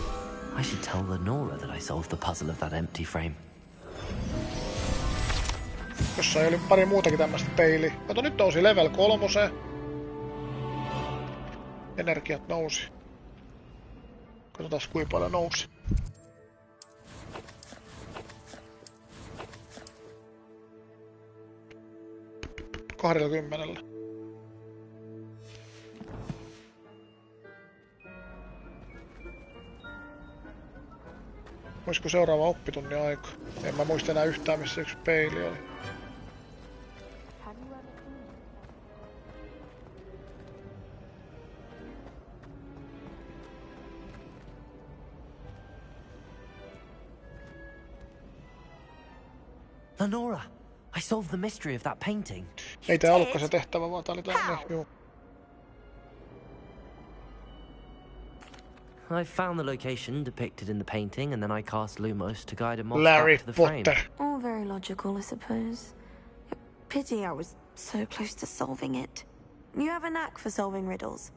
Speaker 2: I should tell Lenora that I solved the puzzle of that empty frame.
Speaker 1: Jossain oli pari muutakin tämmöstä peiliä. Kato, nyt nousi level 3. Energiat nousi. Katsotaan kuinka paljon nousi. $20. Olisiko seuraava oppitunnin aika? En mä muista enää yhtään missä yksi peili oli.
Speaker 2: Lenora, I solved the mystery of that painting.
Speaker 1: Ei tää ollutkaan se tehtävä, vaan tää oli tänne. Juu.
Speaker 2: I found the location depicted in the painting, and then I cast Lumos to guide a moth
Speaker 1: Larry
Speaker 2: back to the frame.
Speaker 1: Potter.
Speaker 11: All very logical, I suppose. Pity I was so close to solving it. You have a knack for solving riddles.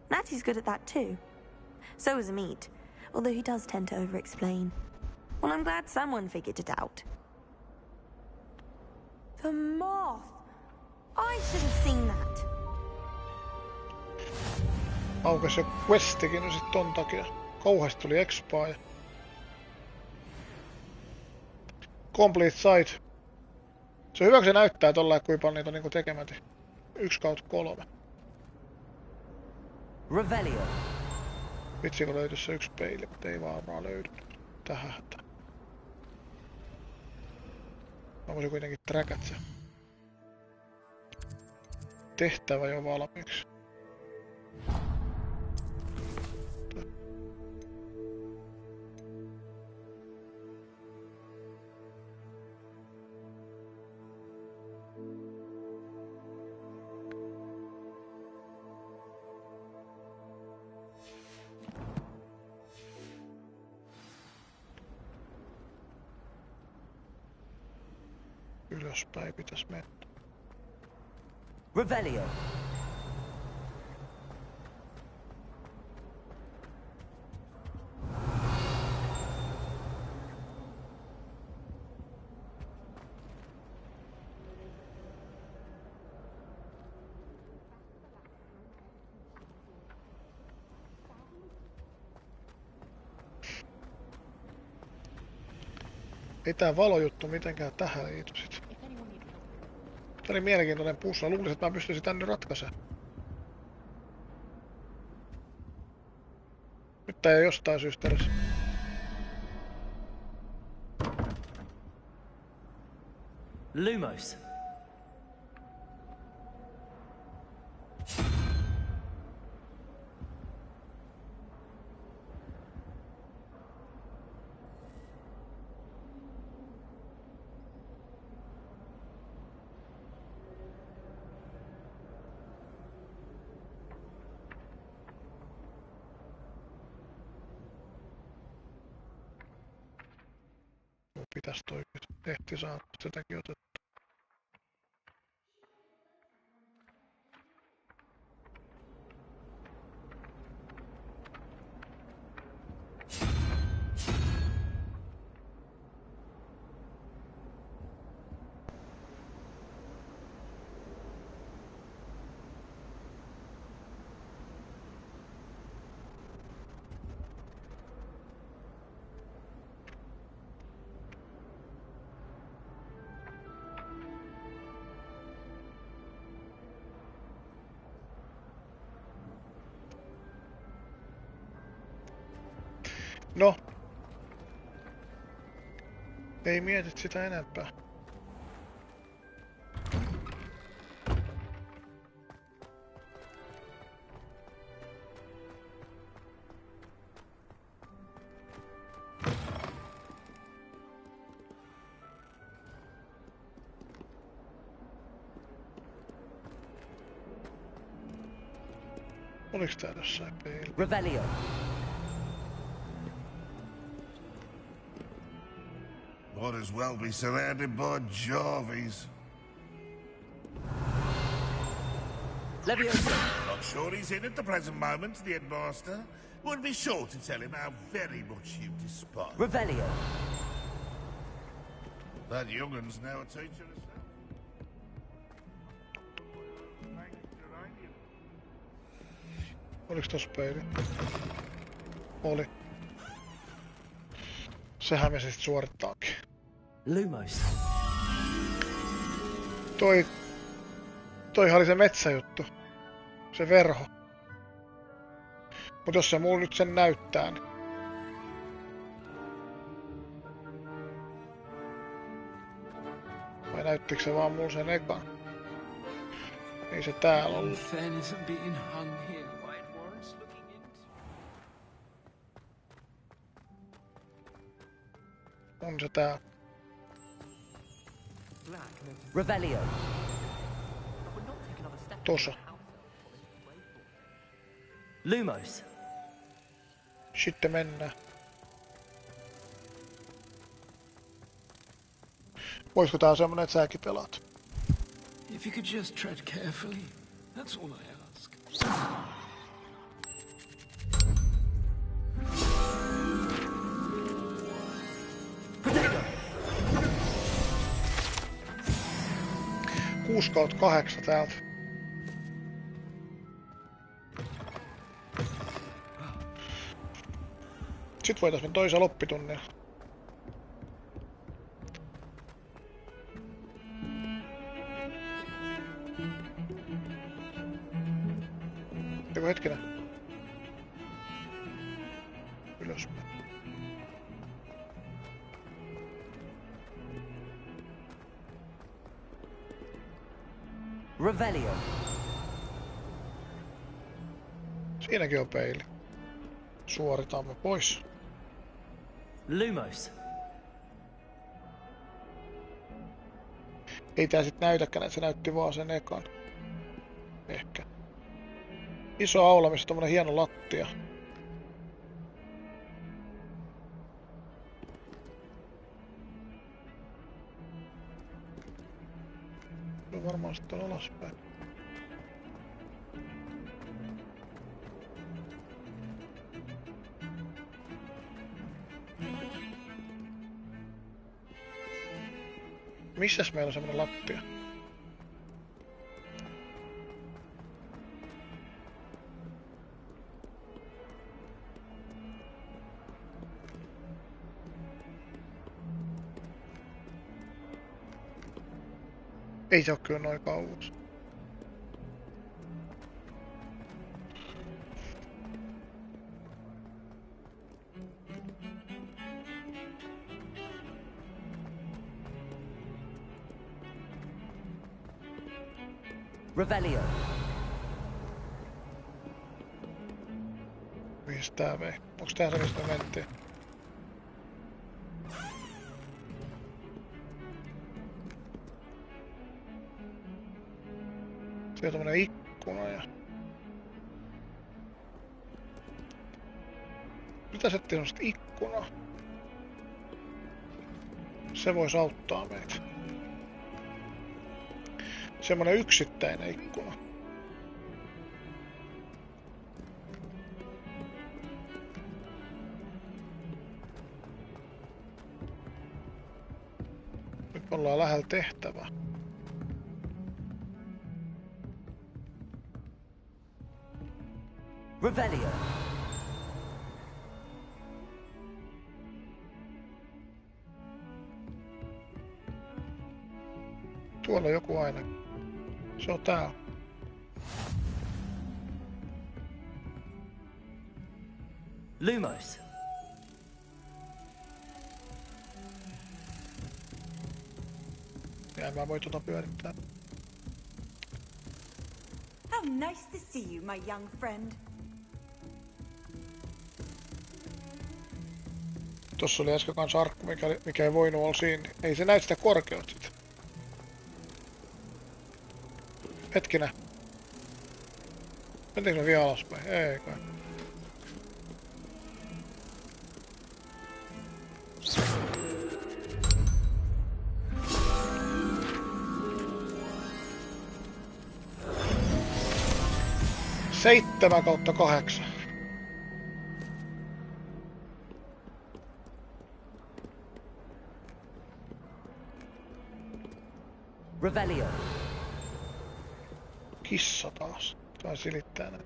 Speaker 11: Natty's good at that too. So is Amit, although he does tend to over-explain. Well, I'm glad someone figured it out. The moth! I should have seen that.
Speaker 1: Aukesi jo questikin nyt sit ton takia. Kauheasti tuli expaa ja... Complete site. Se on hyvä, kun se näyttää tollain, kuinka paljon niitä on niinku tekemäti. 1/3.
Speaker 2: Revelio.
Speaker 1: Vitsi, kun löytyisi se yksi peili, mutta ei varmaan löydy. Tähän hätään. Mä voisin kuitenkin trackat se. Tehtävä jo valmiiksi. Ylöspäin pitäis mennä.
Speaker 2: Revelio.
Speaker 1: Ei tää valojuttu mitenkään tähän liity sit. Tää oli mielenkiintoinen pussa. Luulisin, että mä pystyisin tänne ratkaisemaan. Nyt tää ei jostain syystä edes.
Speaker 2: Lumos.
Speaker 1: Pitäis toi ehti saada sitäkin otettua. No. Ei mietit sitä enempää. Oliks tää jossain peili?
Speaker 2: Revelio.
Speaker 4: Might as well be surrounded by Jarvies.
Speaker 2: Leviosa.
Speaker 4: Not sure he's in at the present moment, the headmaster. Would be sure to tell him how very much you despise.
Speaker 2: Revelio.
Speaker 4: That youngun's now a teacher herself.
Speaker 1: Oliks tossa peili? Oli. Sehän me siis suorittaakin.
Speaker 2: Lumos.
Speaker 1: Toihan oli se metsäjuttu. Se verho. Mut jos se mulla nyt sen näyttää, niin... Vai näyttikö se vaan mulla sen ekan? Ei se täällä ollut. On se tää.
Speaker 2: Revelio.
Speaker 1: Tossa.
Speaker 2: Lumos.
Speaker 1: Sitten mennään. Voisiko tää semmonen, että säkin pelaat?
Speaker 18: If you could just tread carefully, that's all I ask.
Speaker 12: Potato!
Speaker 1: 6/8 täältä. Sit voitais mennä toisella loppitunnilla. Joku hetkinen. Ylöspäin.
Speaker 12: Revelio.
Speaker 1: Siinäkin on peili. Suoritamme pois.
Speaker 12: Lumos.
Speaker 1: Ei tää sit näytäkään, että se näytti vaan sen ekan. Ehkä. Iso aula, missä on tommonen hieno lattia. Se on varmaan sitten alaspäin. Missäs meillä on semmonen lattia? Ei se oo kyllä noin kauas.
Speaker 12: Revelio.
Speaker 1: Mihin tää vei? Onks tää se, mistä me mentiin? Siellä on tämmönen ikkuna ja... Mitä se on semmoset ikkuna? Se vois auttaa meitä. Semmonen yksittäinen ikkuna. Nyt ollaan lähellä tehtävää.
Speaker 12: Revelio.
Speaker 1: Tuolla on joku aina. Se on täällä.
Speaker 12: Lumos.
Speaker 1: Ja mä voin tuota pyörittää.
Speaker 16: How nice to see you, my young friend.
Speaker 1: Tossa oli äsken kans arkku, mikä ei voinut olla siinä. Ei se näy sitä korkeutta sit. Hetkinen. Mentiinkö me vielä alaspäin? Ei kai. Seitsemän kautta 8.
Speaker 12: Revelio.
Speaker 1: Kissa taas. Tää silittää näin.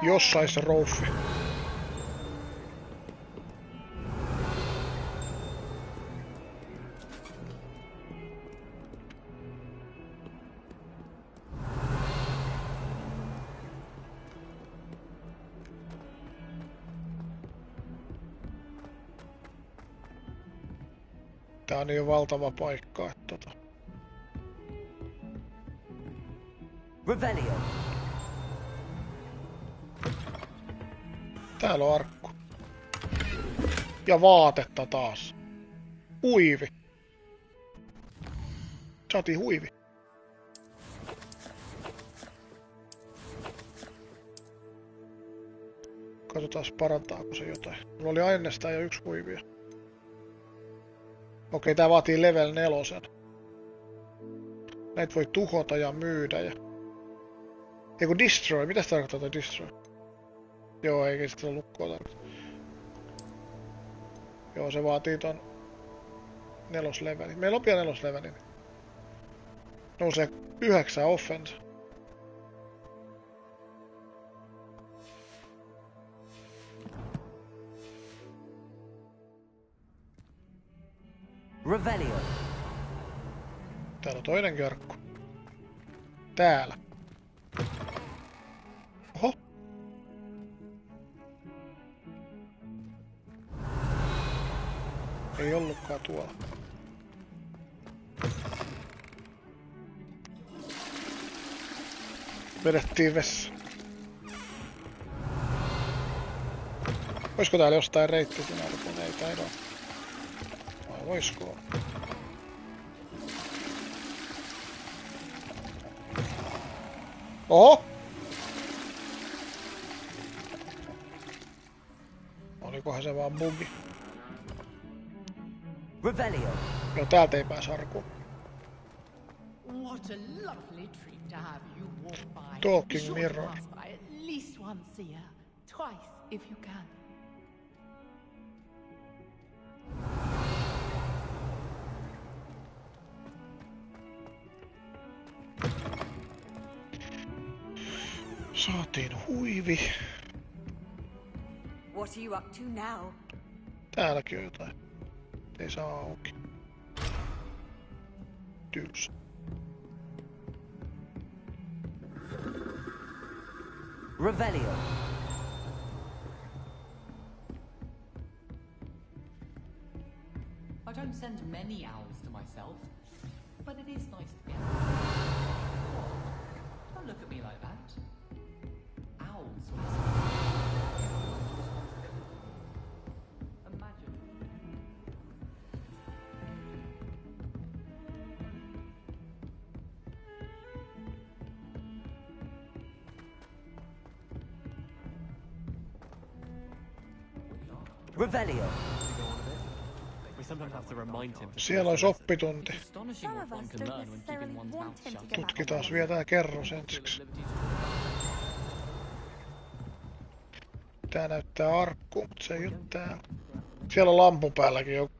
Speaker 1: Jossain se rouffi. Tää on niin valtava paikka, että
Speaker 12: Revelio.
Speaker 1: Täällä on arkku. Ja vaatetta taas. Huivi. Saatiin huivi. Katsotaan parantaako se jotain. Mulla oli aineesta jo 1 huivia. Okei, tää vaatii level 4. Näitä voi tuhota ja myydä ja... Eiku destroy, mitäs tarkoittaa toi destroy? Joo, eikä sitä lukkoa tarkoita. Joo, se vaatii ton 4. leveli. Meillä on pian 4. leveli. Nousee 9 offense.
Speaker 2: Revelio.
Speaker 1: Täällä on toinenkin arkku. Täällä. Oho. Ei ollutkaan tuolla. Vedettiin vessa. Oisko täällä jostain reitti sinä kun ei taida? Vai voisko? Oho! Olikohan se vaan bugi?
Speaker 2: Revelio.
Speaker 1: No täältä ei pääs arkuun.
Speaker 17: What a lovely treat to have you walk by.
Speaker 1: Talking
Speaker 17: Be sure
Speaker 1: mirror.
Speaker 17: to pass by at least once a year. Twice if you can.
Speaker 1: Saatiin huivi.
Speaker 16: What are you up to now?
Speaker 1: Täälläkin on jotain. Ei saa auki. Tylsä.
Speaker 2: Revelio.
Speaker 22: I don't send many owls to myself, but it is nice to be out. Don't look at me like that. Owls. Imagine.
Speaker 2: Revelio.
Speaker 1: Siellä olisi oppitunti. Tutkitaan vielä tää kerros ensiksi. Tää näyttää arkku, mutta se ei oo täällä. Siellä on lampun päälläkin joku.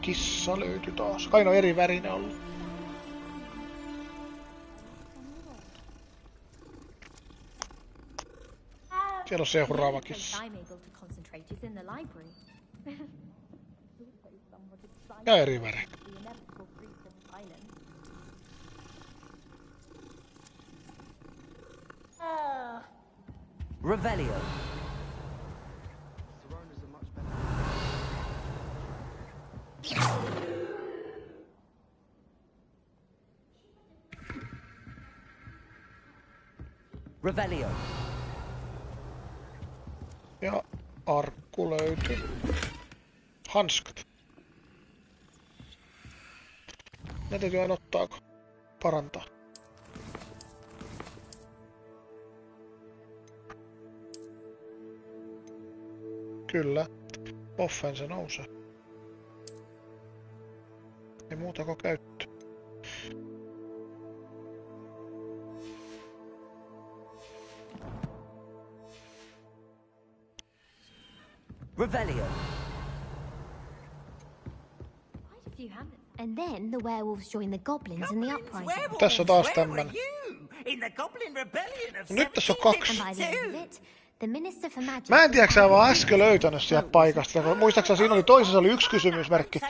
Speaker 1: Kissa löytyi taas. Kai on eri värinen ollut. Siellä on seuraava kissa. Ja eri väri.
Speaker 2: Revelio. Revelio.
Speaker 1: Ja arkku löytyy. Hanskat. Ne täytyy aina ottaako? Parantaa. Kyllä. Offense nousee. Ei muutako käyttö.
Speaker 2: Revelio.
Speaker 21: And then the werewolves join the goblins in the uprising.
Speaker 1: Tässä on taas tämmönen.
Speaker 10: In the Goblin Rebellion of
Speaker 1: Nyt tässä on 2.
Speaker 21: And by the end of it, the Minister for Magic...
Speaker 1: Mä en tiedä, sä vaan äsken löytänyt sieltä paikasta. Muistaakseni siinä oli toisessa oli 1 kysymysmerkki.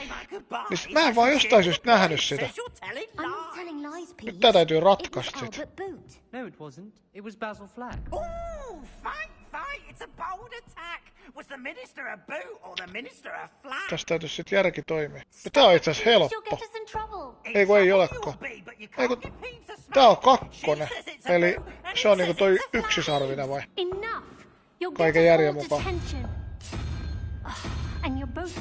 Speaker 1: Niin mä en vaan jostain syystä nähnyt sitä. Nyt tää täytyy ratkaista sit.
Speaker 22: No, it wasn't. It was Basil Flack.
Speaker 10: Ooh, fight! It's a bold attack! Was the minister a boot or the minister a flat?
Speaker 1: Tästä täytyy sit järki toimia. Ja tää on itse asiassa helppo. Ei kun ei olekaan. Ei kun... Tää on 2. Eli se on niinku toi yksisarvinen vai? Kaiken järjen mukaan.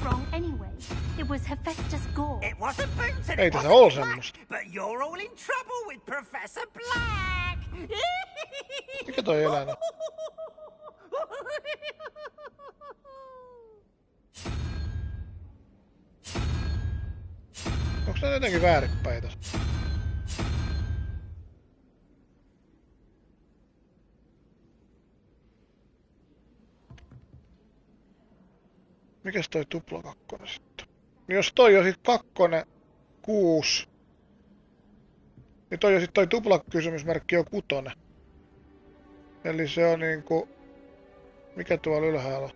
Speaker 21: wrong anyway? It was Hephaestus Gore.
Speaker 10: It wasn't Boots and
Speaker 1: Ei
Speaker 10: it
Speaker 1: tässä
Speaker 10: wasn't
Speaker 1: oo
Speaker 10: Black,
Speaker 1: semmoista.
Speaker 10: but you're all in trouble with Professor Black.
Speaker 1: Mikä toi eläin on? Onks ne jotenkin väärinpäin tässä? Mikäs toi tupla kakkonen sitten? Niin jos toi on sit kakkonen, 6. Niin toi on sit toi tupla kysymysmerkki on 6. Eli se on niinku... Mikä tuolla ylhäällä on?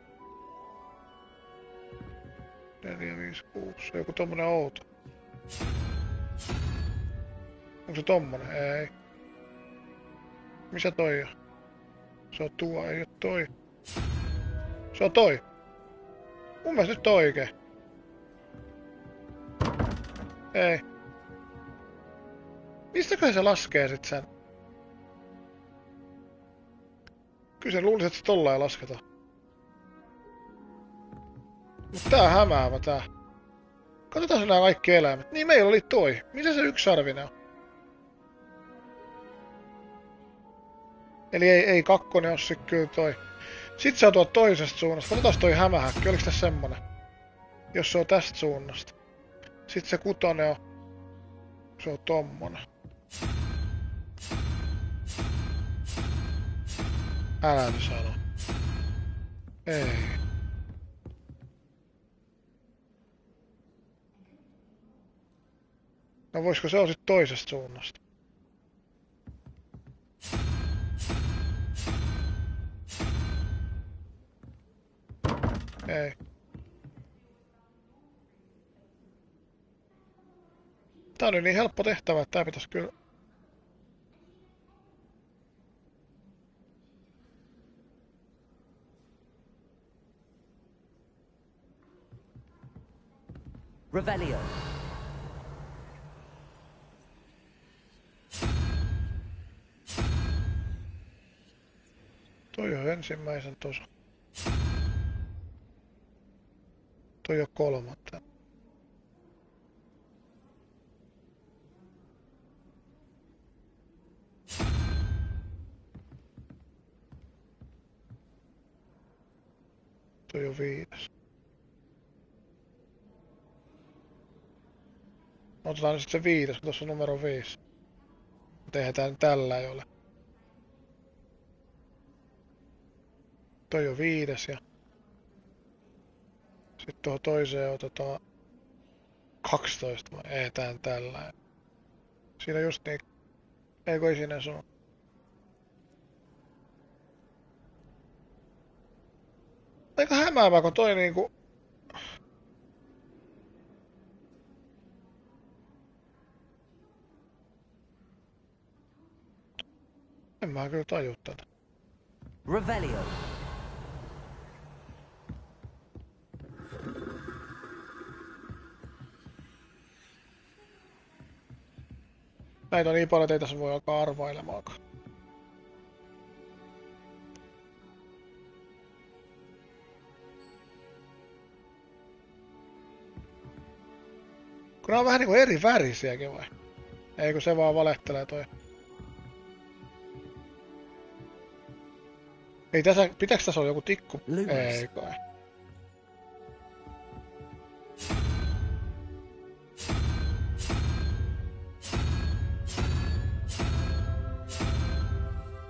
Speaker 1: 4, 5, 6. Se on joku tommonen outo. Onko se tommonen? Ei. Missä toi on? Se on tuo, ei oo toi. Se on toi. Mun mielestä nyt oikein. Ei. Mistäköhän se laskee sit sen? Kyllä sen luulisin, että se tollain lasketaan. Mut tää on hämäävä tää. Katsotaan nää kaikki eläimet. Niin meillä oli toi. Missä se yksarvinen on? Eli ei kakkonen oo sit kyllä toi. Sit se on tuolta toisesta suunnasta. Katsotaan toi hämähäkki. Oliks tässä semmonen? Jos se on tästä suunnasta. Sit se 6 on... Se on tommonen. Älä nyt sano. Ei. No voisiko se olla sit toisesta suunnasta? Ei. Tää oli niin helppo tehtävä, että tää pitäis kyllä...
Speaker 2: Revelio.
Speaker 1: Toi on ensimmäisen tosa. Toi on 3. Toi on 5. Otetaan nyt sit se 5, kun tossa on numero 5. Mut eihän tää nyt tällä ei ole. Toi on 5 ja... Sitten tuohon toiseen otetaan 12 vai ei tää tällä. Siinä just niin... Eikö ei siinä sun? Aika hämäävää kun toi niinku... En mä kyllä taju tätä.
Speaker 2: Revelio.
Speaker 1: Näitä on niin paljon, että ei tässä voi alkaa arvailemaankaan. Kun nää on vähän niinku eri värisiäkin vai? Eikö se vaan valehtelee toi? Ei tässä, pitääks tässä olla joku tikku? Ei kai.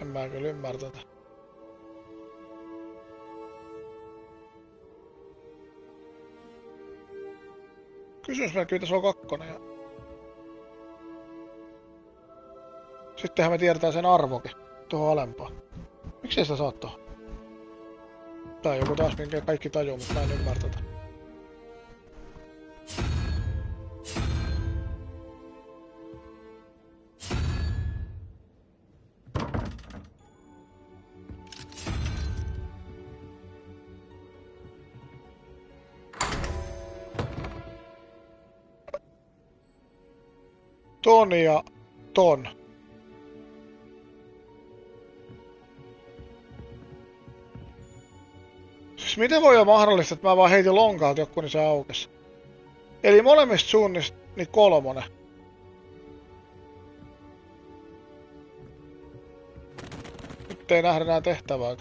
Speaker 1: En mä kyllä ymmärrä tätä. Kysymysmerkki pitäis olla 2 ja... Sittenhän me tiedetään sen arvokin tuohon alempaan. Miksi ei sitä saa tohon? Tää on joku taas minkä kaikki tajuu, mutta mä en ymmärrä tätä. Ton ja ton. Siis miten voi olla mahdollista, että mä vaan heitin lonkalta joku, niin se aukesi? Eli molemmista suunnista niin 3. Nyt ei nähdä enää tehtävää.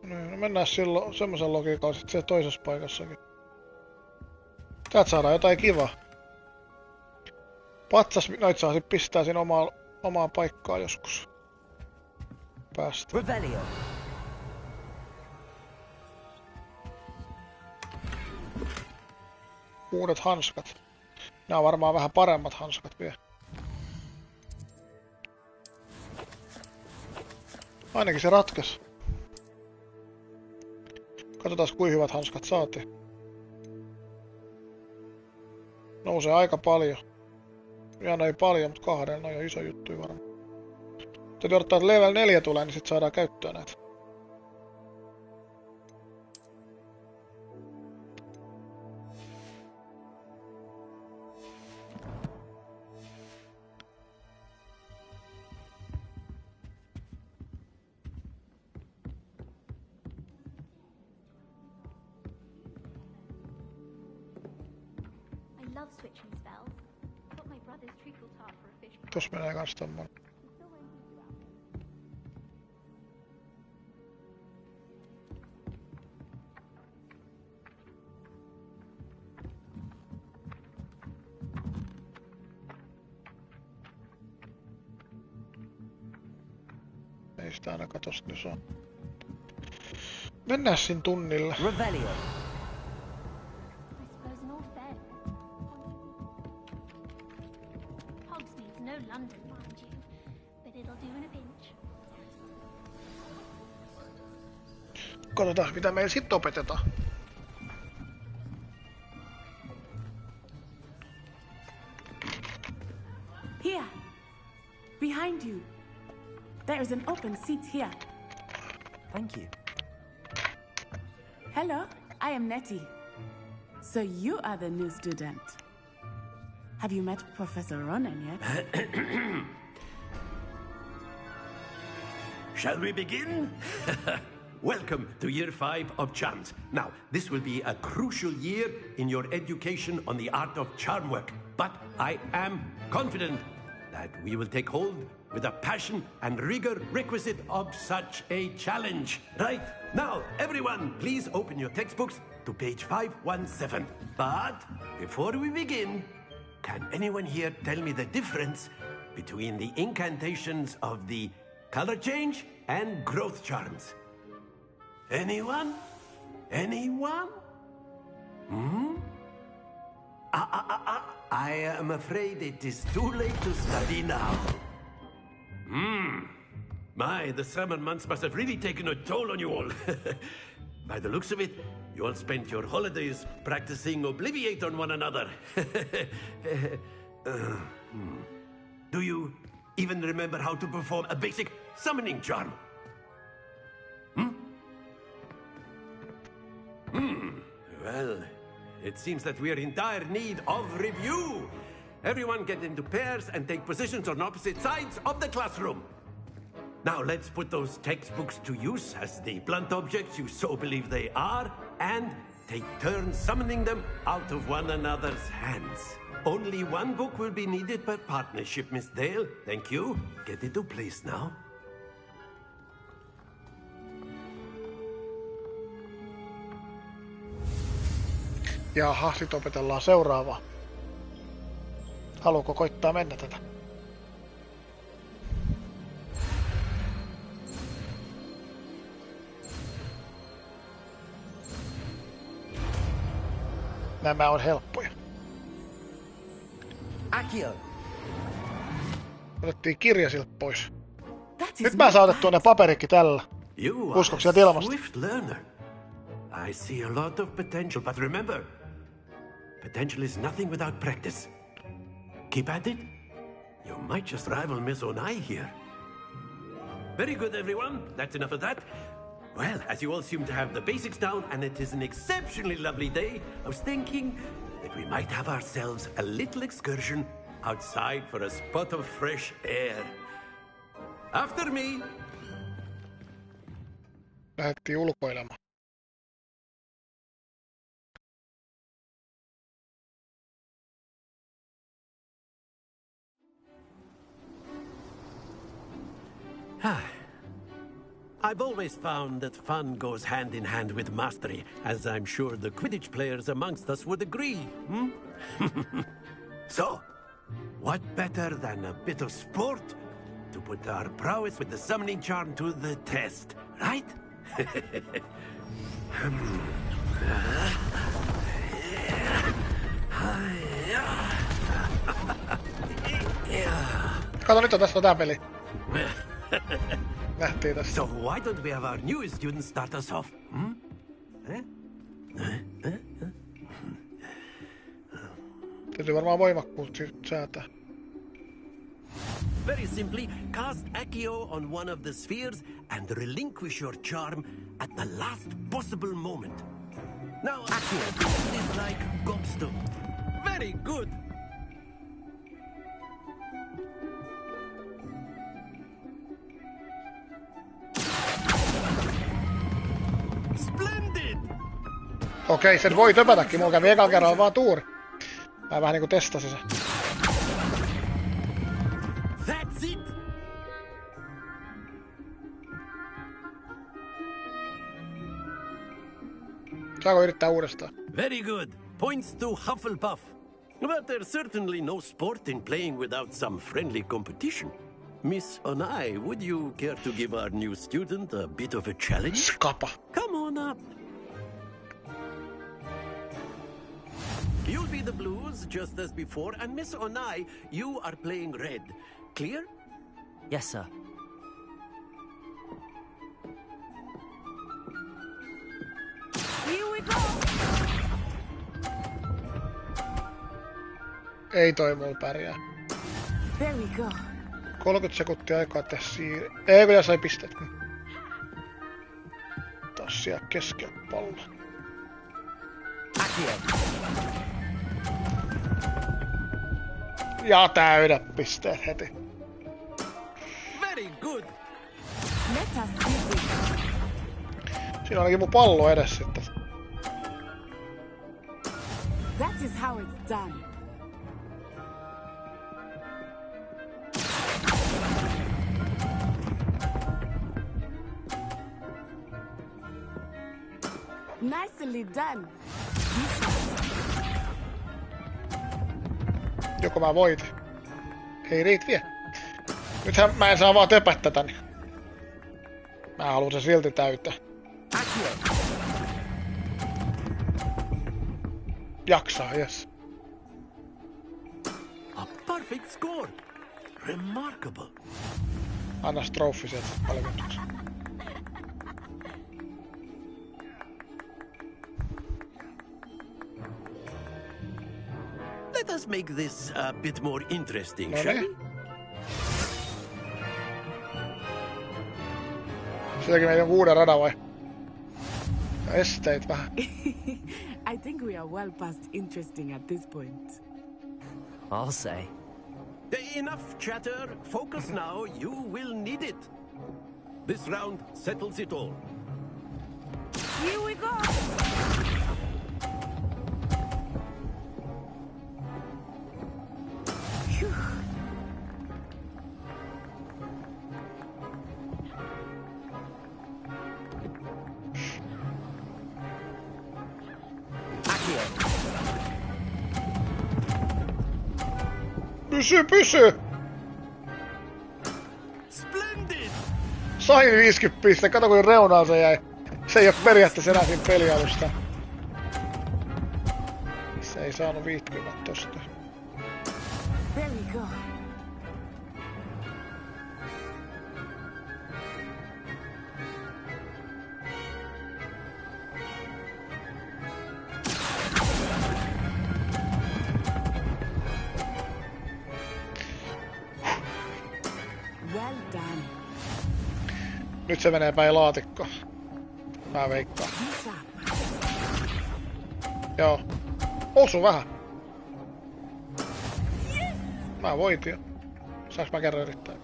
Speaker 1: No mennään silloin semmosen logiikalla sit siellä toisessa paikassakin. Täältä saadaan jotain kivaa. Patsas noit saa sit pistää siinä omaa paikkaa joskus. Päästä.
Speaker 2: Revelio.
Speaker 1: Uudet hanskat. Nää on varmaan vähän paremmat hanskat vielä. Ainakin se ratkas. Katsotaan kuinka hyvät hanskat saatiin. Nousee aika paljon. Ihan ei paljon, mutta 2, no on iso juttu varmaan. Täytyy odottaa, että level 4 tulee, niin sit saadaan käyttöön näitä. Tuossa menee kans tommonen. Ei sitä ainakaan tosta nyt oo. Mennään sin tunnille.
Speaker 2: Revelio.
Speaker 1: Katsotaan mitä meillä sit opetetaan.
Speaker 3: Here, behind you. There is an open seat here.
Speaker 2: Thank you.
Speaker 3: Hello, I am Nettie. So you are the new student. Have you met Professor Ronan yet?
Speaker 5: Shall we begin? Welcome to Year 5 of Charms. Now, this will be a crucial year in your education on the art of charm work. But I am confident that we will take hold with the passion and rigor requisite of such a challenge. Right? Now, everyone, please open your textbooks to page 517. But before we begin, can anyone here tell me the difference between the incantations of the color change and growth charms? Anyone? Anyone? Hmm? I am afraid it is too late to study now. My, the summer months must have really taken a toll on you all. By the looks of it, you all spent your holidays practicing Obliviate on one another. Do you even remember how to perform a basic summoning charm? Well, it seems that we are in dire need of review. Everyone get into pairs and take positions on opposite sides of the classroom. Now let's put those textbooks to use as the blunt objects you so believe they are, and take turns summoning them out of one another's hands. Only one book will be needed per partnership, Miss Dale. Thank you. Get into place now.
Speaker 1: Jaha, sit opetellaan seuraavaa. Haluuko koittaa mennä tätä? Nämä on helppoja.
Speaker 2: Accio.
Speaker 1: Otettiin kirja siltä pois. Nyt mä saan otettua ne paperikki tällä. Uskoks sieltä ilmasta?
Speaker 5: Swift learner. I see a lot of potential, but remember, Potential is nothing without practice. Keep at it. You might just rival Miss Onai here. Very good, everyone. That's enough of that. Well, as you all seem to have the basics down, and it is an exceptionally lovely day, I was thinking that we might have ourselves a little excursion outside for a spot of fresh air. After me.
Speaker 1: Lähdettiin ulkoilemaan.
Speaker 5: I've always found that fun goes hand in hand with mastery, as I'm sure the Quidditch players amongst us would agree. So, what better than a bit of sport to put our prowess with the summoning charm to the test, right?
Speaker 1: Kato, nyt on tässä tää peli. Nähtiin tässä.
Speaker 5: So why don't we have our newest student start us off?
Speaker 1: Täytyy varmaan voimakkuutta säätää.
Speaker 5: Very simply, cast Accio on one of the spheres and relinquish your charm at the last possible moment. Now, Accio is like gobstone. Very good. Splendid!
Speaker 1: Okei, sen voi töpätäkin. Mulla kävi ekalla kerralla vaan tuuri. Mä vähän niinku testasin se.
Speaker 5: That's it!
Speaker 1: Saako yrittää uudestaan?
Speaker 5: Very good. Points to Hufflepuff. But there's certainly no sport in playing without some friendly competition. Miss Onai, would you care to give our new student a bit of a challenge?
Speaker 1: Skapa.
Speaker 5: Come on up. You'll be the blues, just as before, and Miss Onai, you are playing red. Clear?
Speaker 2: Yes, sir.
Speaker 3: Here we go!
Speaker 1: Ei toi mulla pärjää.
Speaker 3: There we go.
Speaker 1: 30 sekuntia aikaa tehdä siirre. Ei kun sai pisteet. Taas siellä keskellä pallo. Ja täydä pisteet heti.
Speaker 5: Very good.
Speaker 1: Siinä on ainakin mun pallo edes sitten.
Speaker 3: That is how it's done. Nicely done.
Speaker 1: Joko mä voitin? Ei riit vie. Nythän mä en saa vaan töpättää tän. Mä haluan sen silti täyttää. Jaksaa, yes.
Speaker 5: A perfect score. Remarkable.
Speaker 1: Anna strofi sieltä palkintoksi.
Speaker 5: Let us make this a bit more interesting,
Speaker 1: No
Speaker 5: shall
Speaker 1: niin.
Speaker 5: we?
Speaker 1: Sielläkin meidän uuden radan vai? Esteet vähän.
Speaker 3: I think we are well past interesting at this point.
Speaker 2: I'll say.
Speaker 5: Enough chatter. Focus now. You will need it. This round settles it all.
Speaker 3: Here we go!
Speaker 1: Pysy!
Speaker 5: Splendid!
Speaker 1: Sain 50 pistettä, kato kuin reunaan se jäi. Se ei oo periaatteessa enää siinä pelialusta. Se ei saanut 50 tosta.
Speaker 3: There we go.
Speaker 1: Nyt se menee päin laatikkoa. Mä veikkaan. Joo. Osu vähän. Mä voitin jo. Saanko mä kerran yrittää?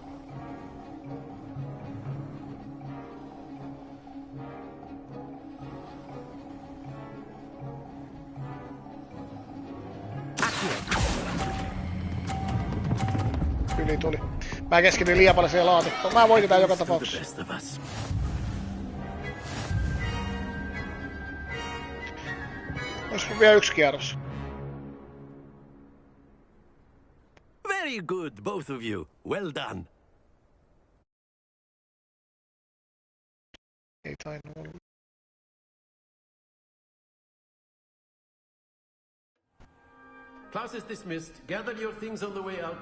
Speaker 1: Yli tuli. Mä keskityin liian paljon siihen laatikkoon. Mä voitin tän joka tapauksessa. Olisiko vielä yksi kierros?
Speaker 5: Very good, both of you. Well done.
Speaker 1: Ei tainnut olla.
Speaker 5: Class is dismissed. Gather your things on the way out.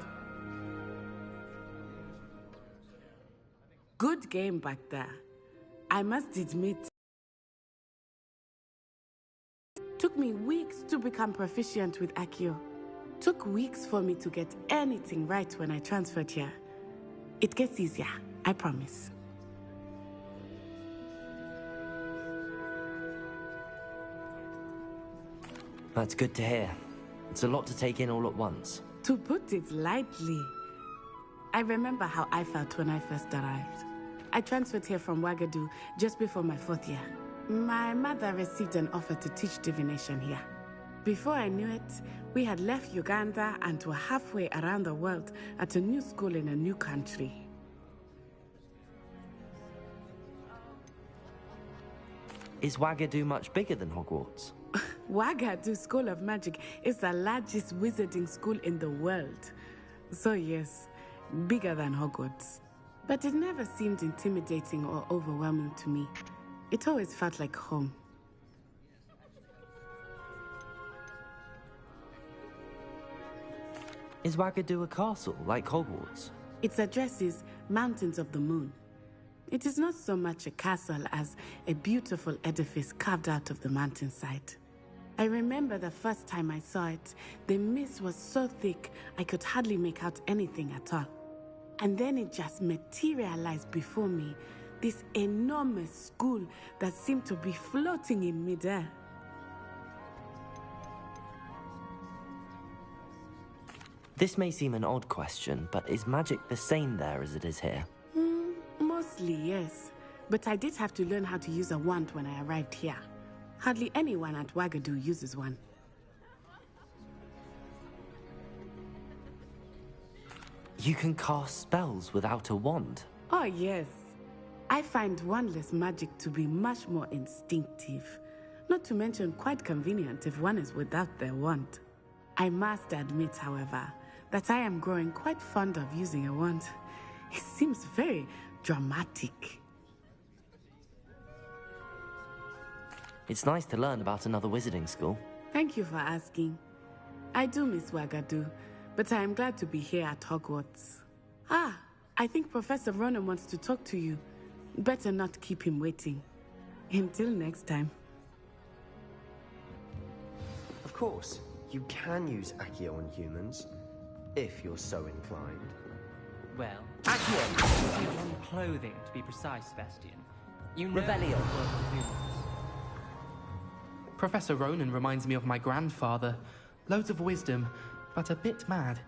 Speaker 3: Good game back there. I must admit, took me weeks to become proficient with Accio. Took weeks for me to get anything right when I transferred here. It gets easier, I promise.
Speaker 2: That's good to hear. It's a lot to take in all at once.
Speaker 3: To put it lightly, I remember how I felt when I first arrived. I transferred here from Wagadu just before my 4th year. My mother received an offer to teach divination here. Before I knew it, we had left Uganda and were halfway around the world at a new school in a new country.
Speaker 2: Is Wagadu much bigger than Hogwarts?
Speaker 3: Wagadu School of Magic is the largest wizarding school in the world. So yes, bigger than Hogwarts. But it never seemed intimidating or overwhelming to me. It always felt like home.
Speaker 2: Is Wagadu a castle, like Hogwarts?
Speaker 3: Its address is Mountains of the Moon. It is not so much a castle as a beautiful edifice carved out of the mountainside. I remember the first time I saw it, the mist was so thick I could hardly make out anything at all. And then it just materialized before me, this enormous school that seemed to be floating in midair.
Speaker 2: This may seem an odd question, but is magic the same there as it is here?
Speaker 3: Mostly, yes. But I did have to learn how to use a wand when I arrived here. Hardly anyone at Wagadu uses one.
Speaker 2: You can cast spells without a wand?
Speaker 3: Oh, yes. I find wandless magic to be much more instinctive. Not to mention quite convenient if one is without their wand. I must admit, however, that I am growing quite fond of using a wand. It seems very dramatic.
Speaker 2: It's nice to learn about another wizarding school.
Speaker 3: Thank you for asking. I do miss Wagadu, but I am glad to be here at Hogwarts. Ah, I think Professor Ronan wants to talk to you. Better not keep him waiting. Until next time.
Speaker 20: Of course, you can use Accio on humans, if you're so inclined.
Speaker 22: Well, Accio is on clothing, to be precise, Sebastian. You know
Speaker 12: Revelio.
Speaker 22: work on humans.
Speaker 8: Professor Ronan reminds me of my grandfather. Loads of wisdom, but a bit mad.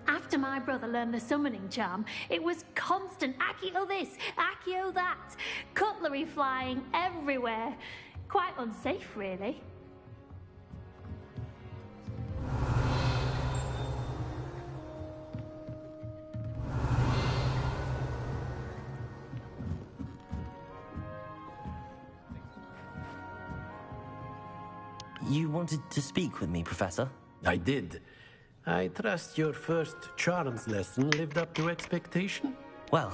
Speaker 15: After my brother learned the summoning charm, it was constant Accio this, Accio that. Cutlery flying everywhere. Quite unsafe, really.
Speaker 2: You wanted to speak with me, Professor?
Speaker 5: I did. I trust your first charms lesson lived up to expectation?
Speaker 2: Well,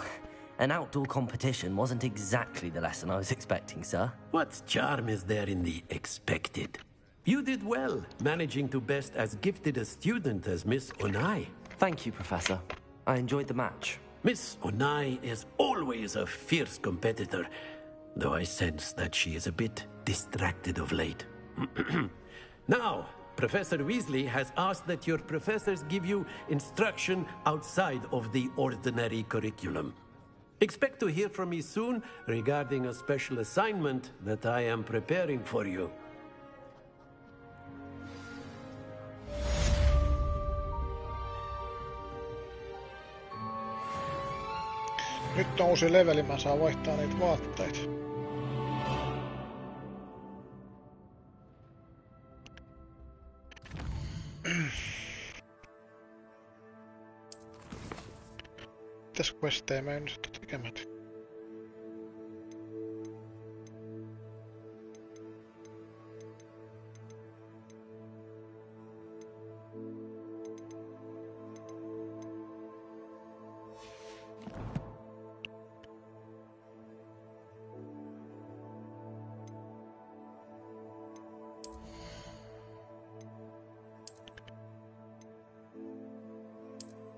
Speaker 2: an outdoor competition wasn't exactly the lesson I was expecting, sir.
Speaker 5: What charm is there in the expected? You did well, managing to best as gifted a student as Miss Onai.
Speaker 2: Thank you, Professor. I enjoyed the match.
Speaker 5: Miss Onai is always a fierce competitor, though I sense that she is a bit distracted of late. Now, Professor Weasley has asked that your professors give you instruction outside of the ordinary curriculum. Expect to hear from me soon regarding a special assignment that I am preparing for you.
Speaker 1: Nyt on uusi leveli, mä saan vaihtaa niitä vaatteita. Mitäs questeja mä en nyt tekemättä?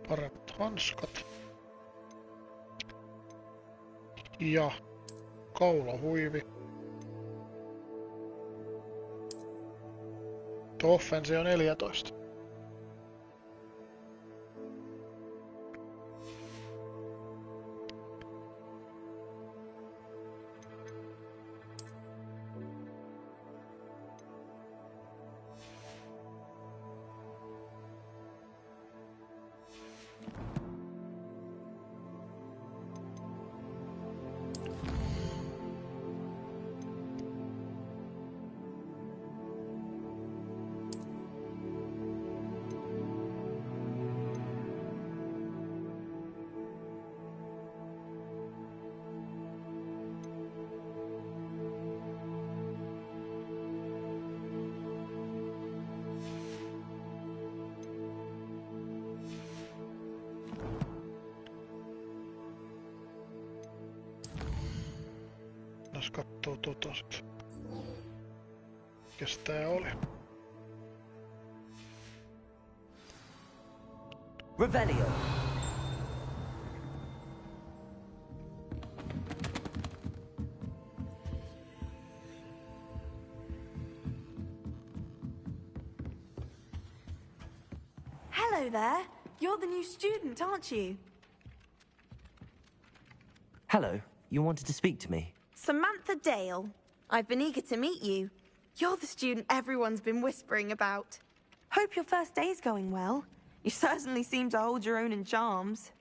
Speaker 1: Paremmat hanskat. Ja kaulahuivi. Tuo offensi on 14. Jos kattoo sit. Mikäs tää oli?
Speaker 2: Revelio.
Speaker 11: Hello there. You're the new student, aren't you?
Speaker 2: Hello. You wanted to speak to me?
Speaker 11: Samantha Dale. I've been eager to meet you. You're the student everyone's been whispering about. Hope your first day's going well. You certainly seem to hold your own in charms.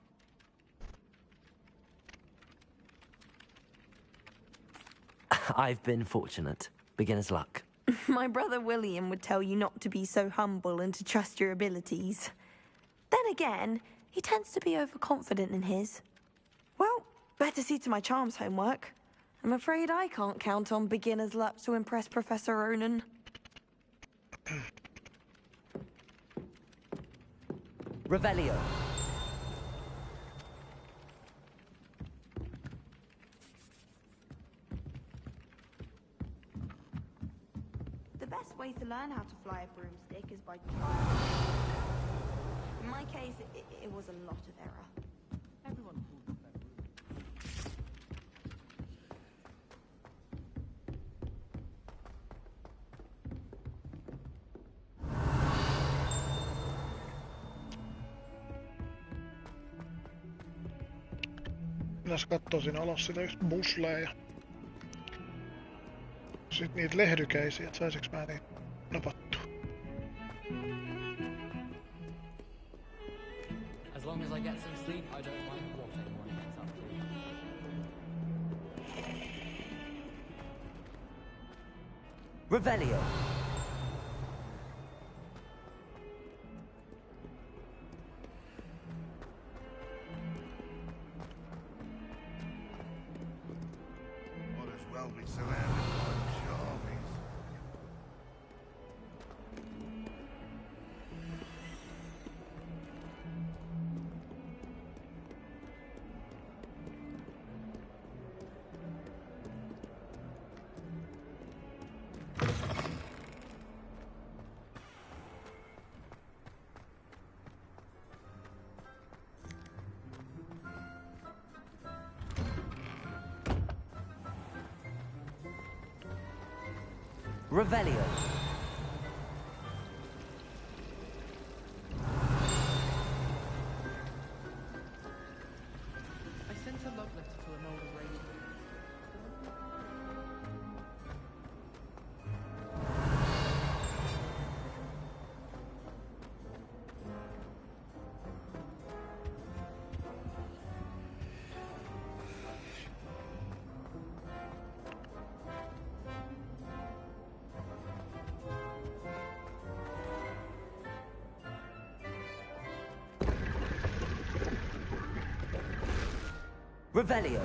Speaker 2: I've been fortunate. Beginner's luck.
Speaker 11: My brother William would tell you not to be so humble and to trust your abilities. Then again, he tends to be overconfident in his. Well, better see to my charms homework. I'm afraid I can't count on beginner's luck to impress Professor Ronan.
Speaker 2: Revelio.
Speaker 11: The best way to learn how to fly a broomstick is by trying. In my case, it was a lot of error. Everyone falls off their
Speaker 1: Minäs kattoo siinä alas sitä just busleja. Sitten niitä lehdykäisiä, et saisiks mä niitä napattua.
Speaker 22: As long as I get some sleep, I don't mind what anyone gets up to.
Speaker 2: Revelio.
Speaker 4: Might as well be surrounded by charmies.
Speaker 2: Revelio. Revelio.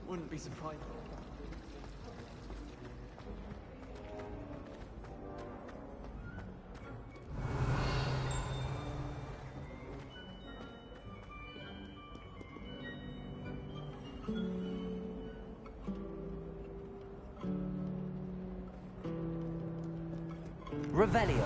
Speaker 22: Wouldn't be surprised.
Speaker 2: Revelio.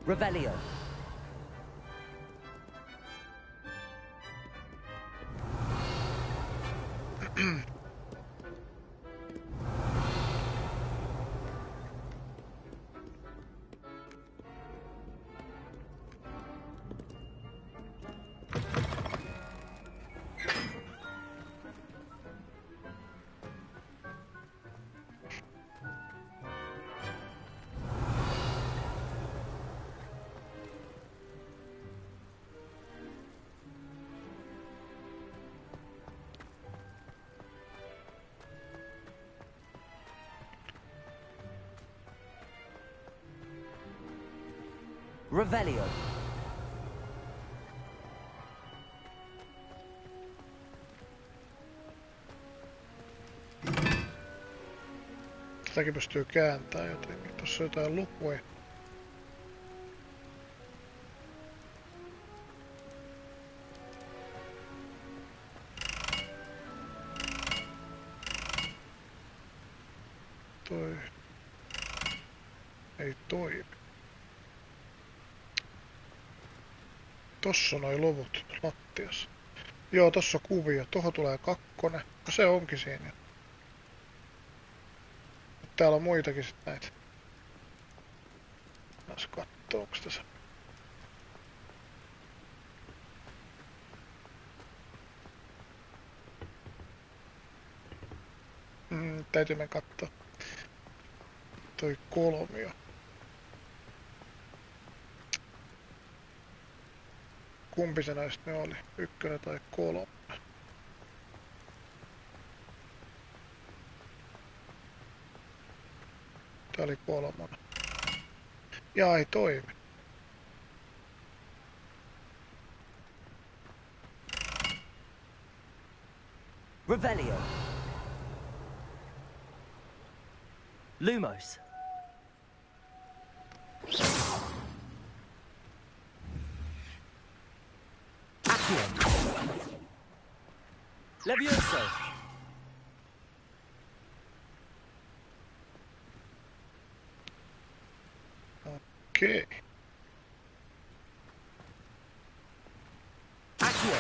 Speaker 2: Revelio. Revelio.
Speaker 1: Tätäkin pystyy kääntämään jotenkin. Tossa on jotain lukuja. Toi ei toimi. Tossa on noi luvut lattiassa. Joo, tossa on kuvio. Tuohon tulee 2. No se onkin siinä. Täällä on muitakin sit näitä. Taas kattoo, onks tässä. Täytyy mennä kattoo. Toi 3. Kumpi se näistä ne oli? 1 tai 3? Tää oli 3. Ja ei toimi.
Speaker 2: Revelio. Lumos. Accio. Levioso.
Speaker 1: Okei.
Speaker 2: Accio.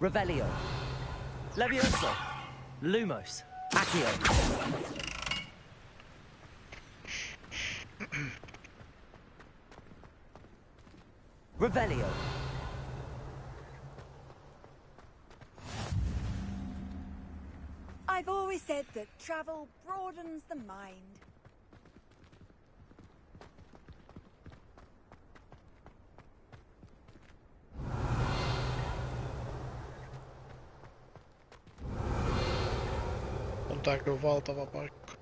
Speaker 2: Revelio. Levioso. Lumos. Accio. Revelio.
Speaker 16: I've always said that travel broadens the mind.
Speaker 1: On tää kyllä valtava paikka.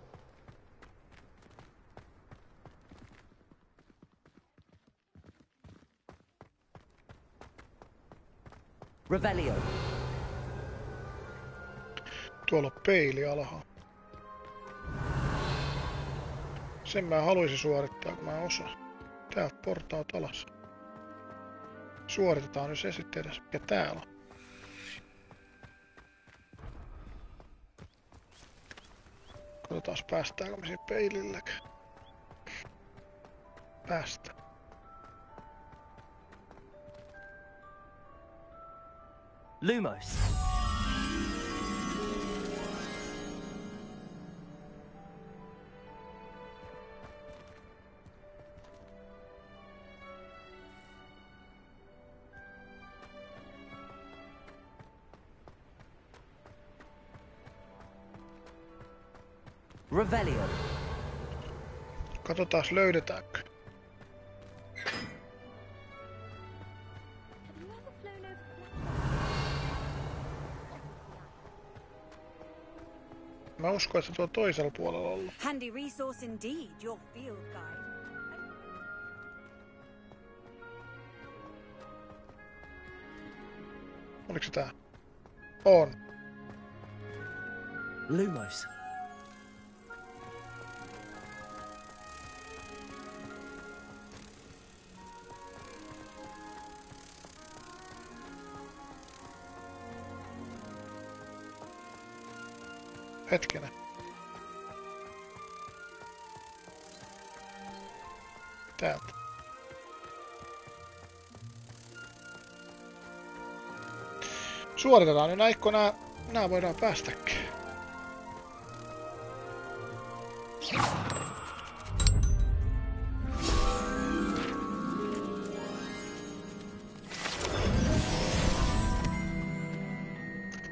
Speaker 2: Revelio.
Speaker 1: Tuolla on peili alhaalla. Sen mä haluaisin suorittaa, kun mä osaan. Täältä portaat alas. Suoritetaan nyt se sitten edes, mikä täällä on. Katsotaan päästäänkö me siihen peililläkään. Päästä.
Speaker 2: Lumos. Revelio.
Speaker 1: Katsotaas löydetäänkö. Mä uskon, että se tuo toisella puolella on ollut.
Speaker 16: Handy resource indeed, your field guide.
Speaker 1: Oliko se tää? On.
Speaker 2: Lumos.
Speaker 1: Hetkinen. Täältä. Suoritetaan nyt näikko nää voidaan päästäkin.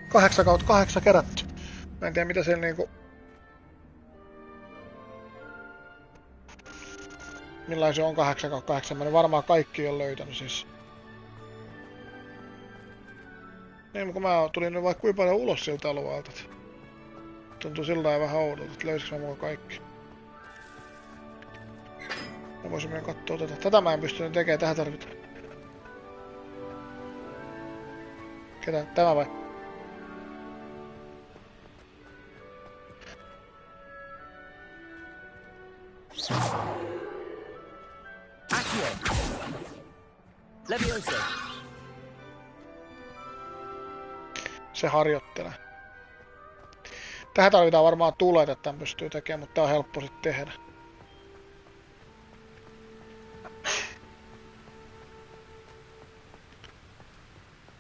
Speaker 1: Kahdeksan kautta 8 kerätty. Mä en tiedä mitä siellä niinku... Millainen on 8/8? Mä en varmaan kaikki on löytänyt siis. Niin kun mä tulin nyt vaikka kuinka paljon ulos siltä alueelta. Tuntuu sillä vähän oudolta, että löysikö mä mukaan kaikki. Mä voisin mennä kattoo tätä. Tätä mä en pystynyt tekemään, tähän tarvitaan. Ketä? Tämä vai?
Speaker 2: Levioso.
Speaker 1: Se harjoittelee. Tähän tarvitaan varmaan tulet, että tämän pystyy tekemään, mutta tää on helppo sit tehdä.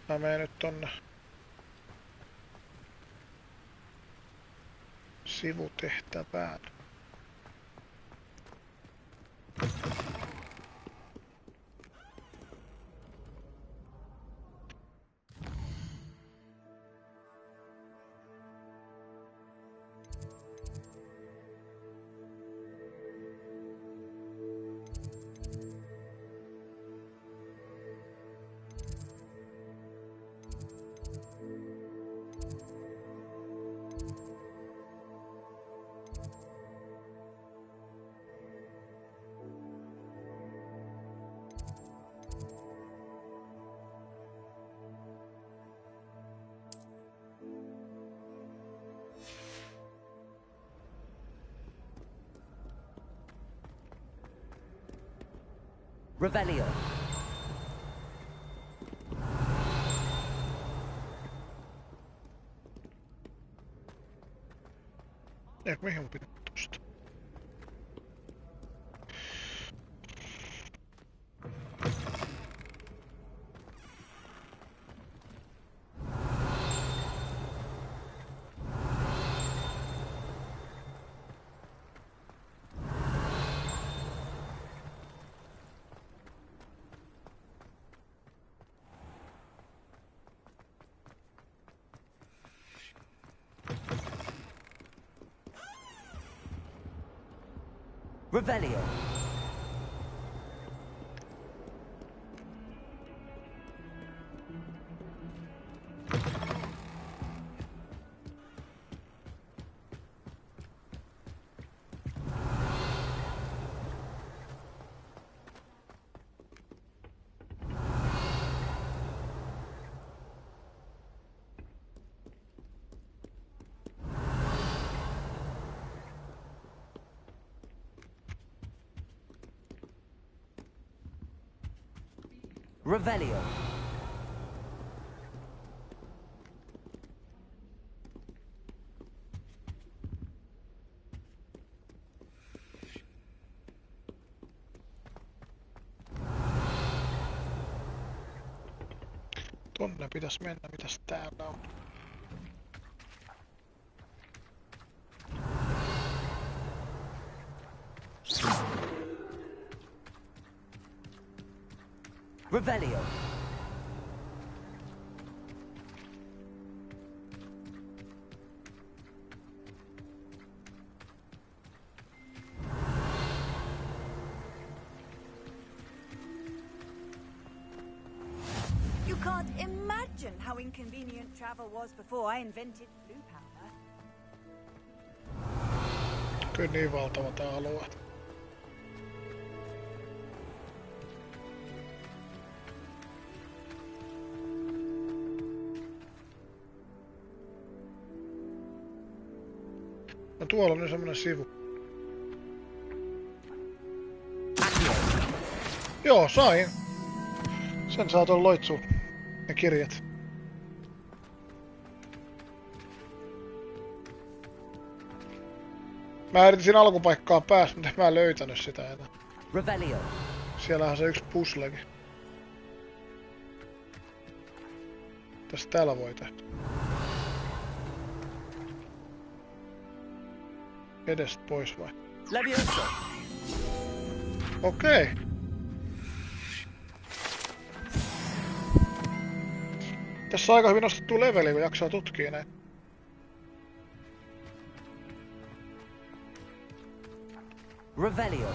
Speaker 1: Mä menen nyt tonne sivutehtävään.
Speaker 2: Revelio.
Speaker 1: Eikö mihin mun pitää tosta?
Speaker 2: Revelio. Revelio.
Speaker 1: Tonne pitäis mennä, mitäs täällä on?
Speaker 2: Revelio.
Speaker 16: You can't imagine how inconvenient travel was before I invented blue powder.
Speaker 1: Kyllä niin valtava tää alue. No tuolla on nyt semmonen sivu. Joo, sain. Sen saa tuon loitsuun. Ne kirjat. Mä yritin alkupaikkaan päästä, mutta mä en löytänyt sitä enää.
Speaker 2: Revelio.
Speaker 1: Siellähän se yksi puzzlekin. Tästä täällä voi tehdä. Edestä pois vai? Okei. Tässä on aika hyvin nostettu leveli, kun jaksaa tutkia näin.
Speaker 2: Revelio.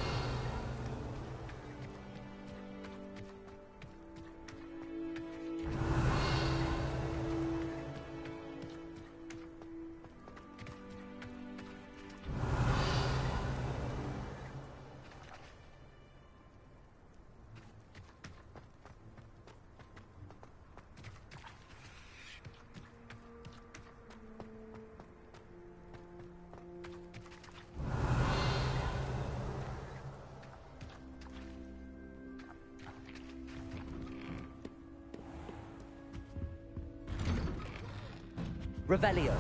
Speaker 2: Revelio.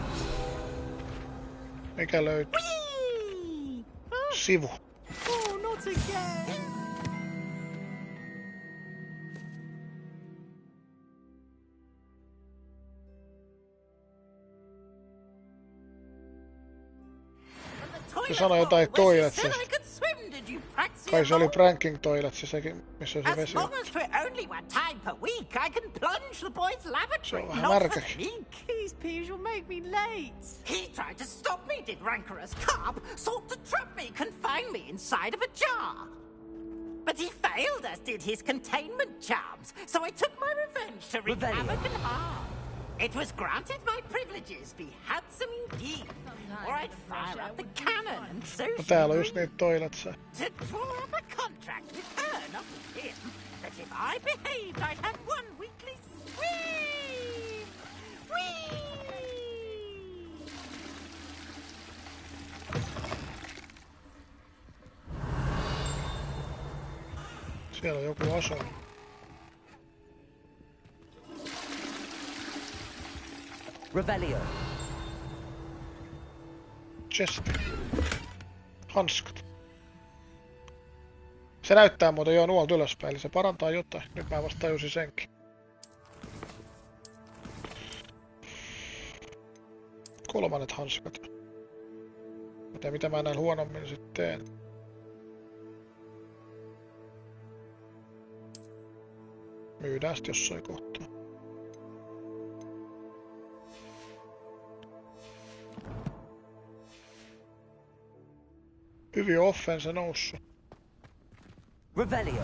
Speaker 1: Mikä löytyy? Sivu.
Speaker 17: Oh, not again!
Speaker 1: Se sanoi jotain toiletsista. Kai se oli pranking toiletsi sekin, missä on se vesi.
Speaker 17: As long as for only one time per week, I can plunge the boys' lavatory.
Speaker 1: Vähän
Speaker 17: Not for
Speaker 1: märkäkin.
Speaker 17: leak. These peas will make me late. He tried to stop me, did rancorous carp. Sought to trap me, confine me inside of a jar. But he failed, as did his containment charms. So I took my revenge to wreak havoc and harm. It was granted my privileges be handsome indeed, or I'd fire up the cannon and so
Speaker 1: No täällä on just niitä toiletseja.
Speaker 17: to draw up a contract with her, not with him, that if I behaved, I'd have one weekly swim. Whee!
Speaker 1: Siellä on joku asunut.
Speaker 2: Revelio.
Speaker 1: Chest. Hanskat. Se näyttää muuten jo nuolta ylöspäin, eli se parantaa jotain. Nyt mä vasta tajusin senkin. Kolmannet hanskat. Mitä mä näin huonommin sitten teen? Myydään sit jossain kohtaa. Hyvin offense noussut.
Speaker 2: Revelio.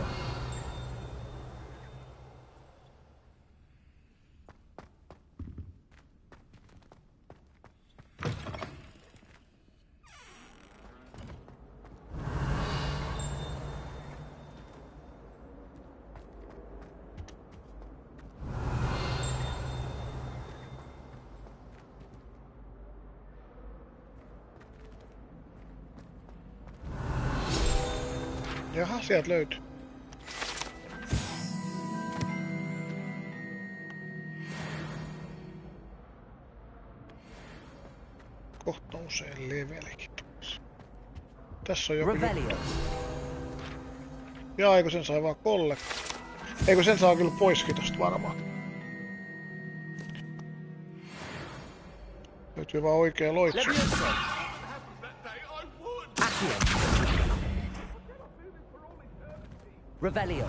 Speaker 1: Jaha, sieltä löytyy. Kohta usein levelikin. Tässä on joku juttu. Jaa, eikö sen sai vaan kolle. Eikö sen saa kyllä poiskin tosta varmaan. Täytyy vaan oikea loitsu.
Speaker 2: Revelio.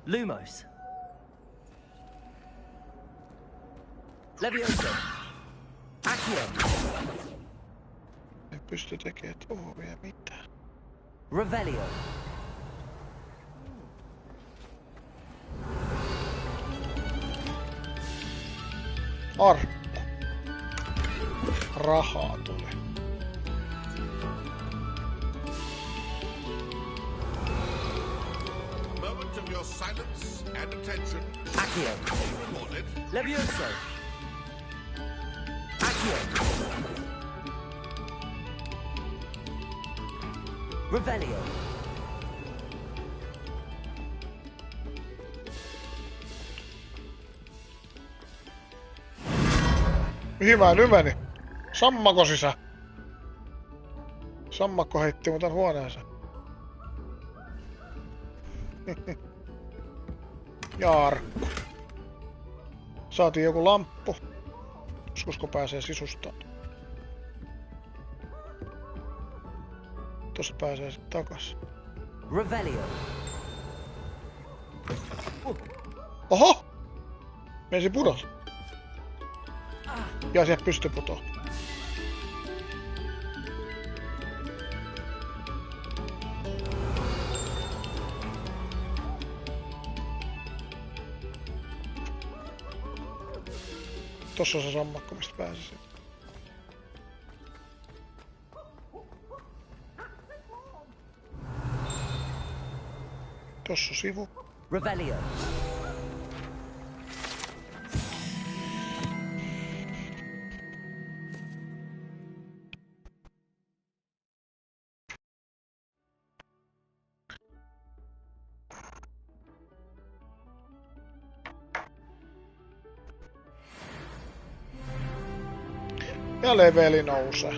Speaker 2: Lumos. Levioso. Accio.
Speaker 1: Ei pysty tekemään tuohon vielä mitään.
Speaker 2: Revelio.
Speaker 1: Arkku. Rahaa tuli.
Speaker 4: Moment of your silence and attention.
Speaker 2: Accio.
Speaker 4: Recorded.
Speaker 2: Levioso. Accio. Revelio.
Speaker 1: Mihin mä nyt meni? Sammako sisä? Sammakko heitti mut tän huoneensa. Jaarkku. Saatiin joku lamppu. Joskusko pääsee sisustaan. Tossa pääsee sit takas.
Speaker 2: Revelio.
Speaker 1: Oho! Meisi pudot. Ja sieltä pysty putoa. Tossa on se sammakko, mistä pääsisit. Tossa on sivu.
Speaker 2: Revelio.
Speaker 1: Ja leveli nousee.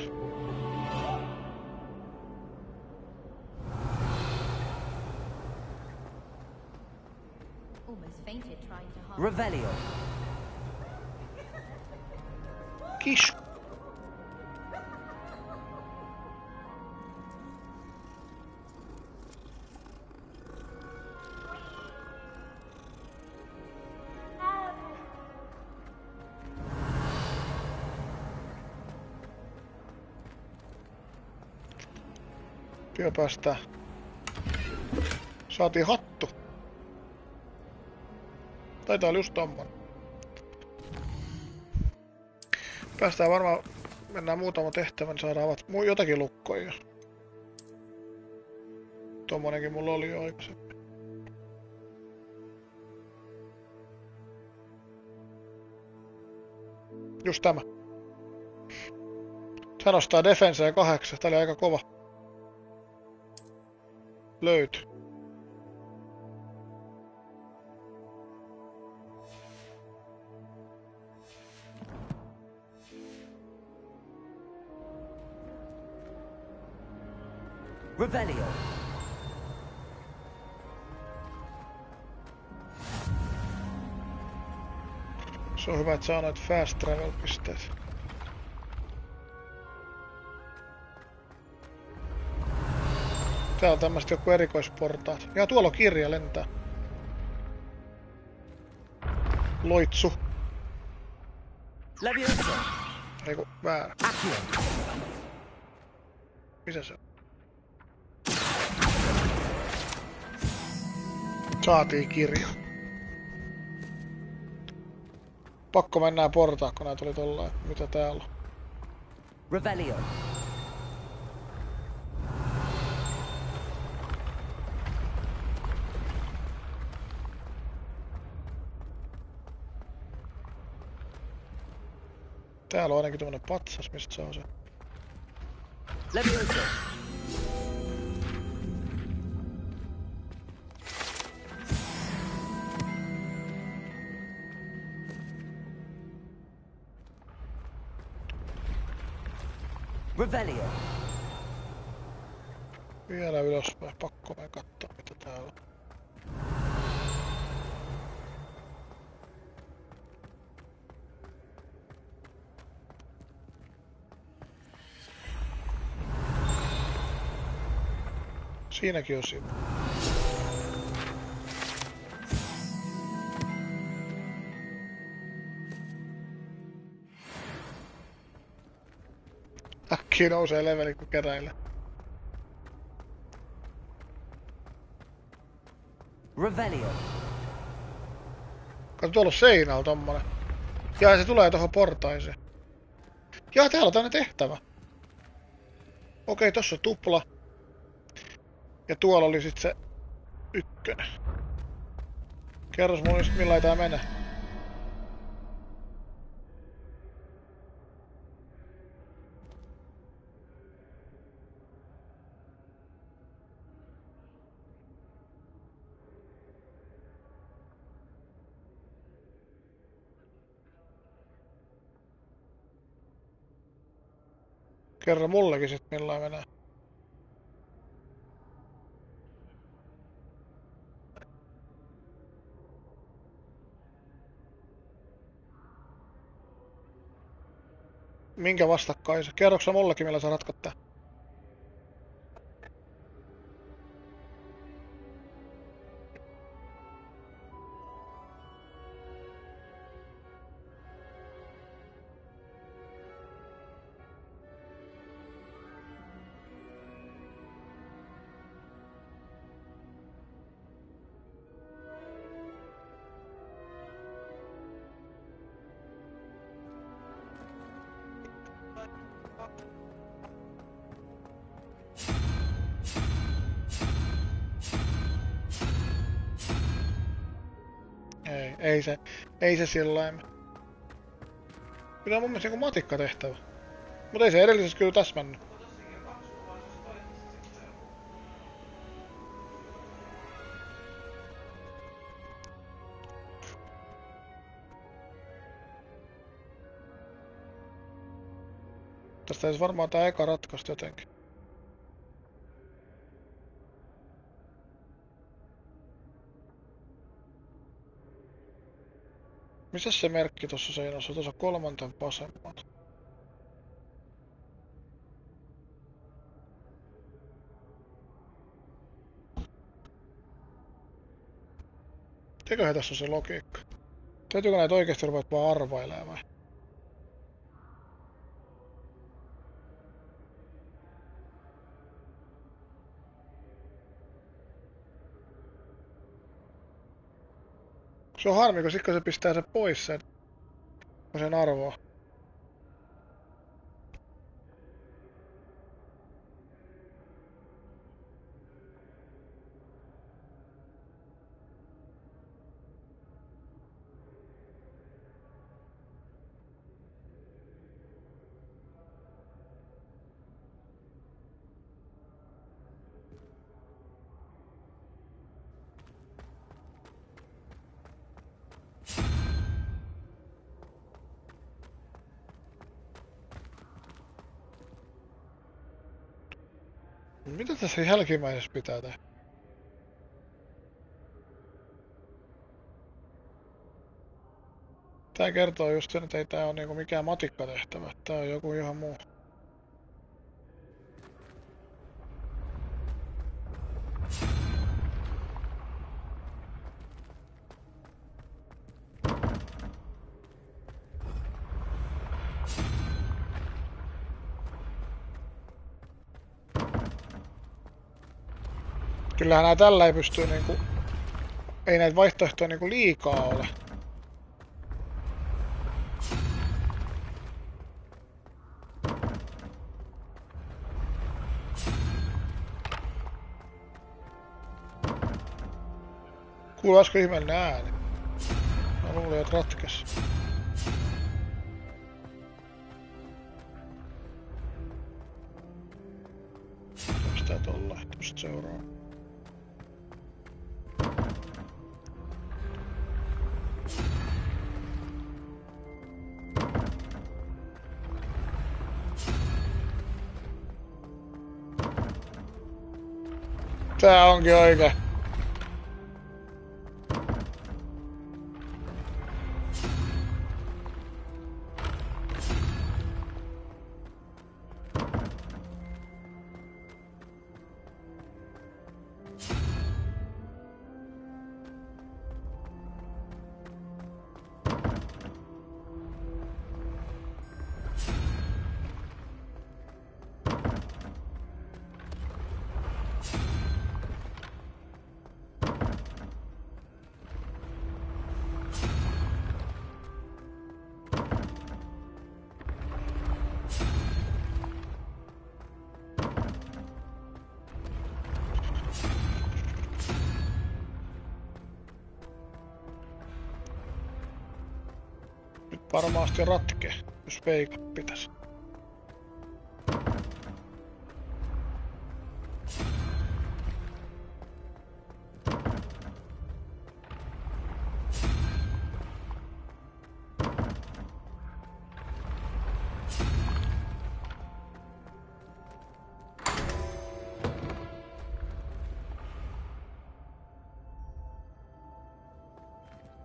Speaker 2: Revelio.
Speaker 1: Kiss. Pian päästään. Saatiin hattu. Taitaa oli just tommonen. Päästään varmaan, mennään muutama tehtävä, niin saadaan jotakin lukkoja. Tommonenkin mulla oli jo aikaisemmin. Just tämä. Se nostaa defensea 8, tää oli aika kova. Löyty.
Speaker 2: Revelio.
Speaker 1: Se on hyvä, että saa noit fast travel pisteet. Täällä on tämmöset joku erikoisportaat. Ja tuolla on kirja lentää. Loitsu.
Speaker 2: Levioso.
Speaker 1: Eiku, väärä.
Speaker 2: Accio.
Speaker 1: Missä se on? Saatiin kirja. Pakko mennään portaan, kun nää tuli tollain. Mitä täällä on?
Speaker 2: Revelio.
Speaker 1: Täällä on ainakin tommonen patsas, mistä se on se.
Speaker 2: Levioso. Revelio.
Speaker 1: Vielä ylöspäin, pakko mennä kattoo mitä täällä on. Siinäkin on sivu. Äkkiä nousee leveli kun keräilee.
Speaker 2: Revelio.
Speaker 1: Kato tuolla seinällä tommonen. Ja se tulee tohon portaiseen. Jaa, täällä on tänne tehtävä. Okei, tossa on tupla. Ja tuolla oli sit se ykkönen. Kerros mulle sit millain tää menee. Kerro mullekin sit millain menee. Minkä vastakkaisen? Kerroksä mullekin millä sä ratkot tää? Ei se sillain. Kyllä mun mielestä joku matikkatehtävä. Mut ei se edellisessä kyllä täsmännyt. Tästä ei varmaan tää eka ratkaista jotenkin. Missä se merkki tossa seinässä? Tuossa kolmanten vasemmalta. Eiköhän tässä on se logiikka. Täytyykö näitä oikeesti ruveta vaan arvailemaan? Se on harmi, kun sit se pistää se pois sen arvoa. Mitä tässä jälkimmäisessä pitää tehdä? Tää kertoo just sen, että ei tää oo niinku mikään matikkatehtävä. Tää on joku ihan muu. Kyllähän nää tällä ei pysty niinku... Ei näitä vaihtoehtoja niinku liikaa ole. Kuuluu äsken ihmeellinen ääni. Mä luulin, että ratkes. Tästä tolla, just seuraava. Tää onkin oikein. varmasti ratkee, jos veikata pitäisi.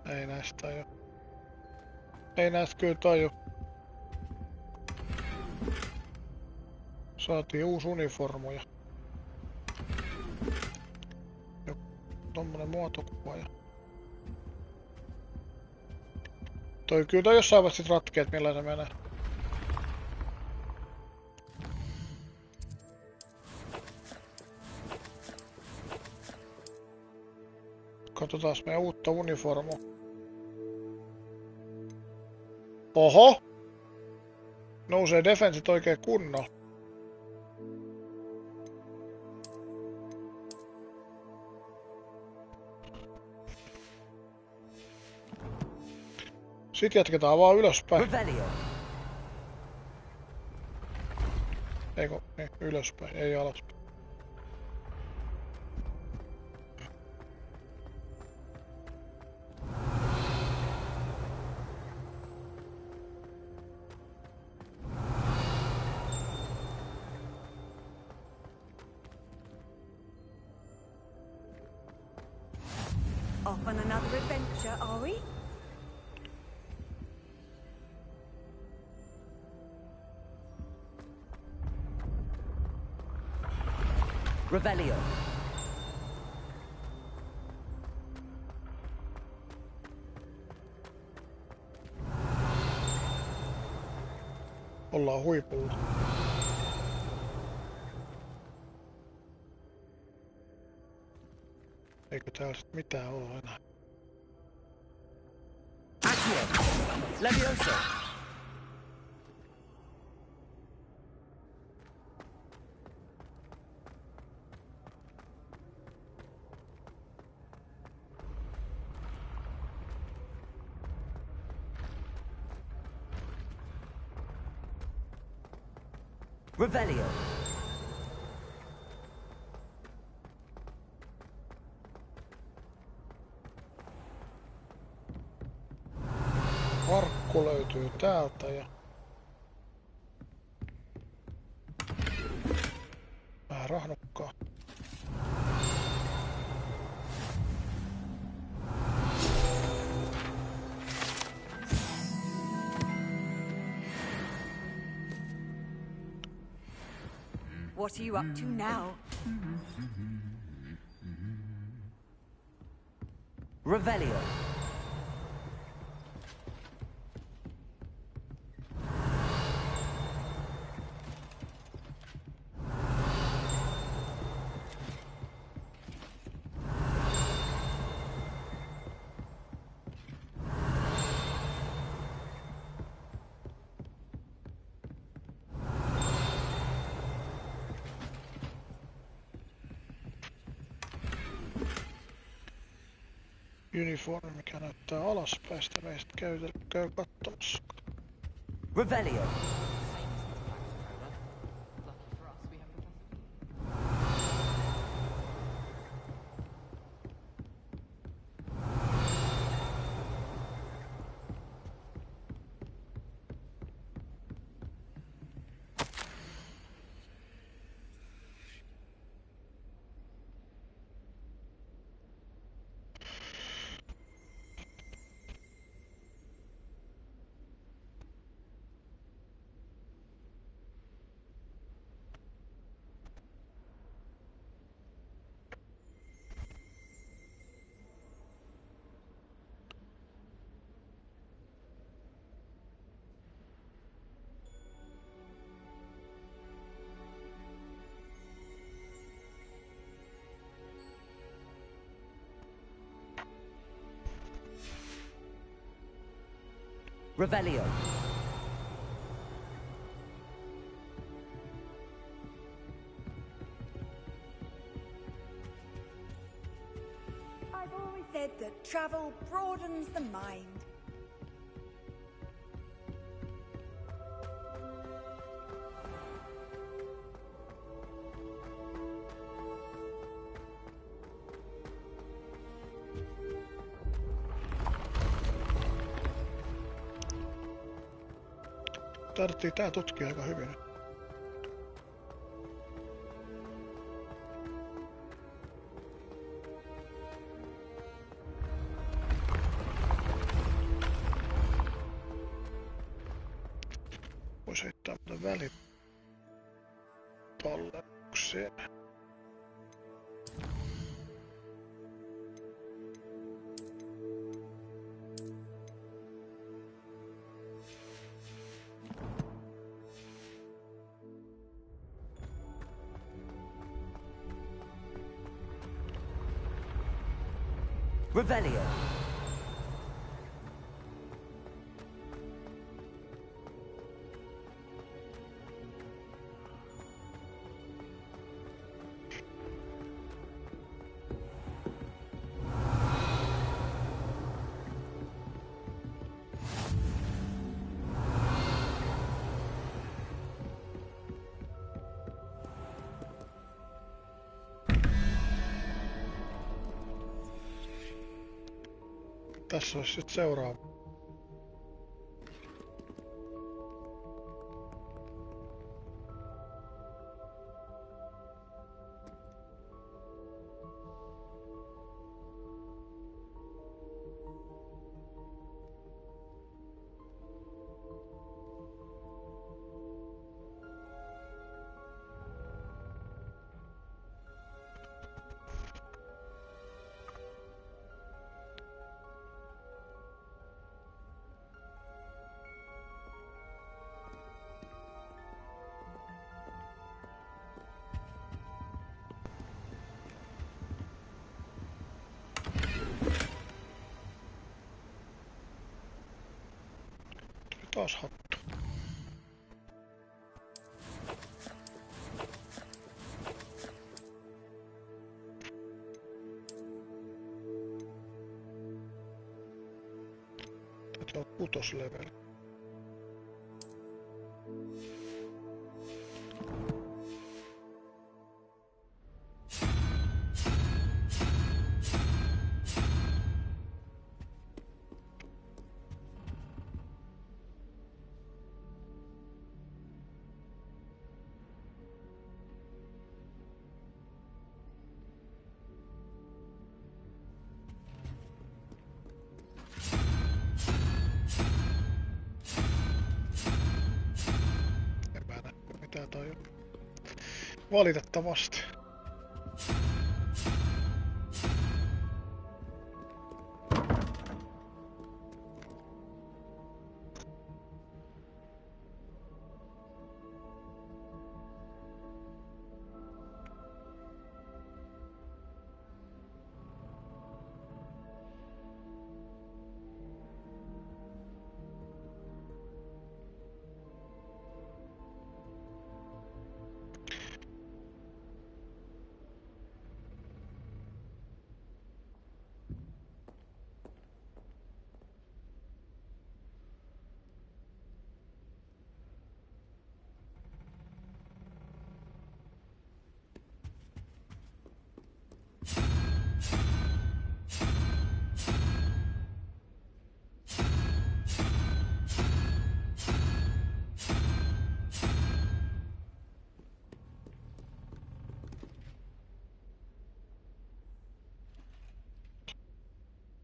Speaker 1: Ei näistä taju. Ei näistä kyllä taju. Saatiin uusi uniformu ja tommonen muotokuva ja kyllä jossain vaiheessa sit ratkeet millä se menee. Katsotaan meidän uutta uniformua. Oho! Nousee defensit oikein kunnolla. Sitten jatketaan vaan ylöspäin. Eikö, niin, ylöspäin, ei alaspäin.
Speaker 16: Off on another adventure, are we?
Speaker 12: Revelio.
Speaker 1: Ollaan huipulla. Eikö täällä sit mitään oo enää?
Speaker 12: Accio. Levioso. Revelio.
Speaker 1: Arkku löytyy täältä ja vähän rahnukkaa.
Speaker 16: What are you up to now?
Speaker 12: Revelio.
Speaker 1: Uniformi, mikä näyttää alaspäin, sitä meistä käy katsomassa.
Speaker 12: Revelio. Revelio.
Speaker 16: I've always said that travel broadens the mind.
Speaker 1: Tarvittiin tää tutkia aika hyvin. Voisi heittää muuten välitolleuksia.
Speaker 2: Revelio.
Speaker 1: Tässä olisi sitten seuraava. Taas hattu. Tätä on 6. level. Valitettavasti.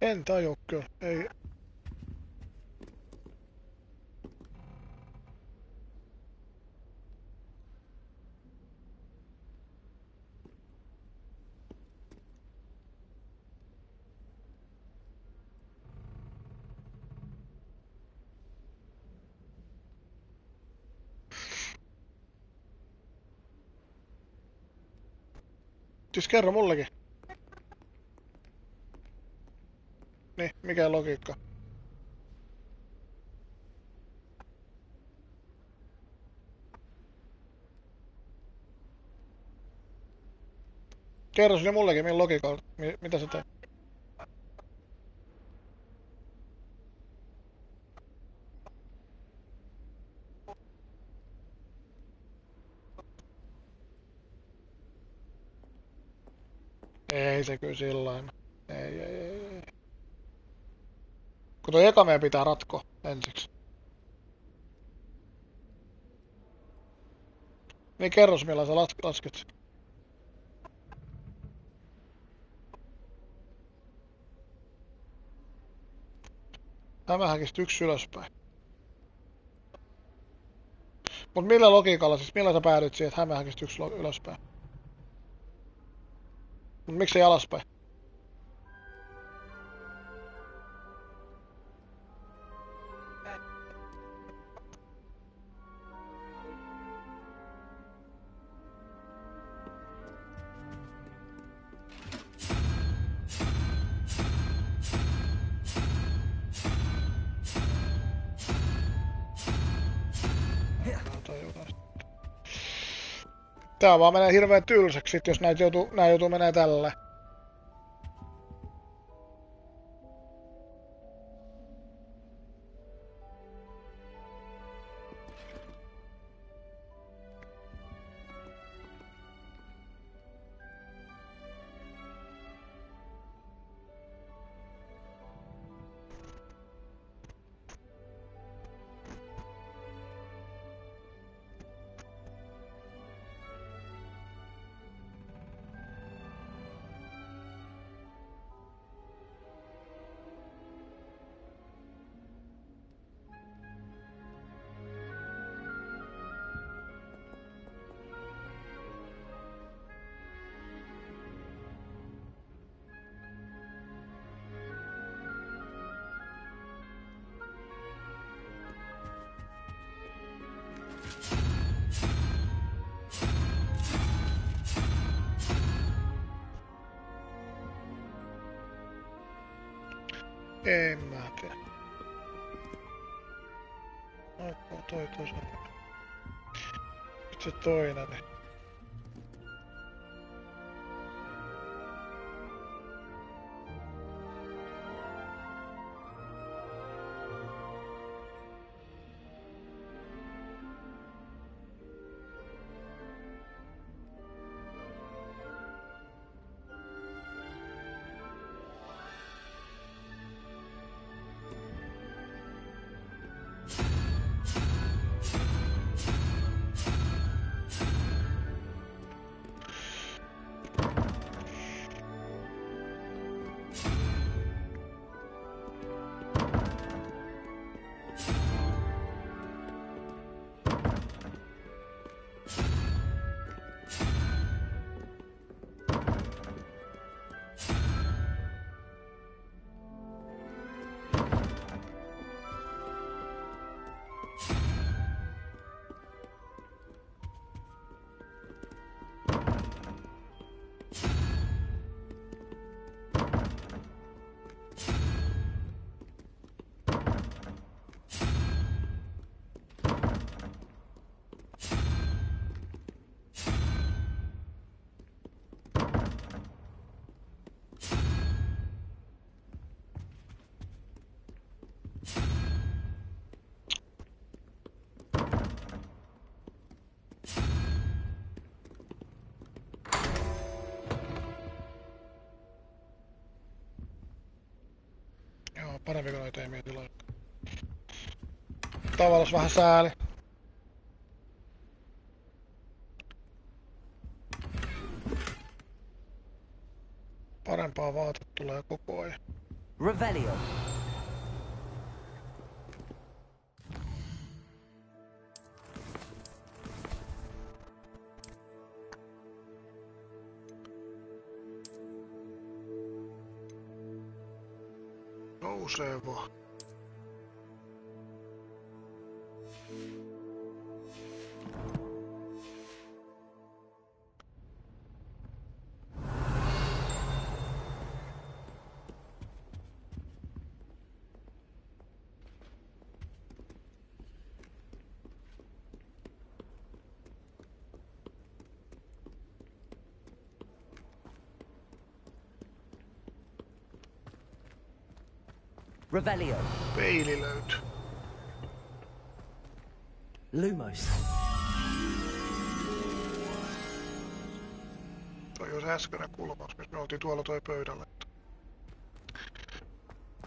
Speaker 1: En tajua kyllä, ei. Siis kerro mullekin. Niin, mikä logiikka? Kerro sinne mullekin, millä logiikalla. Mitä sä teet? Ei se kyllä sillain. Ei. Kun toi eka meidän pitää ratkoa ensiksi. Niin kerros millä sä lasket. Hämähäkistä 1 ylöspäin. Mut millä logiikalla siis, millä sä päädyit siihen, että hämähäkistä 1 ylöspäin? Mut miksei alaspäin? Tää vaan menee hirveen tylsäksi sit, jos nää joutuu menee tällä. En mä tiedä. Toi toisa. Nyt se toinen. Parempi kuin noita ei mieti laittaa. Tavallaan vähän sääli. Parempaa vaatetta tulee koko ajan.
Speaker 2: Revelio.
Speaker 1: Nousee vaan.
Speaker 2: Revelio.
Speaker 1: Peili löytyy.
Speaker 2: Lumos.
Speaker 1: Toi on se äskeinen kulmaus, missä me oltiin tuolla toi pöydällä.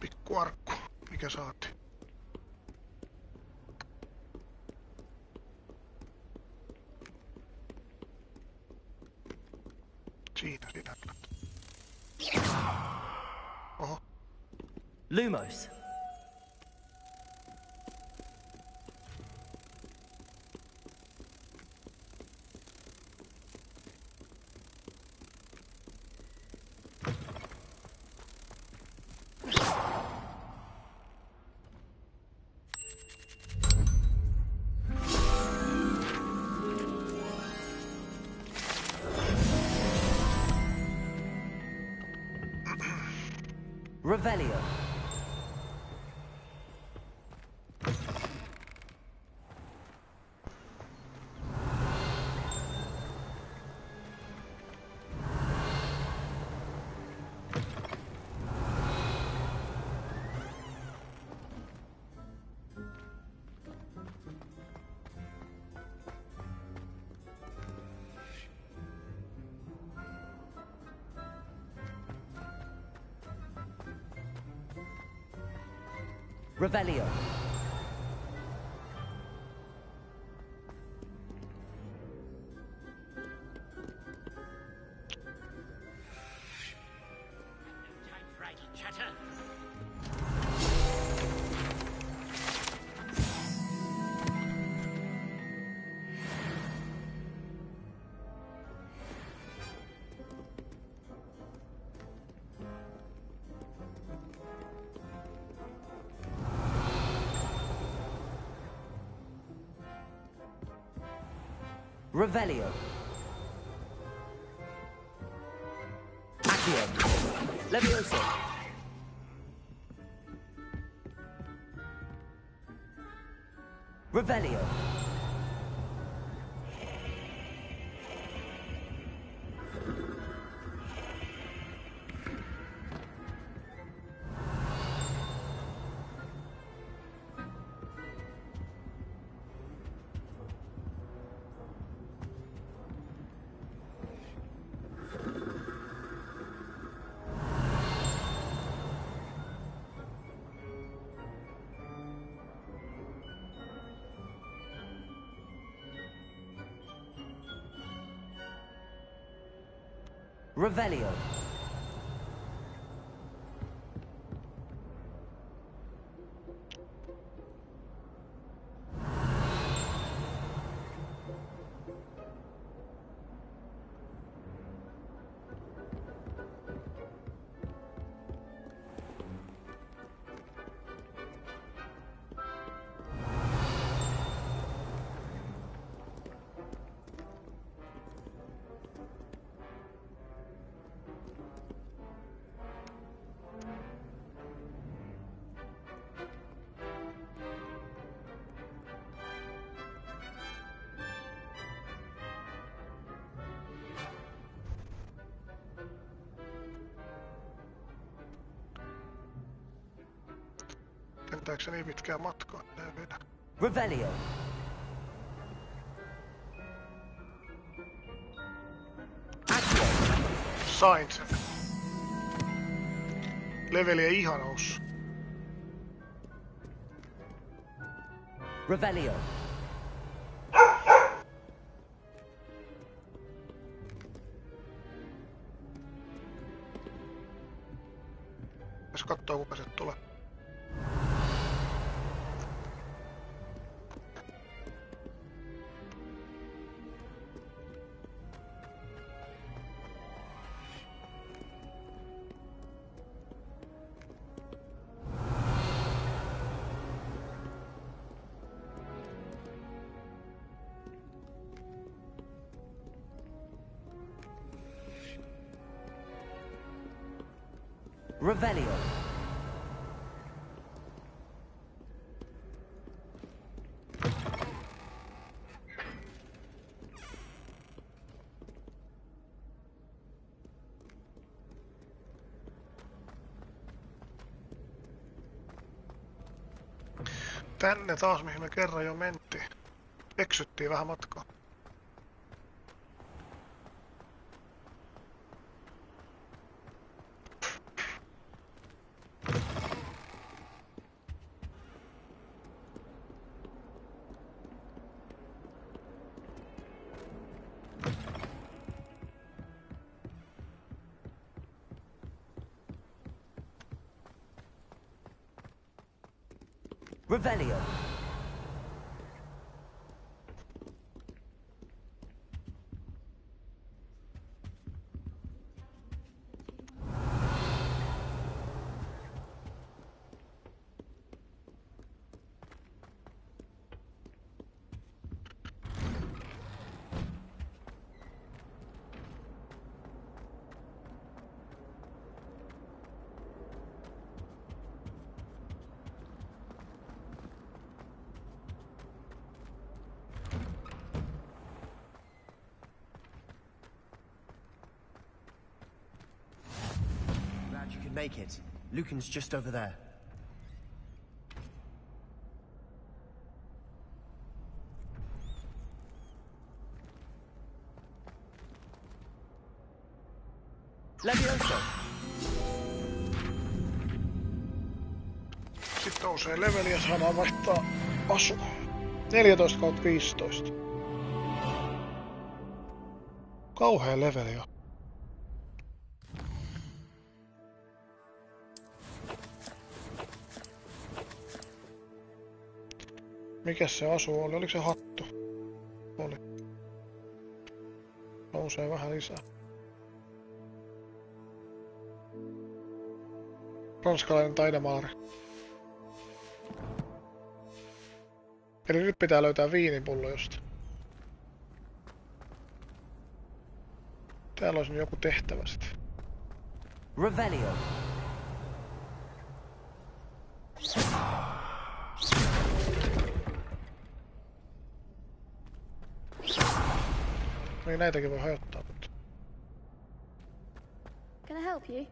Speaker 1: Pikku arkku, mikä saatiin. Siinä. Oho.
Speaker 2: Lumos. Revelio. Revelio.
Speaker 17: Time for idle chatter.
Speaker 2: Revelio. Accio. Levioso. Revelio. Revelio.
Speaker 1: Lentääkö se niin pitkää matkaa? Nää vedä.
Speaker 2: Revelio. Accio.
Speaker 1: Sain sen. Leveli ei ihan noussut.
Speaker 2: Revelio.
Speaker 1: Jos kattoo kuka se tulee.
Speaker 2: Revelio.
Speaker 1: Tänne taas, mihin me kerran jo mentiin. Eksyttiin vähän matkaa.
Speaker 2: Revelio.
Speaker 20: Glad you could make it. Lucan's just over there.
Speaker 2: Levioso.
Speaker 1: Sitten nousee leveliä, saadaan vaihtaa asu. 14/15. Kauhea leveli on. Mikäs se asu oli? Oliko se hattu? Oli. Nousee vähän lisää. Ranskalainen taidemaari. Eli nyt pitää löytää viinipullo jostain. Täällä olisi joku tehtävä sitten.
Speaker 2: Revelio.
Speaker 1: Niin näitäkin voi hajottaa, mutta...
Speaker 14: Can I help you?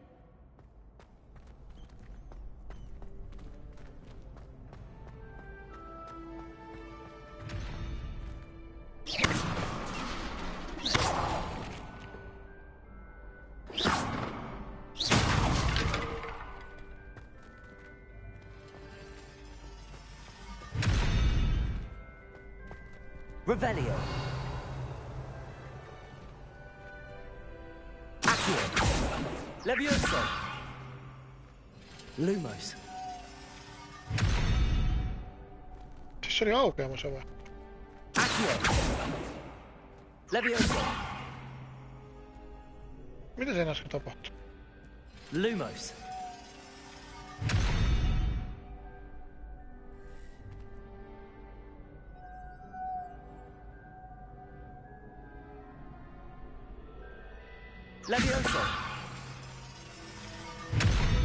Speaker 2: Revelio. Accio. Levioso. Lumos.
Speaker 1: Siis se oli aukeamassa vai?
Speaker 2: Accio. Levioso.
Speaker 1: Mitä siinä äsken tapahtui?
Speaker 2: Lumos. Levioso.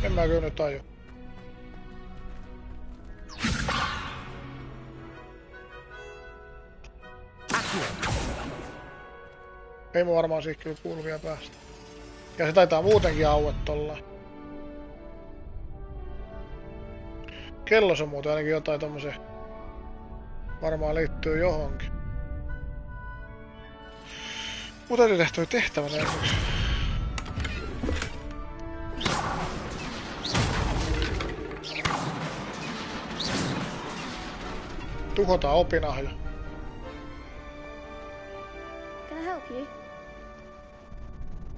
Speaker 1: En mä kyllä nyt taju. Ei mun varmaan siitä kyllä kuulu vielä päästä. Ja se taitaa muutenkin auet tollaan. Kellos on muuten ainakin jotain tommosia. Varmaan liittyy johonkin. Mut täytyy tehdä toi tehtävä ensiksi. Tuhotaan opinahjo.
Speaker 14: Can I help you?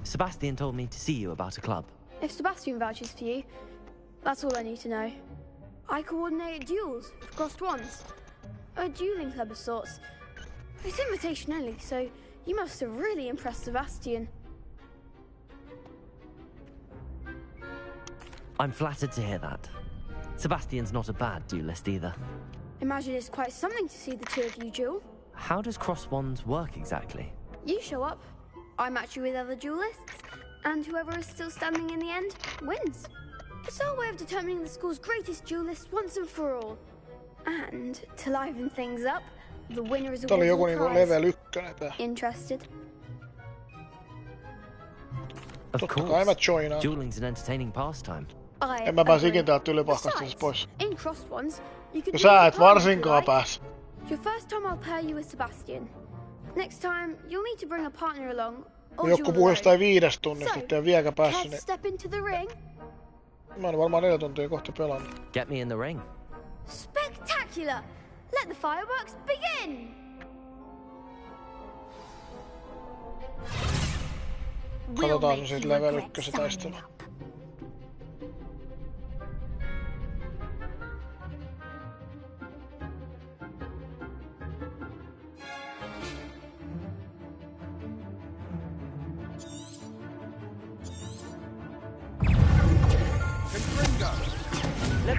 Speaker 2: Sebastian told me to see you about a club.
Speaker 14: If Sebastian vouches for you, that's all I need to know. I coordinate duels for crossed ones. A dueling club of sorts. It's invitation only, so you must have really impressed Sebastian.
Speaker 2: I'm flattered to hear that. Sebastian's not a bad duelist either.
Speaker 14: Imagine it's quite something to see the two of you duel.
Speaker 2: How does cross wands work exactly?
Speaker 14: You show up, I match you with other duelists, and whoever is still standing in the end wins. It's our way of determining the school's greatest duelist once and for all. And to liven things up, the winner is
Speaker 1: Tää oli joku
Speaker 14: awarded a
Speaker 1: niinku level
Speaker 14: prize.
Speaker 1: 1 tää.
Speaker 14: Interested?
Speaker 2: Of
Speaker 1: Totta kai mä
Speaker 2: course.
Speaker 1: joinaan.
Speaker 2: Dueling's an entertaining pastime.
Speaker 1: En mä pääs ikin täältä tylypahkasta siis pois.
Speaker 14: In crossed ones, you could
Speaker 1: Ja
Speaker 14: do
Speaker 1: sä
Speaker 14: what
Speaker 1: et
Speaker 14: you like.
Speaker 1: varsinkaan pääs.
Speaker 14: Your first time I'll pair you with Sebastian. Next time, you'll need to bring a partner along. Or
Speaker 1: Joku
Speaker 14: duel
Speaker 1: puhui
Speaker 14: alone.
Speaker 1: jostain 5 tunnista, ettei vieläkään
Speaker 14: Care
Speaker 1: päässyt,
Speaker 14: to
Speaker 1: niin
Speaker 14: step into the ring?
Speaker 1: mä oon varmaan 4 tuntia kohta pelannut.
Speaker 2: Get me in the ring.
Speaker 14: Spectacular! Let the fireworks begin!
Speaker 1: Katsotaan se siitä level 1 taistelu.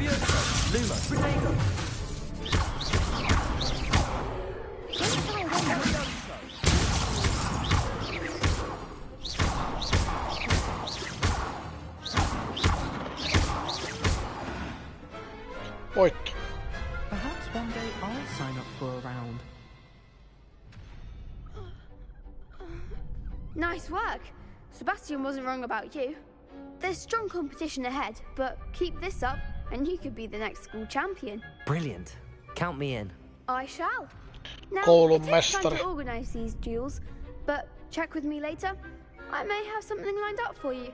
Speaker 2: Leviosa! Lumos! Potato!
Speaker 1: Voitto.
Speaker 8: Perhaps one day I'll sign up for a round.
Speaker 14: Nice work. Sebastian wasn't wrong about you. There's strong competition ahead, but keep this up and you could be the next school champion.
Speaker 2: Brilliant. Count me in.
Speaker 14: I shall. Now,
Speaker 1: Koulun
Speaker 14: it takes time
Speaker 1: mestari.
Speaker 14: to organise these duels, but check with me later. I may have something lined up for you.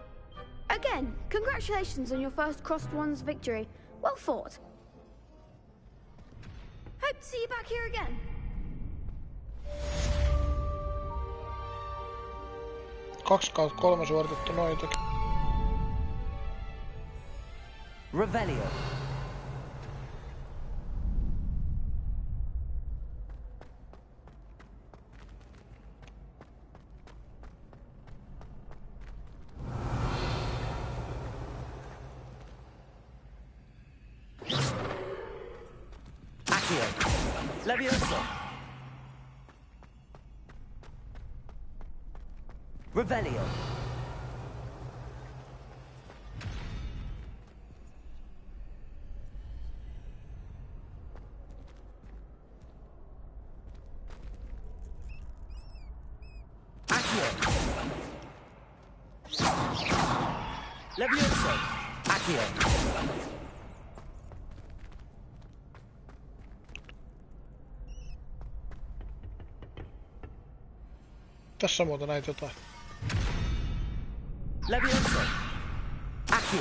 Speaker 14: Again, congratulations on your first Crossed Ones victory. Well fought. Hope to see you back here again.
Speaker 1: 2/3 suoritettu noitakin.
Speaker 2: Revelio. Accio. Leviosa. Revelio. Accio. Leviosa. Accio.
Speaker 1: Tässä on muuta näitä jotain.
Speaker 2: Leviosa. Accio.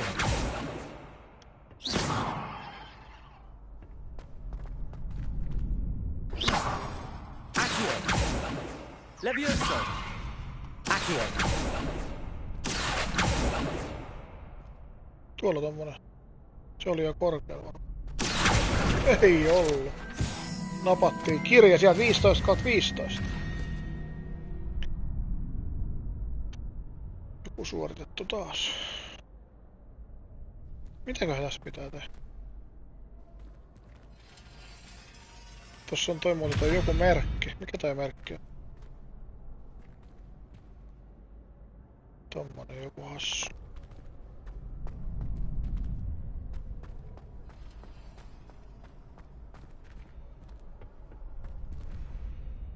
Speaker 2: Accio. Leviosa. Accio.
Speaker 1: Tuolla tommonen. Se oli jo korkealla. Ei ollut. Napattiin kirja sieltä 15/15. Joku suoritettu taas. Mitäköhän tässä pitää tehdä? Tossa on toi muuten toi joku merkki. Mikä toi merkki on? Tommonen joku hassu.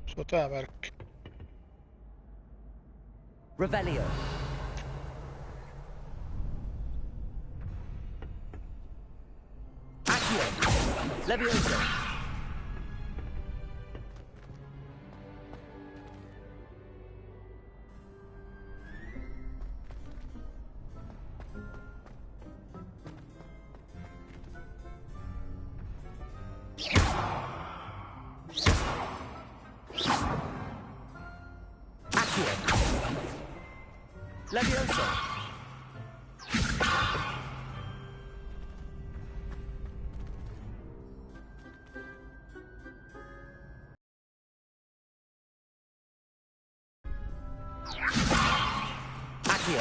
Speaker 1: Se on tää merkki.
Speaker 2: Revelio. Accio. Leviosa. Accio. Leviosa. Accio.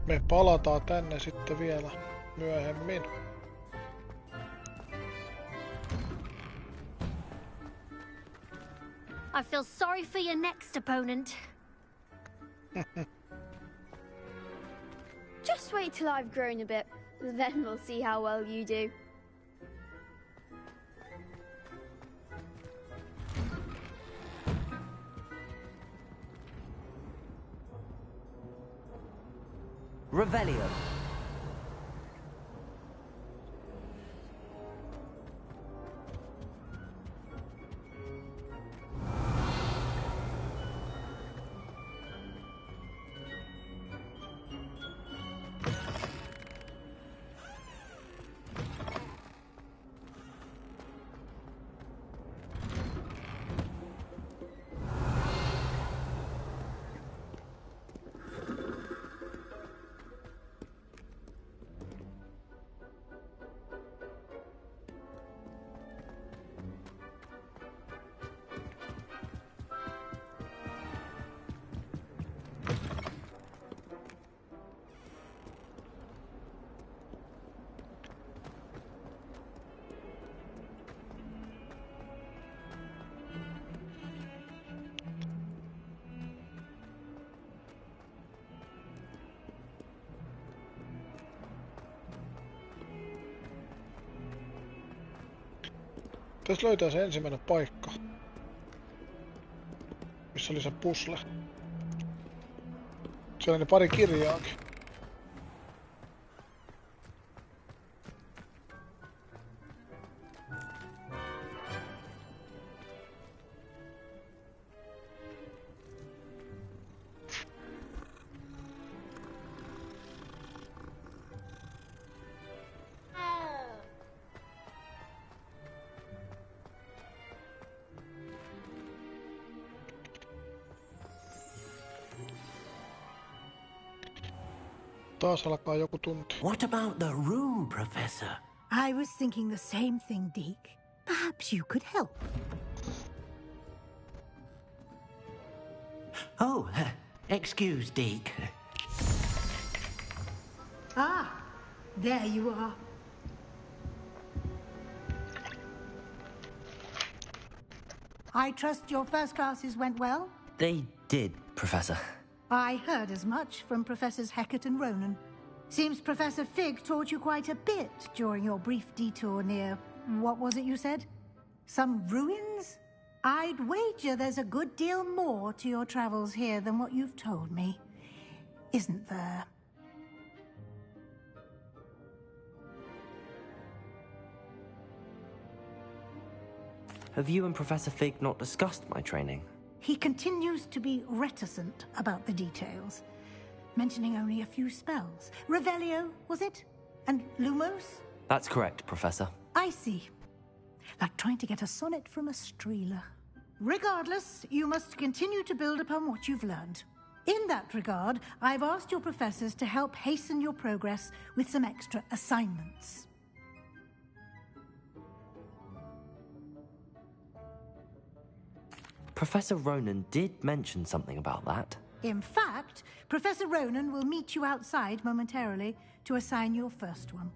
Speaker 1: Me palataan tänne sitten vielä myöhemmin.
Speaker 15: I feel sorry for your next opponent.
Speaker 14: Just wait till I've grown a bit, then we'll see how well you do.
Speaker 2: Revelio.
Speaker 1: Tässä löytää se ensimmäinen paikka. Missä oli se pusle. Siellä oli pari kirjaakin. Taas alkaa joku tunti.
Speaker 5: What about the room, Professor?
Speaker 7: I was thinking the same thing, Deke. Perhaps you could help.
Speaker 5: Oh, excuse, Deke.
Speaker 7: Ah, there you are. I trust your first classes went well?
Speaker 2: They did, Professor.
Speaker 7: I heard as much from Professors Hecat and Ronan. Seems Professor Fig taught you quite a bit during your brief detour near... what was it you said? Some ruins? I'd wager there's a good deal more to your travels here than what you've told me. Isn't there?
Speaker 2: Have you and Professor Fig not discussed my training?
Speaker 7: He continues to be reticent about the details, mentioning only a few spells. Revelio, was it? And Lumos?
Speaker 2: That's correct, Professor.
Speaker 7: I see. Like trying to get a sonnet from a streeler. Regardless, you must continue to build upon what you've learned. In that regard, I've asked your professors to help hasten your progress with some extra assignments.
Speaker 2: Professor Ronan did mention something about that.
Speaker 7: In fact, Professor Ronan will meet you outside momentarily to assign your first one.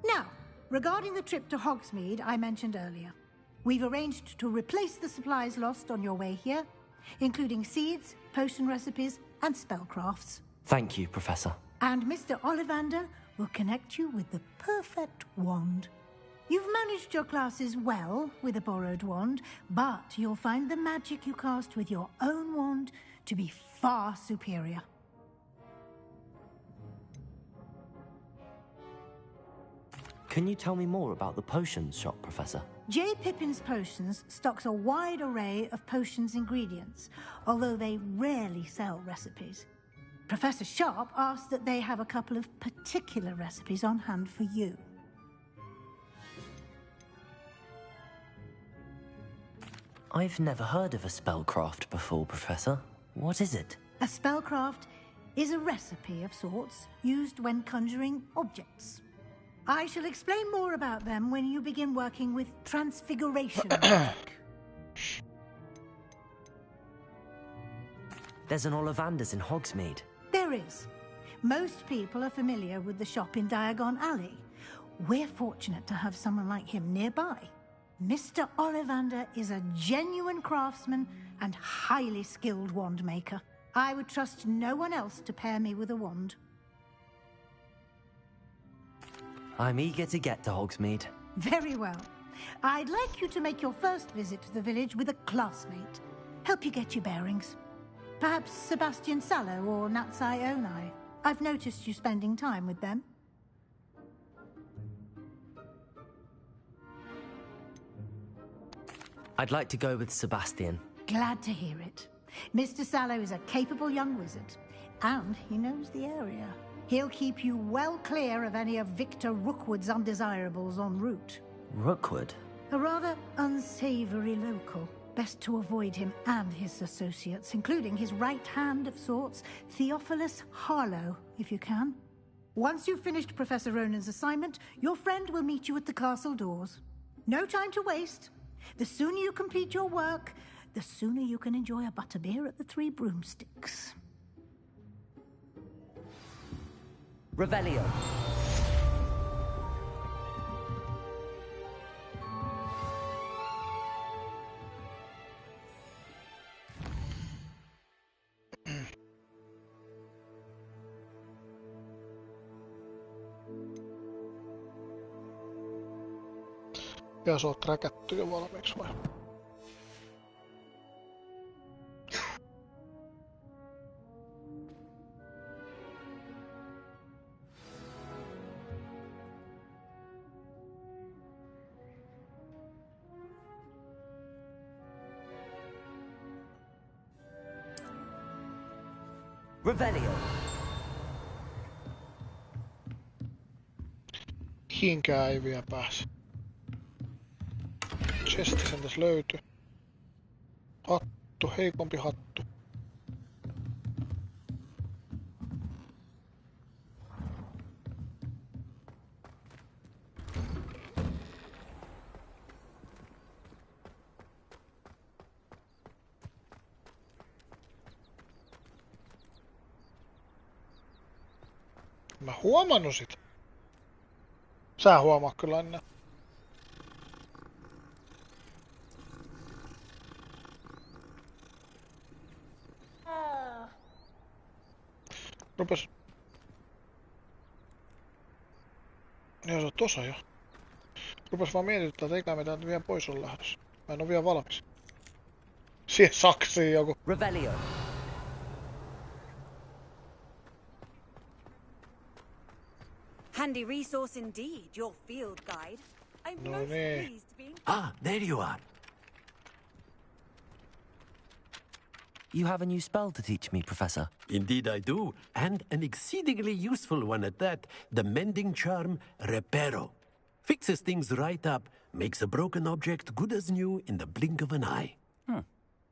Speaker 7: Now, regarding the trip to Hogsmeade I mentioned earlier, we've arranged to replace the supplies lost on your way here, including seeds, potion recipes, and spellcrafts.
Speaker 2: Thank you, Professor.
Speaker 7: And Mr. Ollivander will connect you with the perfect wand. You've managed your classes well with a borrowed wand, but you'll find the magic you cast with your own wand to be far superior.
Speaker 2: Can you tell me more about the potions shop, Professor?
Speaker 7: J. Pippin's Potions stocks a wide array of potions ingredients, although they rarely sell recipes. Professor Sharp asked that they have a couple of particular recipes on hand for you.
Speaker 2: I've never heard of a spellcraft before, Professor. What is it?
Speaker 7: A spellcraft is a recipe of sorts used when conjuring objects. I shall explain more about them when you begin working with transfiguration magic.
Speaker 2: There's an Ollivander's in Hogsmeade.
Speaker 7: There is. Most people are familiar with the shop in Diagon Alley. We're fortunate to have someone like him nearby. Mr. Ollivander is a genuine craftsman and highly skilled wand maker. I would trust no one else to pair me with a wand.
Speaker 2: I'm eager to get to Hogsmeade.
Speaker 7: Very well. I'd like you to make your first visit to the village with a classmate. Help you get your bearings. Perhaps Sebastian Sallow or Natsai Onai. I've noticed you spending time with them.
Speaker 2: I'd like to go with Sebastian.
Speaker 7: Glad to hear it. Mr. Sallow is a capable young wizard, and he knows the area. He'll keep you well clear of any of Victor Rookwood's undesirables en route.
Speaker 2: Rookwood?
Speaker 7: A rather unsavory local. Best to avoid him and his associates, including his right hand of sorts, Theophilus Harlow, if you can. Once you've finished Professor Ronan's assignment, your friend will meet you at the castle doors. No time to waste. The sooner you complete your work, the sooner you can enjoy a butterbeer at the Three Broomsticks.
Speaker 2: Revelio.
Speaker 1: Ja se on räkätty jo valmiiksi vai?
Speaker 2: Revelio.
Speaker 1: Hinkää ei vielä pääse. Chesti sen tässä löytyy. Hattu, heikompi hattu. Mä huomannut sitä. Sä huomaa kyllä enää. Rupes. Joo, se on tossa jo. Rupes vaan mietityttää, että eikä me täältä vielä pois on lähdössä. Mä en oo vielä valmis. Siihen saksiin joku.
Speaker 2: Revelio.
Speaker 16: Handy resource indeed, your field guide. I'm
Speaker 1: No
Speaker 16: most
Speaker 1: niin.
Speaker 16: pleased to be in...
Speaker 5: Ah, there you are.
Speaker 2: You have a new spell to teach me, Professor.
Speaker 5: Indeed I do, and an exceedingly useful one at that. The mending charm, Reparo. Fixes things right up, makes a broken object good as new in the blink of an eye.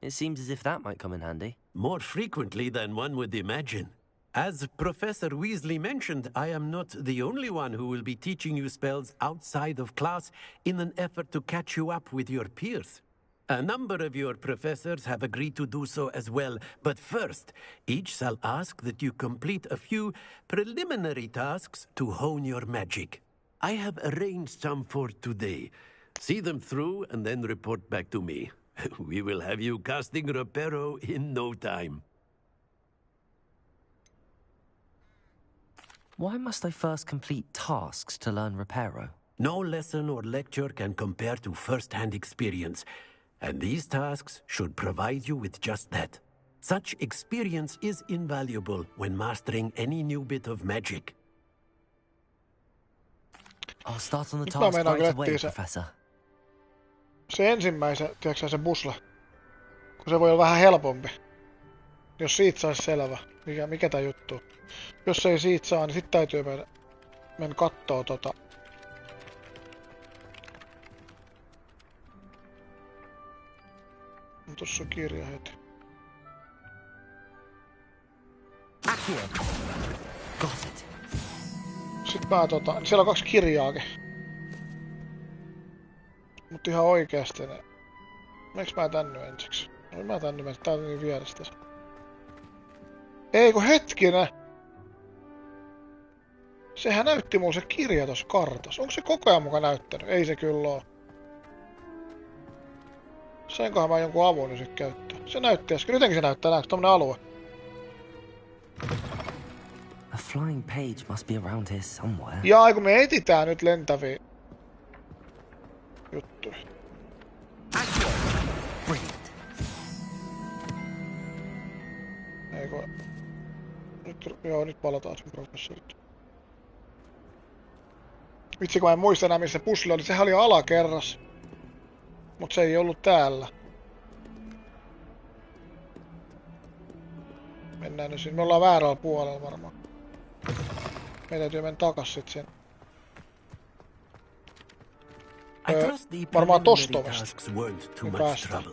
Speaker 2: It seems as if that might come in handy.
Speaker 5: More frequently than one would imagine. As Professor Weasley mentioned, I am not the only one who will be teaching you spells outside of class in an effort to catch you up with your peers. A number of your professors have agreed to do so as well, but first, each shall ask that you complete a few preliminary tasks to hone your magic. I have arranged some for today. See them through and then report back to me. We will have you casting Reparo in no time.
Speaker 2: Why must I first complete tasks to learn Reparo?
Speaker 5: No lesson or lecture can compare to first-hand experience, and these tasks should provide you with just that. Such experience is invaluable when mastering any new bit of magic.
Speaker 2: I'll start on the
Speaker 1: Nyt
Speaker 2: task
Speaker 1: meinaan
Speaker 2: right
Speaker 1: kyllä
Speaker 2: away,
Speaker 1: etsiä se,
Speaker 2: Professor.
Speaker 1: se ensimmäisen, tiedätkö se busla? Kun se voi olla vähän helpompi. Jos siitä saisi selvä, mikä tää juttu on. Jos ei siitä saa, niin sit täytyy mennä kattoo tota. Tossa on kirja heti.
Speaker 2: Got it.
Speaker 1: Sit mä siellä on 2 kirjaakin. Mut ihan oikeesti ne. Meiks mä tänny ensiksi? No mä tänny, tää on niin vierestä. Ei kun hetkinen! Sehän näytti mulle se kirja tossa kartassa. Onko se koko ajan muka näyttänyt? Ei se kyllä oo. Sainkohan mä jonkun avun nyt sit käyttää? Se näytti äsken. Jotenkin se näyttää. Näetkö tommonen alue?
Speaker 2: A flying page must be around here somewhere.
Speaker 1: Jaa, kun me etitään nyt lentäviä juttuja. Ei kun... Nyt palataan sen professorit. Vitsi kun mä en muista enää missä pusli oli. Sehän oli alakerras. Mut se ei ollut täällä. Mennään nyt sinne. Me ollaan väärällä puolella varmaan. Meidän täytyy mennä takas sit sen. Varmaan tosta ovesta. Me päästään.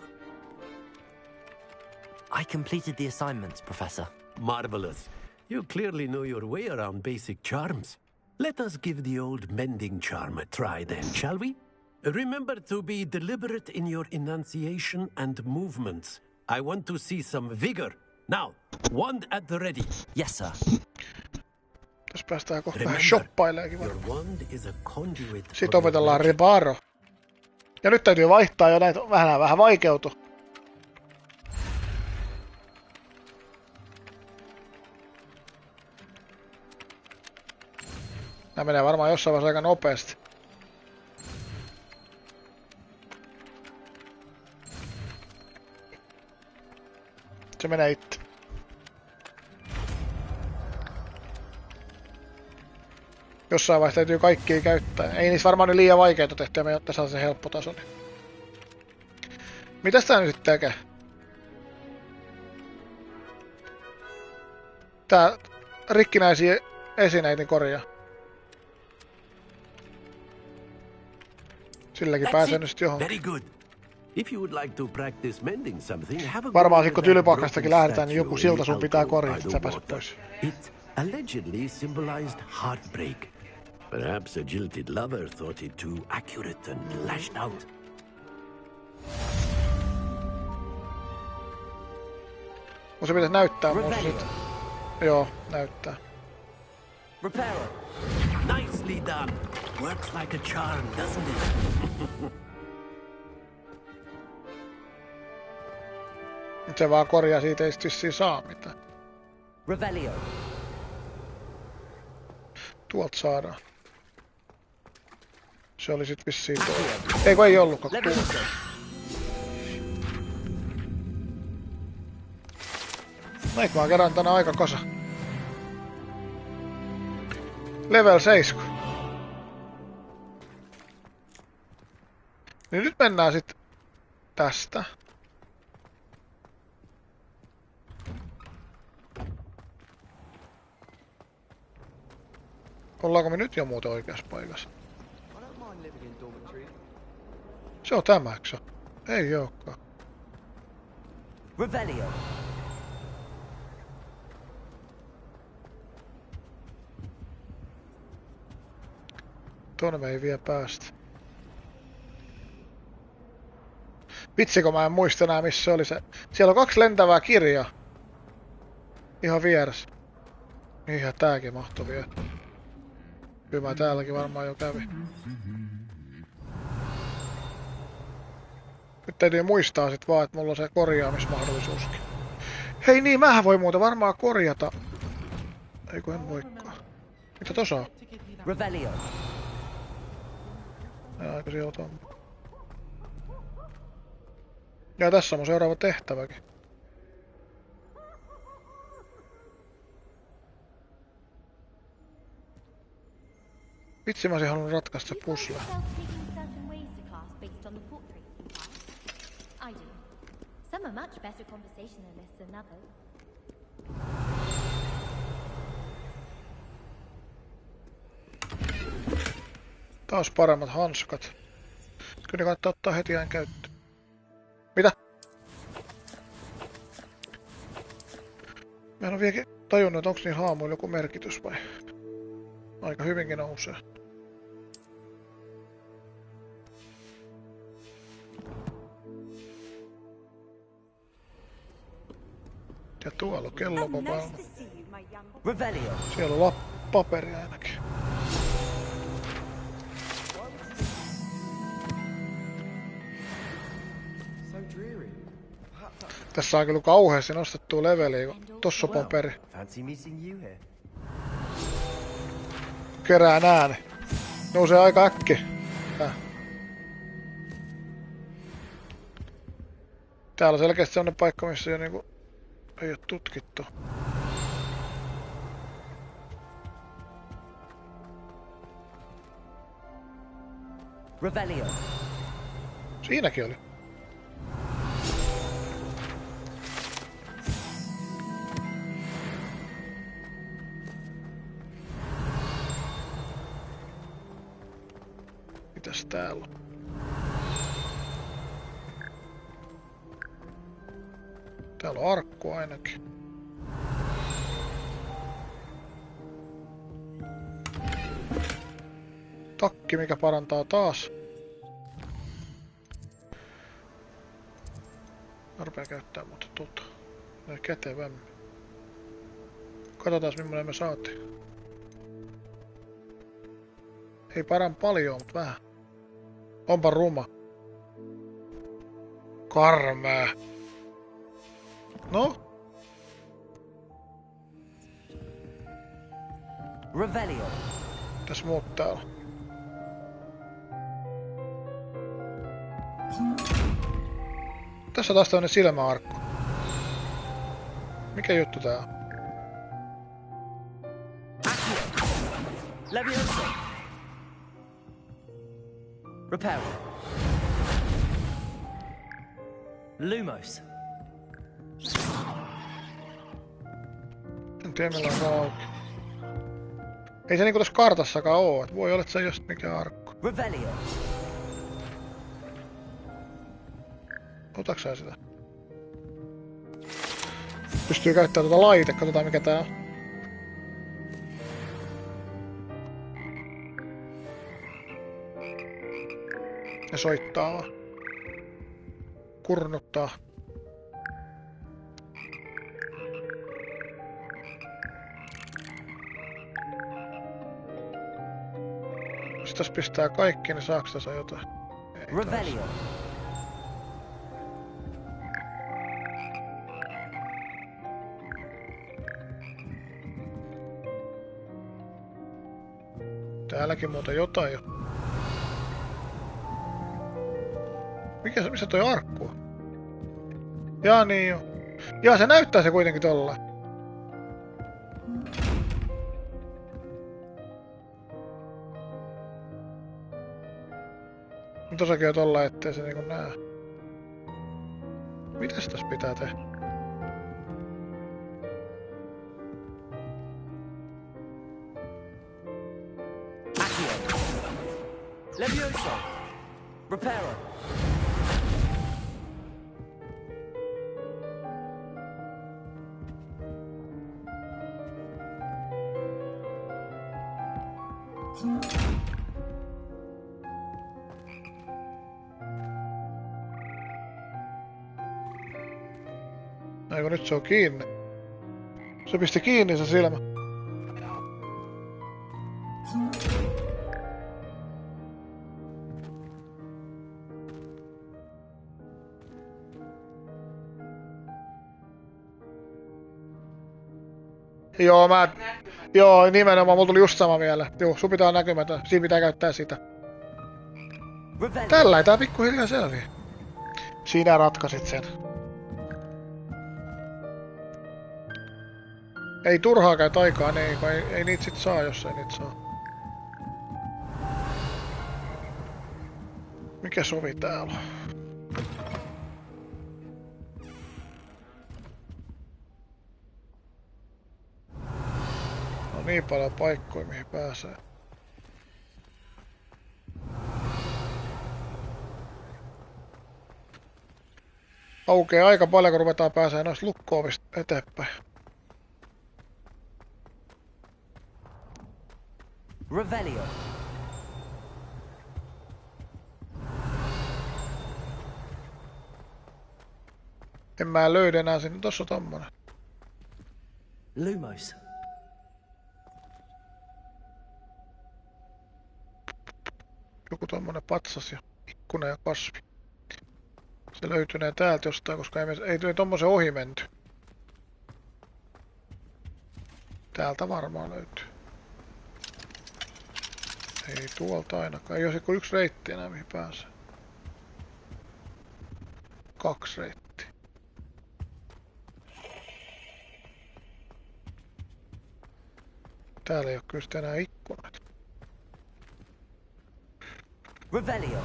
Speaker 2: I completed the assignments, Professor.
Speaker 5: Marvelous. You clearly know your way around basic charms. Let us give the old mending charm a try then, shall we? Remember to be deliberate in your enunciation and movements. I want to see some vigor. Now, wand at the ready.
Speaker 2: Yes, sir.
Speaker 1: Tässä päästään kohta vähän shoppaileekin
Speaker 5: your wand is a conduit.
Speaker 1: Sitten opetellaan reparo. Ja nyt täytyy vaihtaa jo näitä vähän vaikeutu. Nää menee varmaan jossain vaiheessa aika nopeasti. Se menee itse. Jossain vaiheessa täytyy kaikkia käyttää. Ei niissä varmaan liian vaikeita tehtyä, jotta saa se helppo taso. Mitäs tää nyt tekee? Tää rikkinäisiä esineitä korjaa. Silläkin pääsee nyt johonkin. Varmaan sit kun tylypahkastakin lähdetään, niin joku silta sun pitää korjata, että sä pääset pois.
Speaker 5: It allegedly symbolized heartbreak. Perhaps a jilted lover thought it too accurate and lashed out.
Speaker 1: Mun se pitäis näyttää musta sit. Joo, näyttää.
Speaker 5: Repairer. Nicely done. Works like a charm, doesn't it?
Speaker 1: Nyt se vaan korjaa, siitä ei sit vissiin saa mitään.
Speaker 12: Revelio.
Speaker 1: Tuolta saadaan. Se oli sit vissiin tuo. Ei kun ei ollutkaan tuolta. No eikö mä kerran tänä aika kasa. Level 7. Niin nyt mennään sit tästä. Ollaanko me nyt jo muuten oikeassa paikassa? Se on tämäksä. Ei ookaan.
Speaker 12: Revelio.
Speaker 1: Tuonne me ei vielä päästä. Vitsikö mä en muista enää missä oli se. Siellä on 2 lentävää kirjaa. Ihan vieressä. Niinhän tääkin mahtoi vielä. Kyllä mä täälläkin varmaan jo kävi. Nyt täytyy muistaa sit vaan, että mulla on se korjaamismahdollisuuskin. Hei niin, mähän voi muuten varmaan korjata. Eikö en voikaan. Mitä tossa on?
Speaker 12: Revelio.
Speaker 1: Eikö siellä on? Ja tässä on mun seuraava tehtäväkin. Vitsi mä olisin halunnut ratkaista se puzzle.
Speaker 21: Some are much better conversationalists than others.
Speaker 1: Taas paremmat hanskat. Kyllä kannattaa ottaa heti ajan käyttöön. Mitä? Mä en ole vieläkin tajunnut, että onko niin haamuilla joku merkitys vai? Aika hyvinkin nousee. Ja tuolla on kellokopailma. Siellä on paperi ainakin. Tässä on kyllä kauheasti nostettua leveliä, kun tossa on paperi. Kerään ääni. Nousee aika äkki. Täällä on selkeästi sellainen paikka, missä niinku ei oo tutkittu.
Speaker 12: Revelio.
Speaker 1: Siinäkin oli. Mitäs täällä on? Täällä on arkku ainakin. Takki, mikä parantaa taas. Mä rupean käyttää muuta tuota. Näin kätevämmin. Katsotaan millainen me saatiin. Ei paran paljon, mutta vähän. Onpa ruma. Karmea. No?
Speaker 12: Revelio.
Speaker 1: Tässä muut täällä. Tässä on taas tämmönen silmäarkku. Mikä juttu tää on?
Speaker 2: Leviosa. Repair. Lumos.
Speaker 1: En tiedä millä on auki. Ei se niinku tossa kartassakaan oo, et voi olla, että se ei just mikään arkku.
Speaker 2: Revelio.
Speaker 1: Otatko sä sitä? Pystyy käyttämään tuota laite, katsotaan mikä tää on. Ja soittaa vaan. Kurnuttaa. Jos tässä pistää kaikki, niin saaks tässä jotain?
Speaker 2: Revelio.
Speaker 1: Täälläkin muuten jotain jo. Missä toi arkku on? Jaa niin jo. Jaa se näyttää se kuitenkin tolla. Tossakin on tolla, ettei se niinku näe. Mitäs tässä pitää tehdä?
Speaker 2: Levioso. Reparo.
Speaker 1: Eikö nyt se on kiinni? Se pisti kiinni se silmä. Joo, nimenomaan, mulla tuli just sama mieleen. Joo, sun pitää näkymätön. Siinä pitää käyttää sitä. Tällä ei tää pikkuhiljaa selviä. Sinä ratkaisit sen. Ei turhaa käytä aikaa, niin ei niitä sit saa, jos ei niitä saa. Mikä sovi täällä on? On niin paljon paikkoja, mihin pääsee. Aukeaa aika paljon, kun ruvetaan pääsemään noista lukko-ovista eteenpäin.
Speaker 2: Revelio.
Speaker 1: En mä löydä enää sinne. Tossa on tommonen.
Speaker 2: Lumos.
Speaker 1: Joku tommonen patsas ja ikkuna ja kasvi. Se löytynee täältä jostain, koska ei tommosen ohi menty. Täältä varmaan löytyy. Ei tuolta ainakaan. Ei ole kuin yksi reitti enää mihin pääsee. 2 reittiä. Täällä ei ole kyllä enää ikkunat.
Speaker 2: Revelio.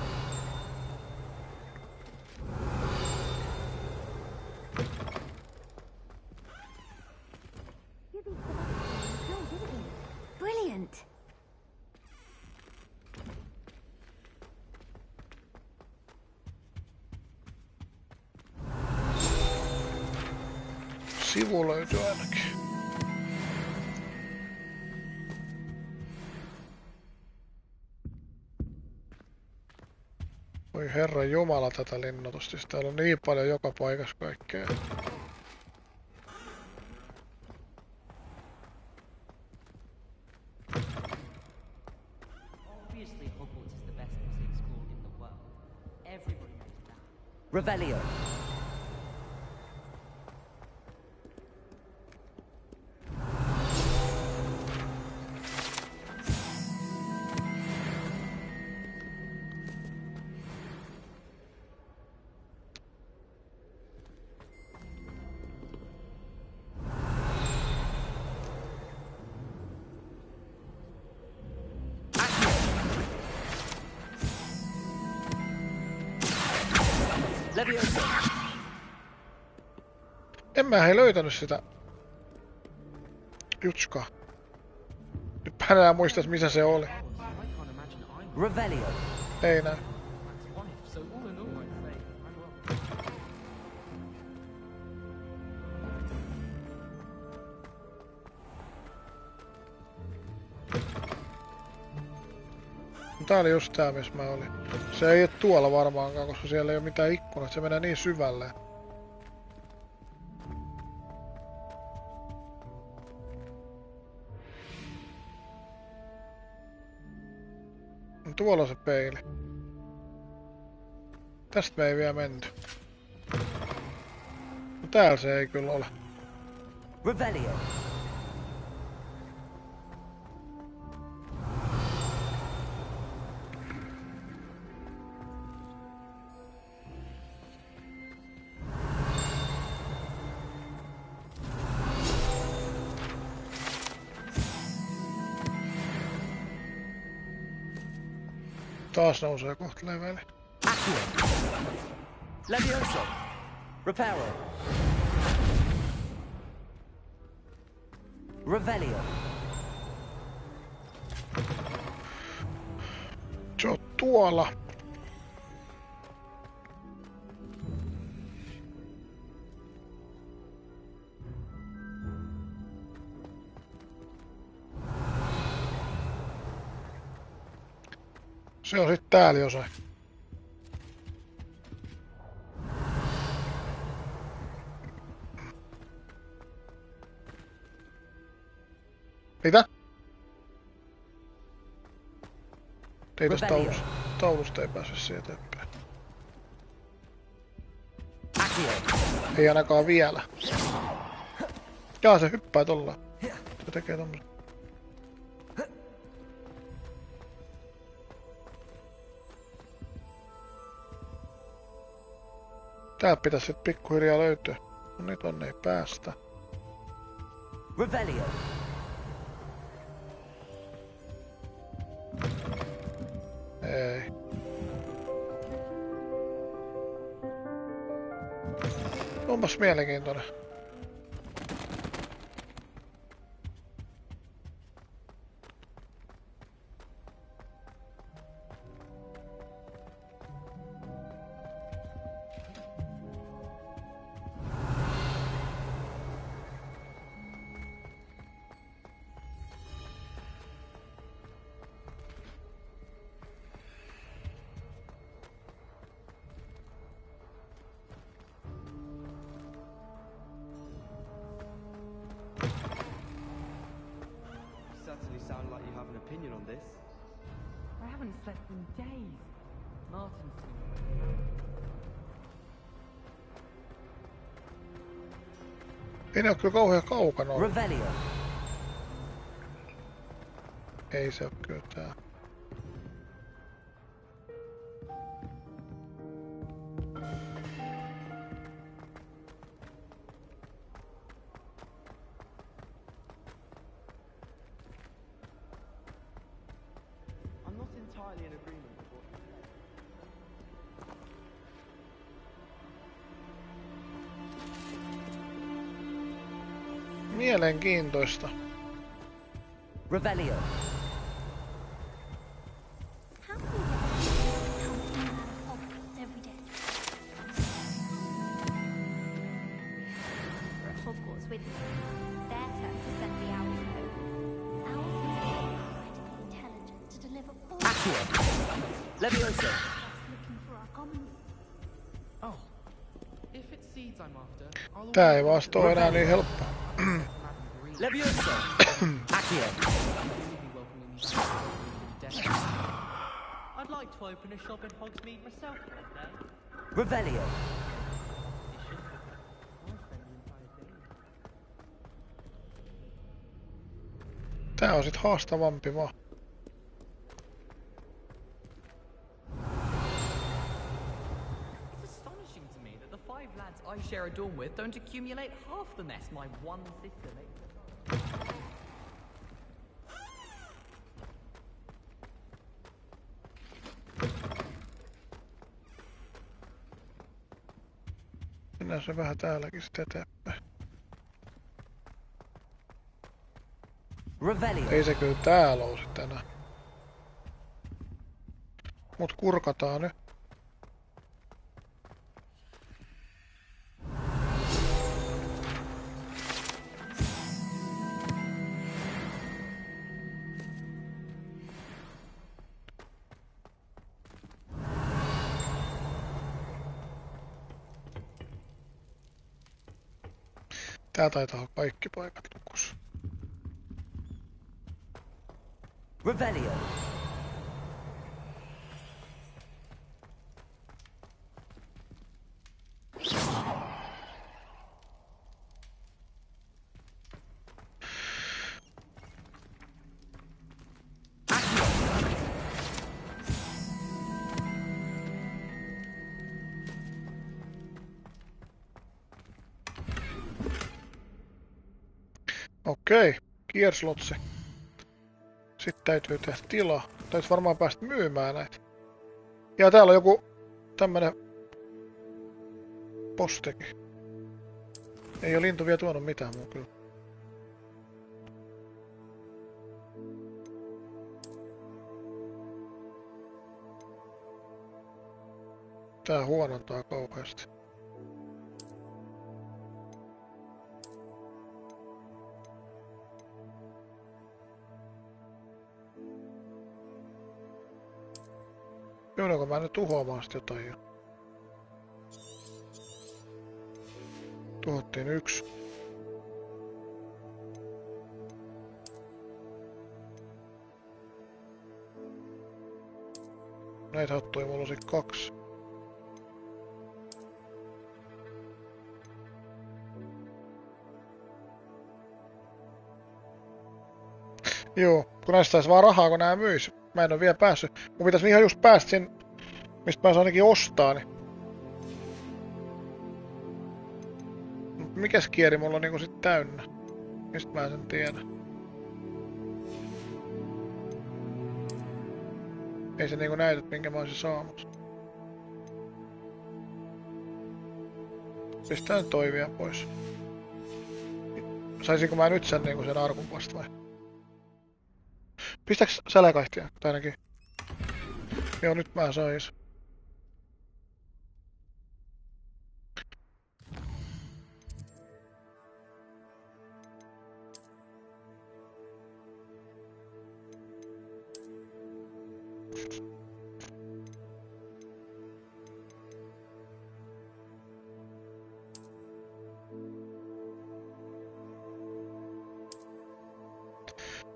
Speaker 21: Brilliant.
Speaker 1: Sivu löytyy ainakin. Voi herran jumala tätä linnoitusta. Täällä on niin paljon joka paikassa kaikkea.
Speaker 22: Obviously, Hogwarts is the best music school in the world. Everybody knows that.
Speaker 2: Revelio.
Speaker 12: Leviosa.
Speaker 1: En mä hei löytänyt sitä jutskaa. Nyt mä enää muistais missä se oli.
Speaker 12: Revelio.
Speaker 1: Ei näy.
Speaker 22: So all in all, I'd say I'm well.
Speaker 1: Tää oli just tää missä mä olin. Se ei oo tuolla varmaankaan, koska siellä ei oo mitään ikkunat. Se menee niin syvälle. Tuolla on se peili. Tästä me ei vielä menty. No täällä se ei kyllä ole.
Speaker 12: Revelio.
Speaker 1: Taas nousee kohta leveli.
Speaker 12: Accio. Levioso. Reparo. Revelio.
Speaker 1: Se on tuolla. Se on sit täällä jossain. Mitä? Ei tästä taulusta ei pääse sieltä eteenpäin. Ei ainakaan vielä. Jaa, se hyppää tollaan. Se tekee tommosen. Täältä pitäisi sit pikkuhiljaa löytyä. No niin, tonne ei päästä.
Speaker 12: Revelio.
Speaker 1: Ei. Onpas mielenkiintoinen.
Speaker 22: Sound like you have an opinion on this.
Speaker 9: I haven't slept in days. Martin's
Speaker 1: Ei ne oo kyllä kauhean kaukana.
Speaker 12: Revelio.
Speaker 1: Ei se oo kyllä tää. Mielenkiintoista.
Speaker 12: Revelio.
Speaker 21: Hogwarts with their turn to send the owls home. Owls must be incredibly intelligent to deliver all
Speaker 12: Accio. Levioso.
Speaker 21: looking for a common.
Speaker 8: Oh, if it's seeds I'm after, I'll
Speaker 1: Tää ei vasta oo enää niin helppoa.
Speaker 12: Levioso. Accio.
Speaker 22: I'd like to open a shop in Hogsmeade myself one day.
Speaker 12: Revelio.
Speaker 1: Tää on sit haastavampi vaan.
Speaker 22: It's astonishing to me that the 5 lads I share a dorm with don't accumulate half the mess my one sister makes.
Speaker 1: Mennään se vähän täälläkin sitten eteenpäin. Ei se kyllä täällä oo sitten enää. Mut kurkataan nyt. Tää taitaa olla kaikki paikat lukus.
Speaker 2: Revelio.
Speaker 1: Okei, kierslotsi. Sitten täytyy tehdä tilaa. Täytyy varmaan päästä myymään näitä. Ja täällä on joku tämmönen posteki. Ei oo lintu vielä tuonut mitään muu kyllä. Tää huonontaa kauheasti. Joudunko mä nyt tuhoamaan sit jotain jo? Tuhottiin yksi. Näitä hattuja mulla olisi 2. Joo, kun näistä sais vaan rahaa, kun nää myis. Mä en oo vielä päässyt. Mun pitäis ihan just päästä sen, mistä pääs ainakin ostaa, niin. Mikäs kieri mulla on niinku sit täynnä? Mistä mä sen tiedän? Ei se niinku näytä, minkä mä oisin saamassa. Pistää nyt toi vielä pois. Saisinko mä nyt sen niinku sen arkun vasta vai? Pistääks säläkaihtia? Tai ainakin. Joo, nyt mä sais.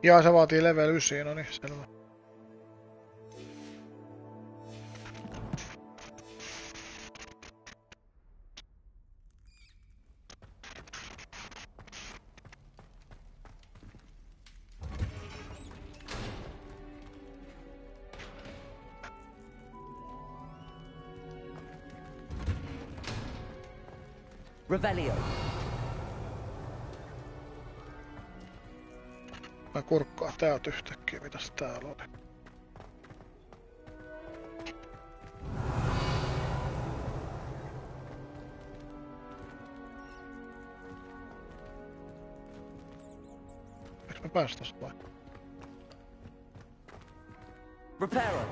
Speaker 1: Jaa, se vaatii level 9, no niin, selvä.
Speaker 2: Revelio.
Speaker 1: Mä kurkkaan täältä yhtäkkiä, mitäs täällä oli. Eiks mä päästä tosta vai?
Speaker 2: Reparo.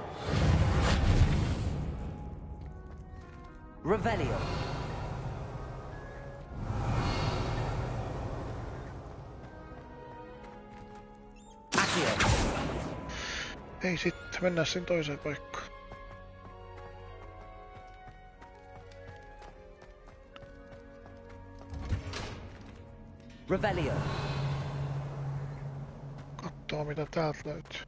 Speaker 2: Revelio.
Speaker 1: Ei sitten, mennään sen toiseen paikkaan.
Speaker 2: Revelio.
Speaker 1: Kattoo mitä täältä löytyy.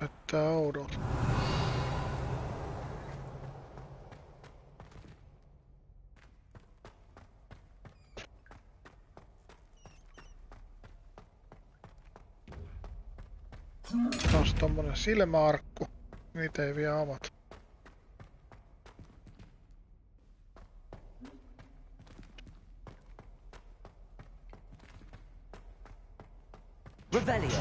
Speaker 1: Näyttää oudolta. Taas tommonen silmäarkku. Niitä ei vielä avata.
Speaker 2: Revelio.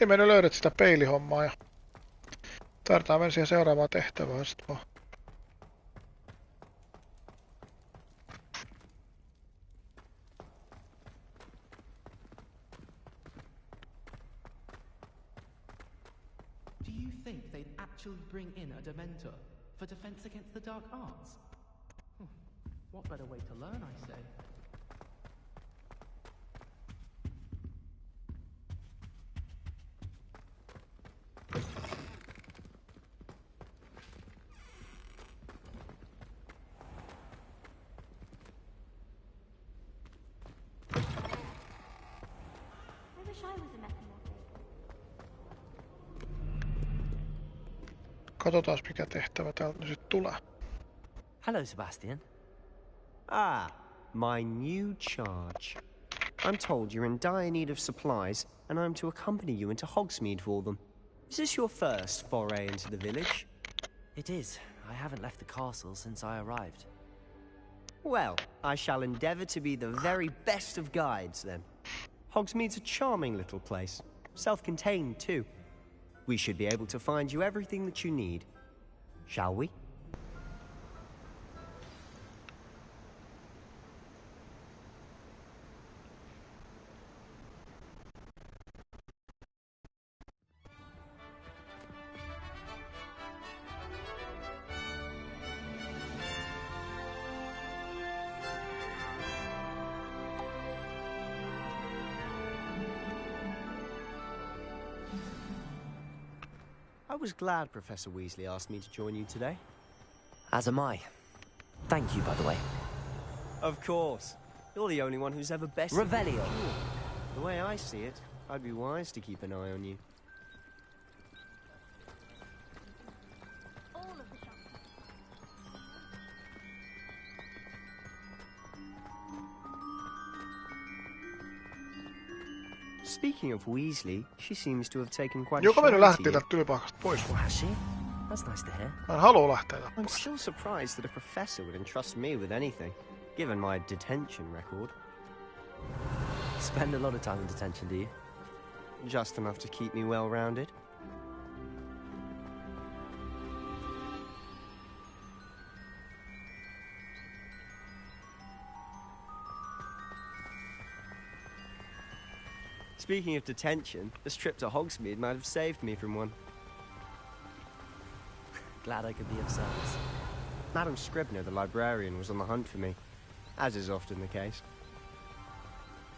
Speaker 1: Ei me löydät sitä peilihommaa ja tarvitaan mennä siihen seuraavaan tehtävään sit vaan.
Speaker 8: Do you think they'd actually bring in a Dementor for defense against the dark arts? What better way to learn, I say?
Speaker 21: I wish I was a metamorphic.
Speaker 1: Katsotaan mikä tehtävä täältä nyt sit tulee.
Speaker 2: Hello, Sebastian.
Speaker 20: Ah, my new charge. I'm told you're in dire need of supplies, and I'm to accompany you into Hogsmeade for them. Is this your first foray into the village?
Speaker 2: It is. I haven't left the castle since I arrived.
Speaker 20: Well, I shall endeavour to be the very best of guides, then. Hogsmeade's a charming little place. Self-contained, too. We should be able to find you everything that you need. Shall we? I was glad Professor Weasley asked me to join you today.
Speaker 2: As am I. Thank you, by the way.
Speaker 20: Of course. You're the only one who's ever bested
Speaker 2: Revelio.
Speaker 20: The way I see it, I'd be wise to keep an eye on you. Speaking of Weasley, she seems to have taken quite a
Speaker 1: Joka mennyt
Speaker 20: shine
Speaker 1: lähti
Speaker 20: to you.
Speaker 1: täältä tylypaikasta pois vai?
Speaker 2: Has she? That's nice to hear.
Speaker 1: Mä en halua lähteä täältä
Speaker 20: I'm
Speaker 1: pois.
Speaker 20: still surprised that a professor would entrust me with anything, given my detention record.
Speaker 2: Spend a lot of time in detention, do you?
Speaker 20: Just enough to keep me well-rounded. Speaking of detention, this trip to Hogsmeade might have saved me from one.
Speaker 2: Glad I could be of service.
Speaker 20: Madam Scribner, the librarian, was on the hunt for me, as is often the case.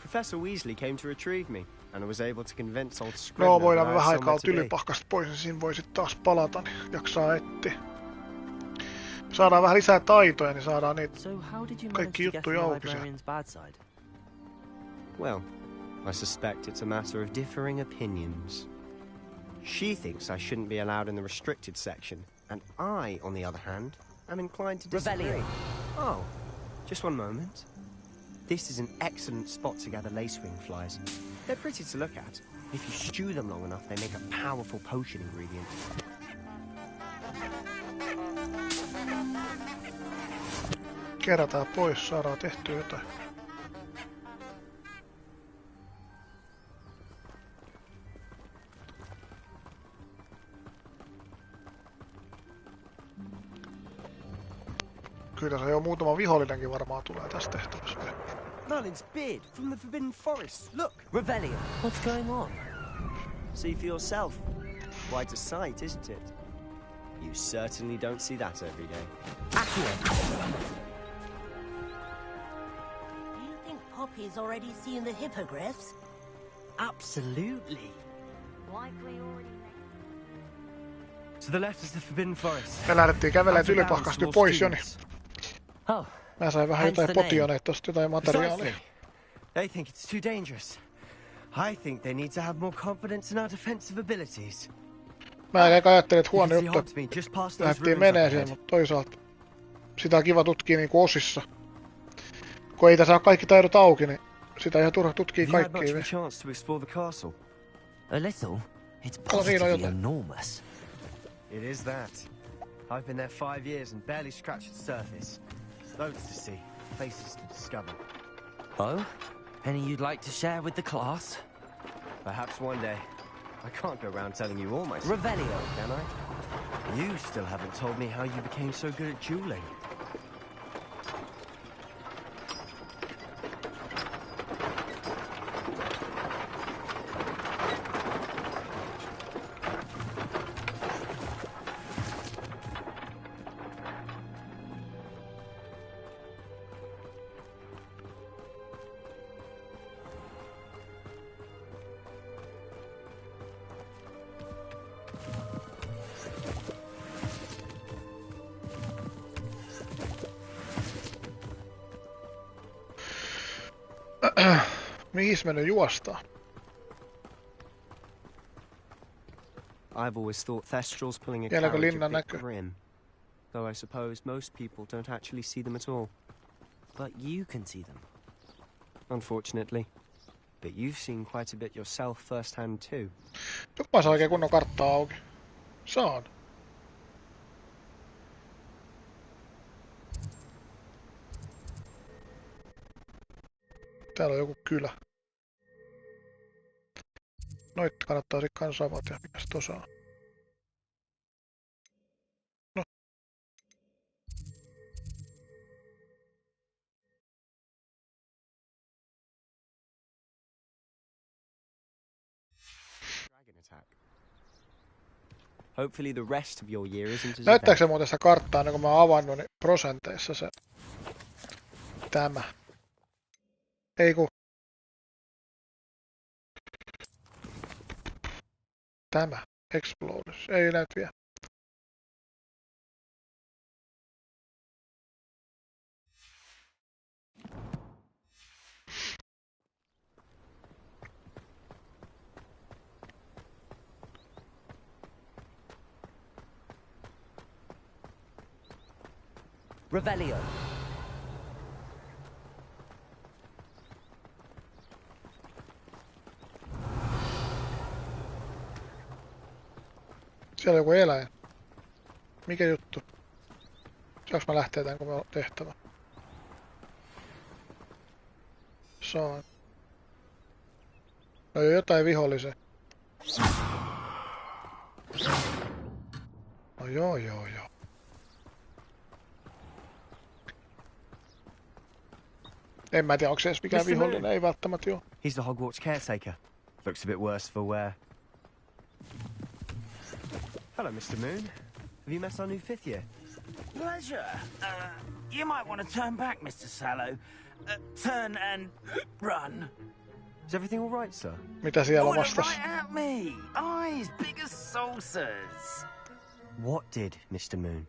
Speaker 20: Professor Weasley came to retrieve me, and I was able to convince old Scribner
Speaker 1: No,
Speaker 20: that
Speaker 1: voidaan
Speaker 20: I
Speaker 1: vähän
Speaker 20: had
Speaker 1: aikaa
Speaker 20: somewhere to be.
Speaker 1: tylypahkasta pois, niin siinä voi sit taas palata, niin jaksaa etsiä. Saadaan vähän lisää taitoja, niin saadaan niitä
Speaker 2: So how did you manage
Speaker 1: kaikki
Speaker 2: to get
Speaker 1: juttuja
Speaker 2: on the
Speaker 1: auki sieltä.
Speaker 2: librarian's bad side?
Speaker 20: Well, I suspect it's a matter of differing opinions. She thinks I shouldn't be allowed in the restricted section, and I, on the other hand, am inclined to disagree.
Speaker 2: Revelio.
Speaker 20: Oh, just one moment. This is an excellent spot to gather lacewing flies. They're pretty to look at. If you stew them long enough, they make a powerful potion ingredient.
Speaker 1: Kerätään pois, saadaan tehtyä jotain. Kyllä se jo muutama vihollinenkin varmaan tulee tästä tehtävässä.
Speaker 20: Merlin's beard from the Forbidden Forest. Look!
Speaker 2: Revelio, what's going on?
Speaker 20: See for yourself. Quite a sight, isn't it? You certainly don't see that every day.
Speaker 2: Accio.
Speaker 13: Do you think Poppy's already seen the hippogriffs?
Speaker 2: Absolutely.
Speaker 21: Likely already.
Speaker 20: To the left is the Forbidden Forest.
Speaker 1: Me lähdettiin kävelemään tylypahkasta jo pois jo, niin
Speaker 2: Oh,
Speaker 1: mä sain vähän
Speaker 2: hence
Speaker 1: jotain
Speaker 2: the
Speaker 1: potioneita tosta, jotain materiaalia.
Speaker 20: Precisely. They think it's too dangerous. I think they need to have more confidence in our defensive abilities.
Speaker 1: Mä en ajattelin, että huono
Speaker 20: You can see
Speaker 1: juttu,
Speaker 20: Hogsmeade just past those
Speaker 1: lähdettiin
Speaker 20: ruins
Speaker 1: menee
Speaker 20: up
Speaker 1: siihen,
Speaker 20: ahead.
Speaker 1: mutta toisaalta sitä on kiva tutkia niinku osissa. Kun ei tässä ole kaikki taidot auki, niin Sitä ihan turha tutkii
Speaker 20: Have you had much
Speaker 1: kaikkia.
Speaker 20: of a chance to explore the castle?
Speaker 2: A little. It's
Speaker 1: Oh, siinä on
Speaker 2: positively
Speaker 1: jotain.
Speaker 2: enormous.
Speaker 20: It is that. I've been there 5 years and barely scratched the surface. Loads to see, places to discover.
Speaker 2: Oh? Any you'd like to share with the class?
Speaker 20: Perhaps one day. I can't go around telling you all my secrets,
Speaker 2: Revelio,
Speaker 20: can I? You still haven't told me how you became so good at dueling.
Speaker 1: Mihin me nyt juostaan?
Speaker 20: I've always thought Thestrals pulling a
Speaker 1: Vieläkö
Speaker 20: carriage
Speaker 1: linna
Speaker 20: a bit
Speaker 1: näkyy?
Speaker 20: grim. Though I suppose most people don't actually see them at all.
Speaker 2: But you can see them.
Speaker 20: Unfortunately. But you've seen quite a bit yourself firsthand too.
Speaker 1: Nyt mä saan oikein kunnon karttaa auki. Saan. Täällä on joku kylä. Noit kannattaa sit kans avata. Ja mikäs tossa on? No.
Speaker 20: Dragon attack. Hopefully the rest of your year isn't as
Speaker 1: Näyttääkö se muuten sitä karttaa, niin kun mä oon avannut, niin prosenteissa se... Tämä. Ei ku... Tämä. Exploders. Ei näyt vielä.
Speaker 2: Revelio.
Speaker 1: Siellä on joku eläin. Mikä juttu? Saanko mä lähteä tän, kun me on tehtävä? Saan. No jotain vihollisen. No joo. En mä tiedä, onko se edes mikään
Speaker 20: Mr.
Speaker 1: vihollinen,
Speaker 20: Moon.
Speaker 1: ei välttämättä joo.
Speaker 20: He's the Hogwarts caretaker. Looks a bit worse for wear. Hello, Mr. Moon. Have you met our new 5th year?
Speaker 10: Pleasure. You might want to turn back, Mr. Sallow. Turn and run.
Speaker 20: Is everything all right, sir?
Speaker 1: Mitä siellä
Speaker 10: Look
Speaker 1: vastas?
Speaker 10: right at me. Eyes big as saucers.
Speaker 20: What did, Mr. Moon?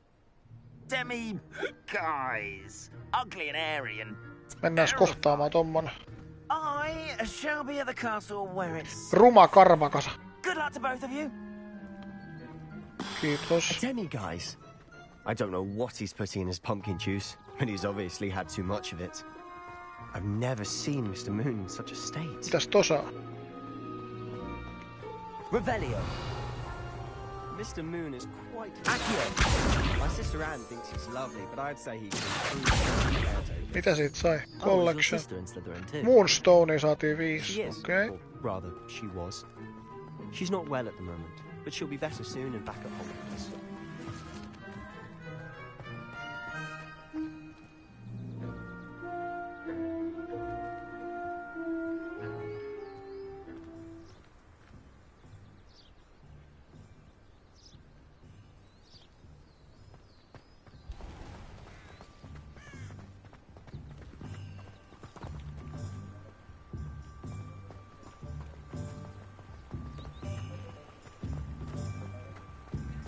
Speaker 10: Demi guys. Ugly and airy and...
Speaker 1: Mennään kohtaamaan tommonen
Speaker 10: I shall be at the castle where it's...
Speaker 1: ruma karmakasa.
Speaker 10: Good luck to both of you.
Speaker 1: Kiitos.
Speaker 20: A demi-guise? I don't know what he's putting in his pumpkin juice, but he's obviously had too much of it. I've never seen Mr. Moon in such a state.
Speaker 1: Mitäs tossa?
Speaker 2: Revelio.
Speaker 20: Mr. Moon is quite accurate. My sister Anne thinks he's lovely, but I'd say he's improved.
Speaker 1: Mitä siitä sai?
Speaker 2: Oh, your
Speaker 1: Collection.
Speaker 2: sister in Slytherin too.
Speaker 1: Moonstonea saatiin
Speaker 20: She
Speaker 1: 5.
Speaker 20: is,
Speaker 1: Okei.
Speaker 20: or rather, she was. She's not well at the moment, but she'll be better soon and back at Hogwarts.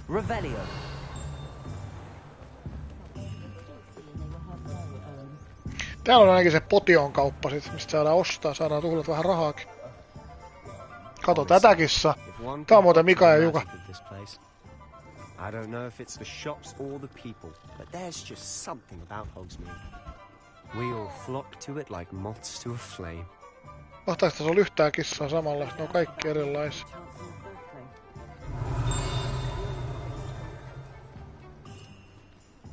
Speaker 2: Revelio.
Speaker 1: Täällä on ainakin se potion kauppa sit, mistä saadaan ostaa, saadaan tuhlat vähän rahaakin. Kato tätäkin saa. Tää on muuten Mika ja Juka.
Speaker 20: I don't know if it's the shops or the people, but there's just something about Hogsmeade. We all flock to it like moths to a flame.
Speaker 1: Mahtaako tässä olla yhtään kissaa samalla, ne on kaikki erilaisia.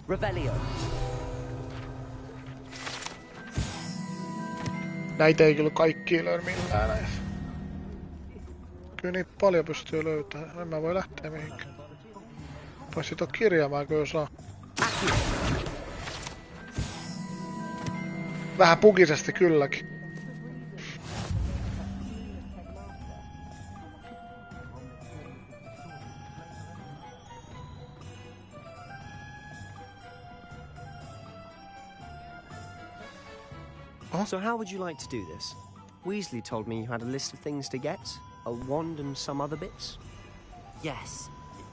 Speaker 2: Revelio.
Speaker 1: Näitä ei kyllä kaikki löydä millään näissä. Kyllä niitä paljon pystyy löytämään. En mä voi lähteä mihinkään. Paitsi tuon kirjaamaan kyllä saa. Vähän pugisesti kylläkin.
Speaker 20: So how would you like to do this? Weasley told me you had a list of things to get, a wand and some other bits.
Speaker 2: Yes.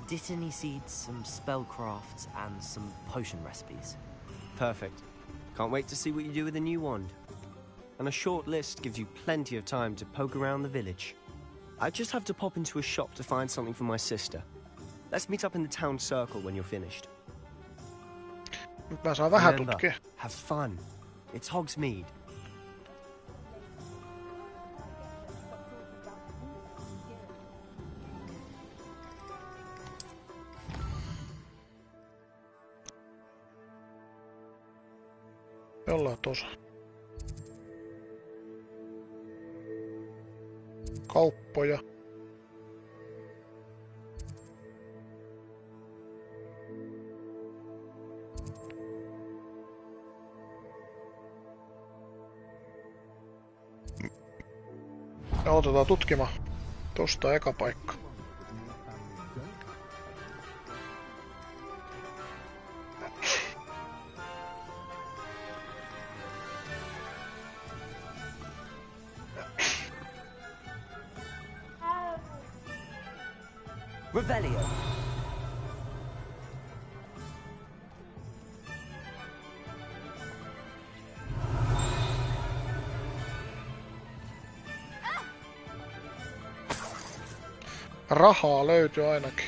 Speaker 2: Dittany seeds, some spellcrafts, and some potion recipes.
Speaker 20: Perfect. Can't wait to see what you do with the new wand. And a short list gives you plenty of time to poke around the village. I just have to pop into a shop to find something for my sister. Let's meet up in the town circle when you're finished.
Speaker 1: Mä saan vähän tutkia.
Speaker 20: Have fun. It's Hogsmeade.
Speaker 1: Ollaan tuossa. Kauppoja. Ja otetaan tutkimaan. Tosta eka paikka.
Speaker 2: Revelio.
Speaker 1: Rahaa löytyy ainakin.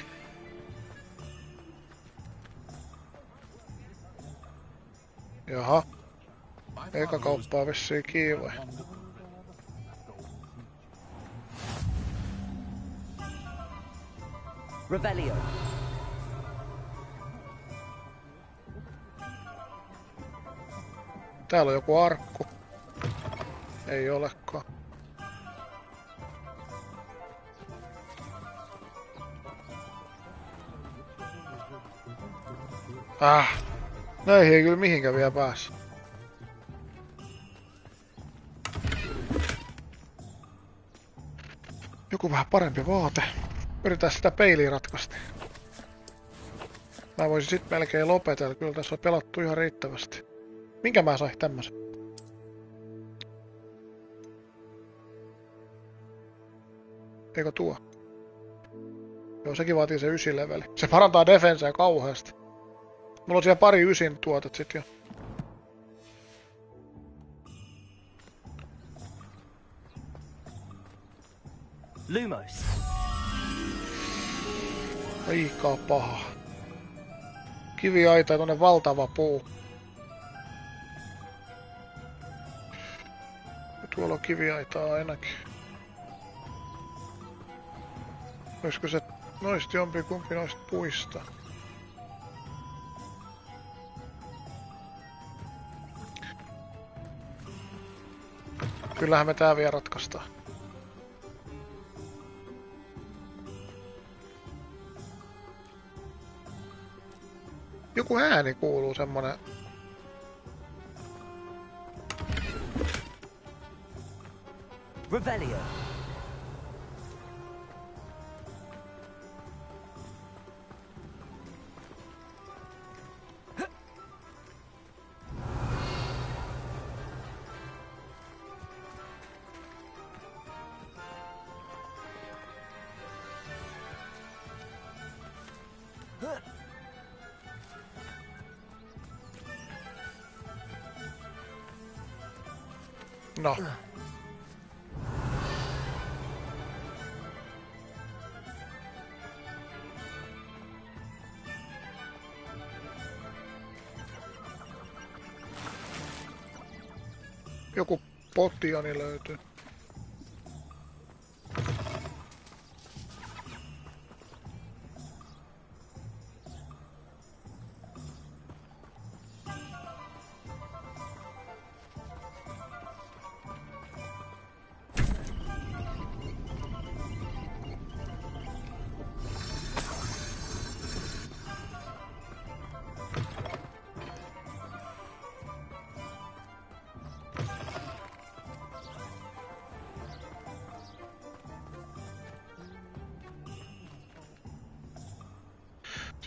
Speaker 1: Jaha. Eka kauppaa vissiin kiinni.
Speaker 2: Revelio.
Speaker 1: Täällä on joku arkku. Ei olekaan. Näihin ei kyllä mihinkään vielä pääse. Joku vähän parempi vaate. Yritän sitä peiliä ratkaista. Mä voisin sit melkein lopetella, kyllä tässä on pelattu ihan riittävästi. Minkä mä sain tämmösen? Eikö tuo? Joo, sekin vaatii se 9 leveli. Se parantaa defensea kauheasti. Mulla on siellä pari 9 tuotet sit jo.
Speaker 2: Lumos.
Speaker 1: Liikaa paha. Kiviaita ja tonne valtava puu. Ja tuolla on kiviaitaa ainakin. Olisiko se noista jompikumpi noista puista? Kyllähän me tää vielä ratkaistaan. Joku ääni kuuluu, semmonen.
Speaker 2: Revelio.
Speaker 1: No. Joku potioni löytyy.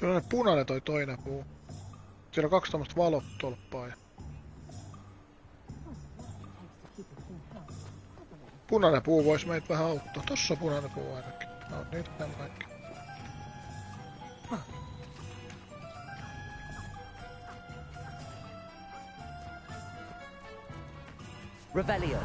Speaker 1: Se on punainen toi toinen puu. Siellä on 2 tommoista valotolppaa. Ja... Punainen puu vois meitä vähän auttaa. Tossa on punainen puu ainakin. No niitä on kaikki.
Speaker 2: Revelio.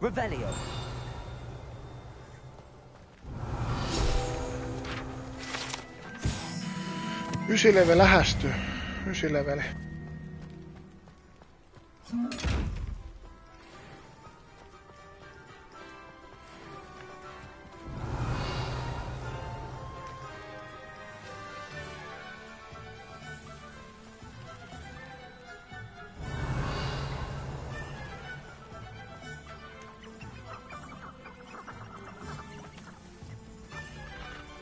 Speaker 2: Revelio.
Speaker 1: Ysileve lähestyy. Ysileveli.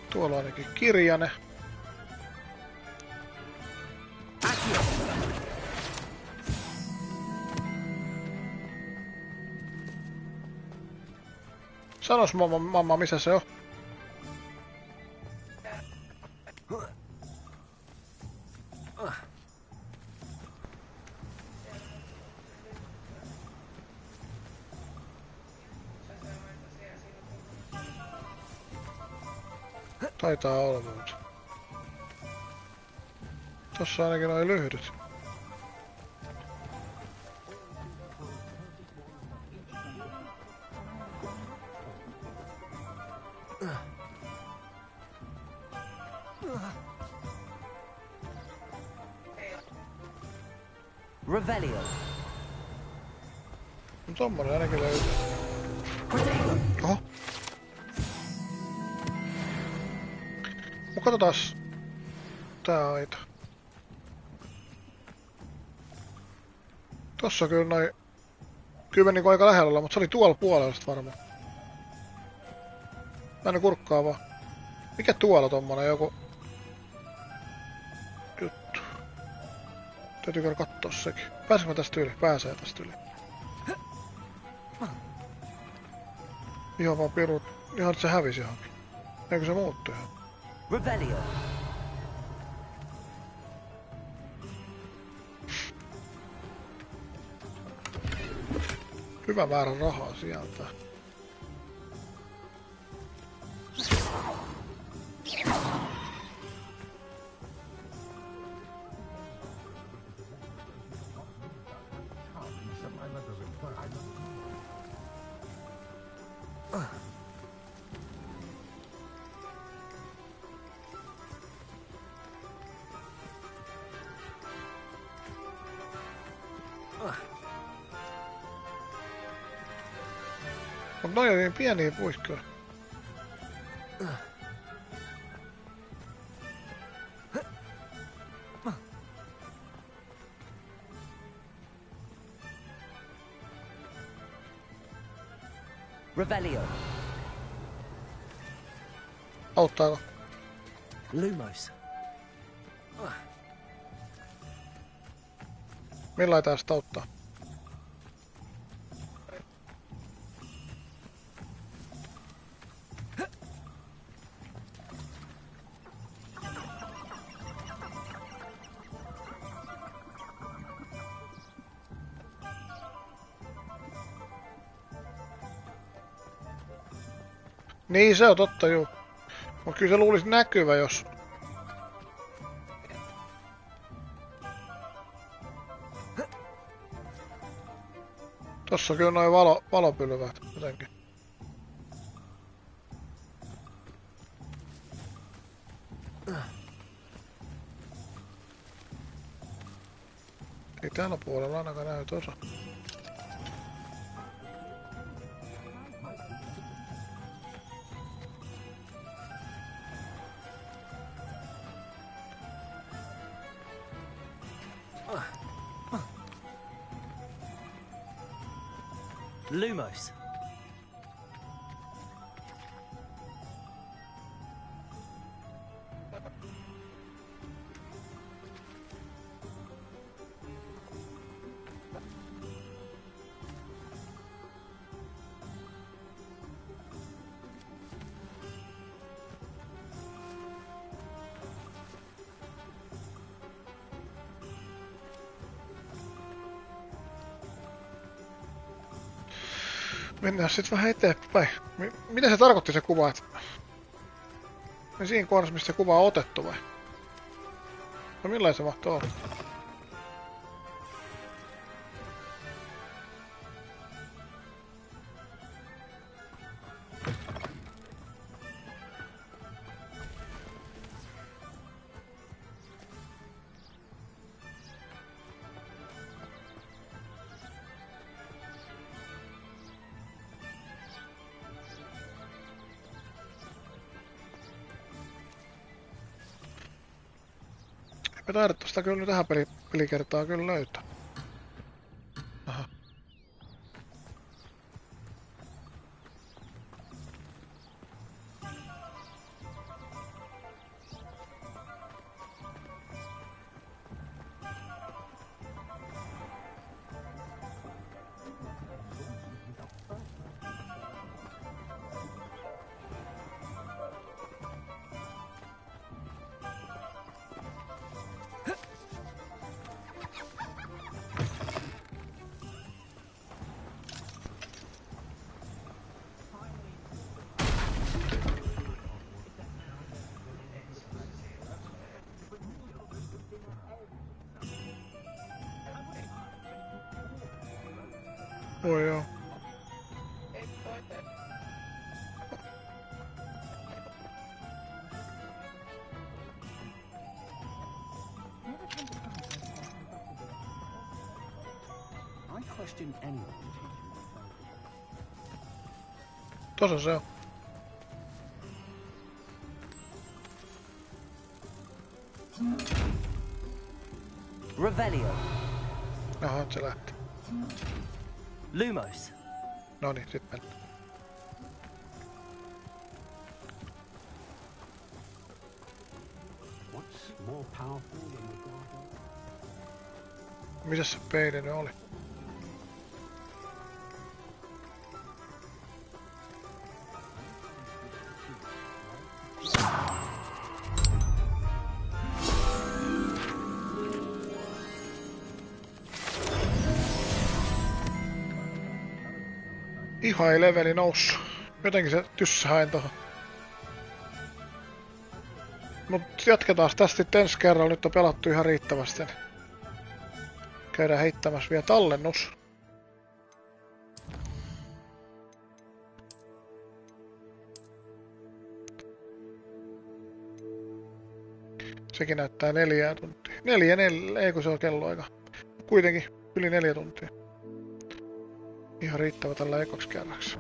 Speaker 1: Tuolla on ainakin kirjane. Sanos mamma, missä se on? Taitaa olla muuta. Tossa ainakin noi lyhdyt.
Speaker 2: Revelio.
Speaker 1: Tommonen ainakin löytyy. Oho. No katsotaas. Tää aita. Tossa kyllä noi... Kyllä meni aika lähellä olla, mutta se oli tuolla puolella sit varmaan. Aina kurkkaa vaan. Mikä tuolla tommonen joku... juttu. Täytyy käydä kattoo sekin. Pääsenkö tästä yli? Pääsee tästä yli. Ihan vaan pirut. Ihan että se hävisi johonkin. Eikö se muuttui ihan?
Speaker 2: Revelio.
Speaker 1: Hyvä määrä rahaa sieltä. Mut noi on niin pieniä puikkoja.
Speaker 2: Revelio.
Speaker 1: Auttaako?
Speaker 2: Lumos.
Speaker 1: Millain tästä auttaa? Niin se on totta juu. Mut kyllä se luulisi näkyvä jos... Tossa kyllä noin valopylvät jotenkin. Ei täällä puolella ainakaan näytä osa.
Speaker 2: Lumos.
Speaker 1: Mennään sitten vähän eteenpäin. Mitä se tarkoitti se kuva? Niin siinä kohdassa, missä se kuva on otettu vai? No millainen se mahtoi olla? Me taidettu sitä kyllä tähän pelikertaa kyllä löytää. Aha. Oi joo. Tossa se on.
Speaker 2: Revelio.
Speaker 1: Aha, se lähti.
Speaker 2: Lumos.
Speaker 1: Noniin, sit mennään. Mitäs se peili nyt oli? Ihan ei leveli noussut. Jotenkin se tyssähain tohon. Mut jatketaan tästä sitten ensi kerralla. Nyt on pelattu ihan riittävästi. Käydään heittämässä vielä tallennus. Sekin näyttää 4 tuntia. 4, ei kun se on kelloaika. Kuitenkin yli 4 tuntia. Ihan riittävä tällä ekoksi kerraksi.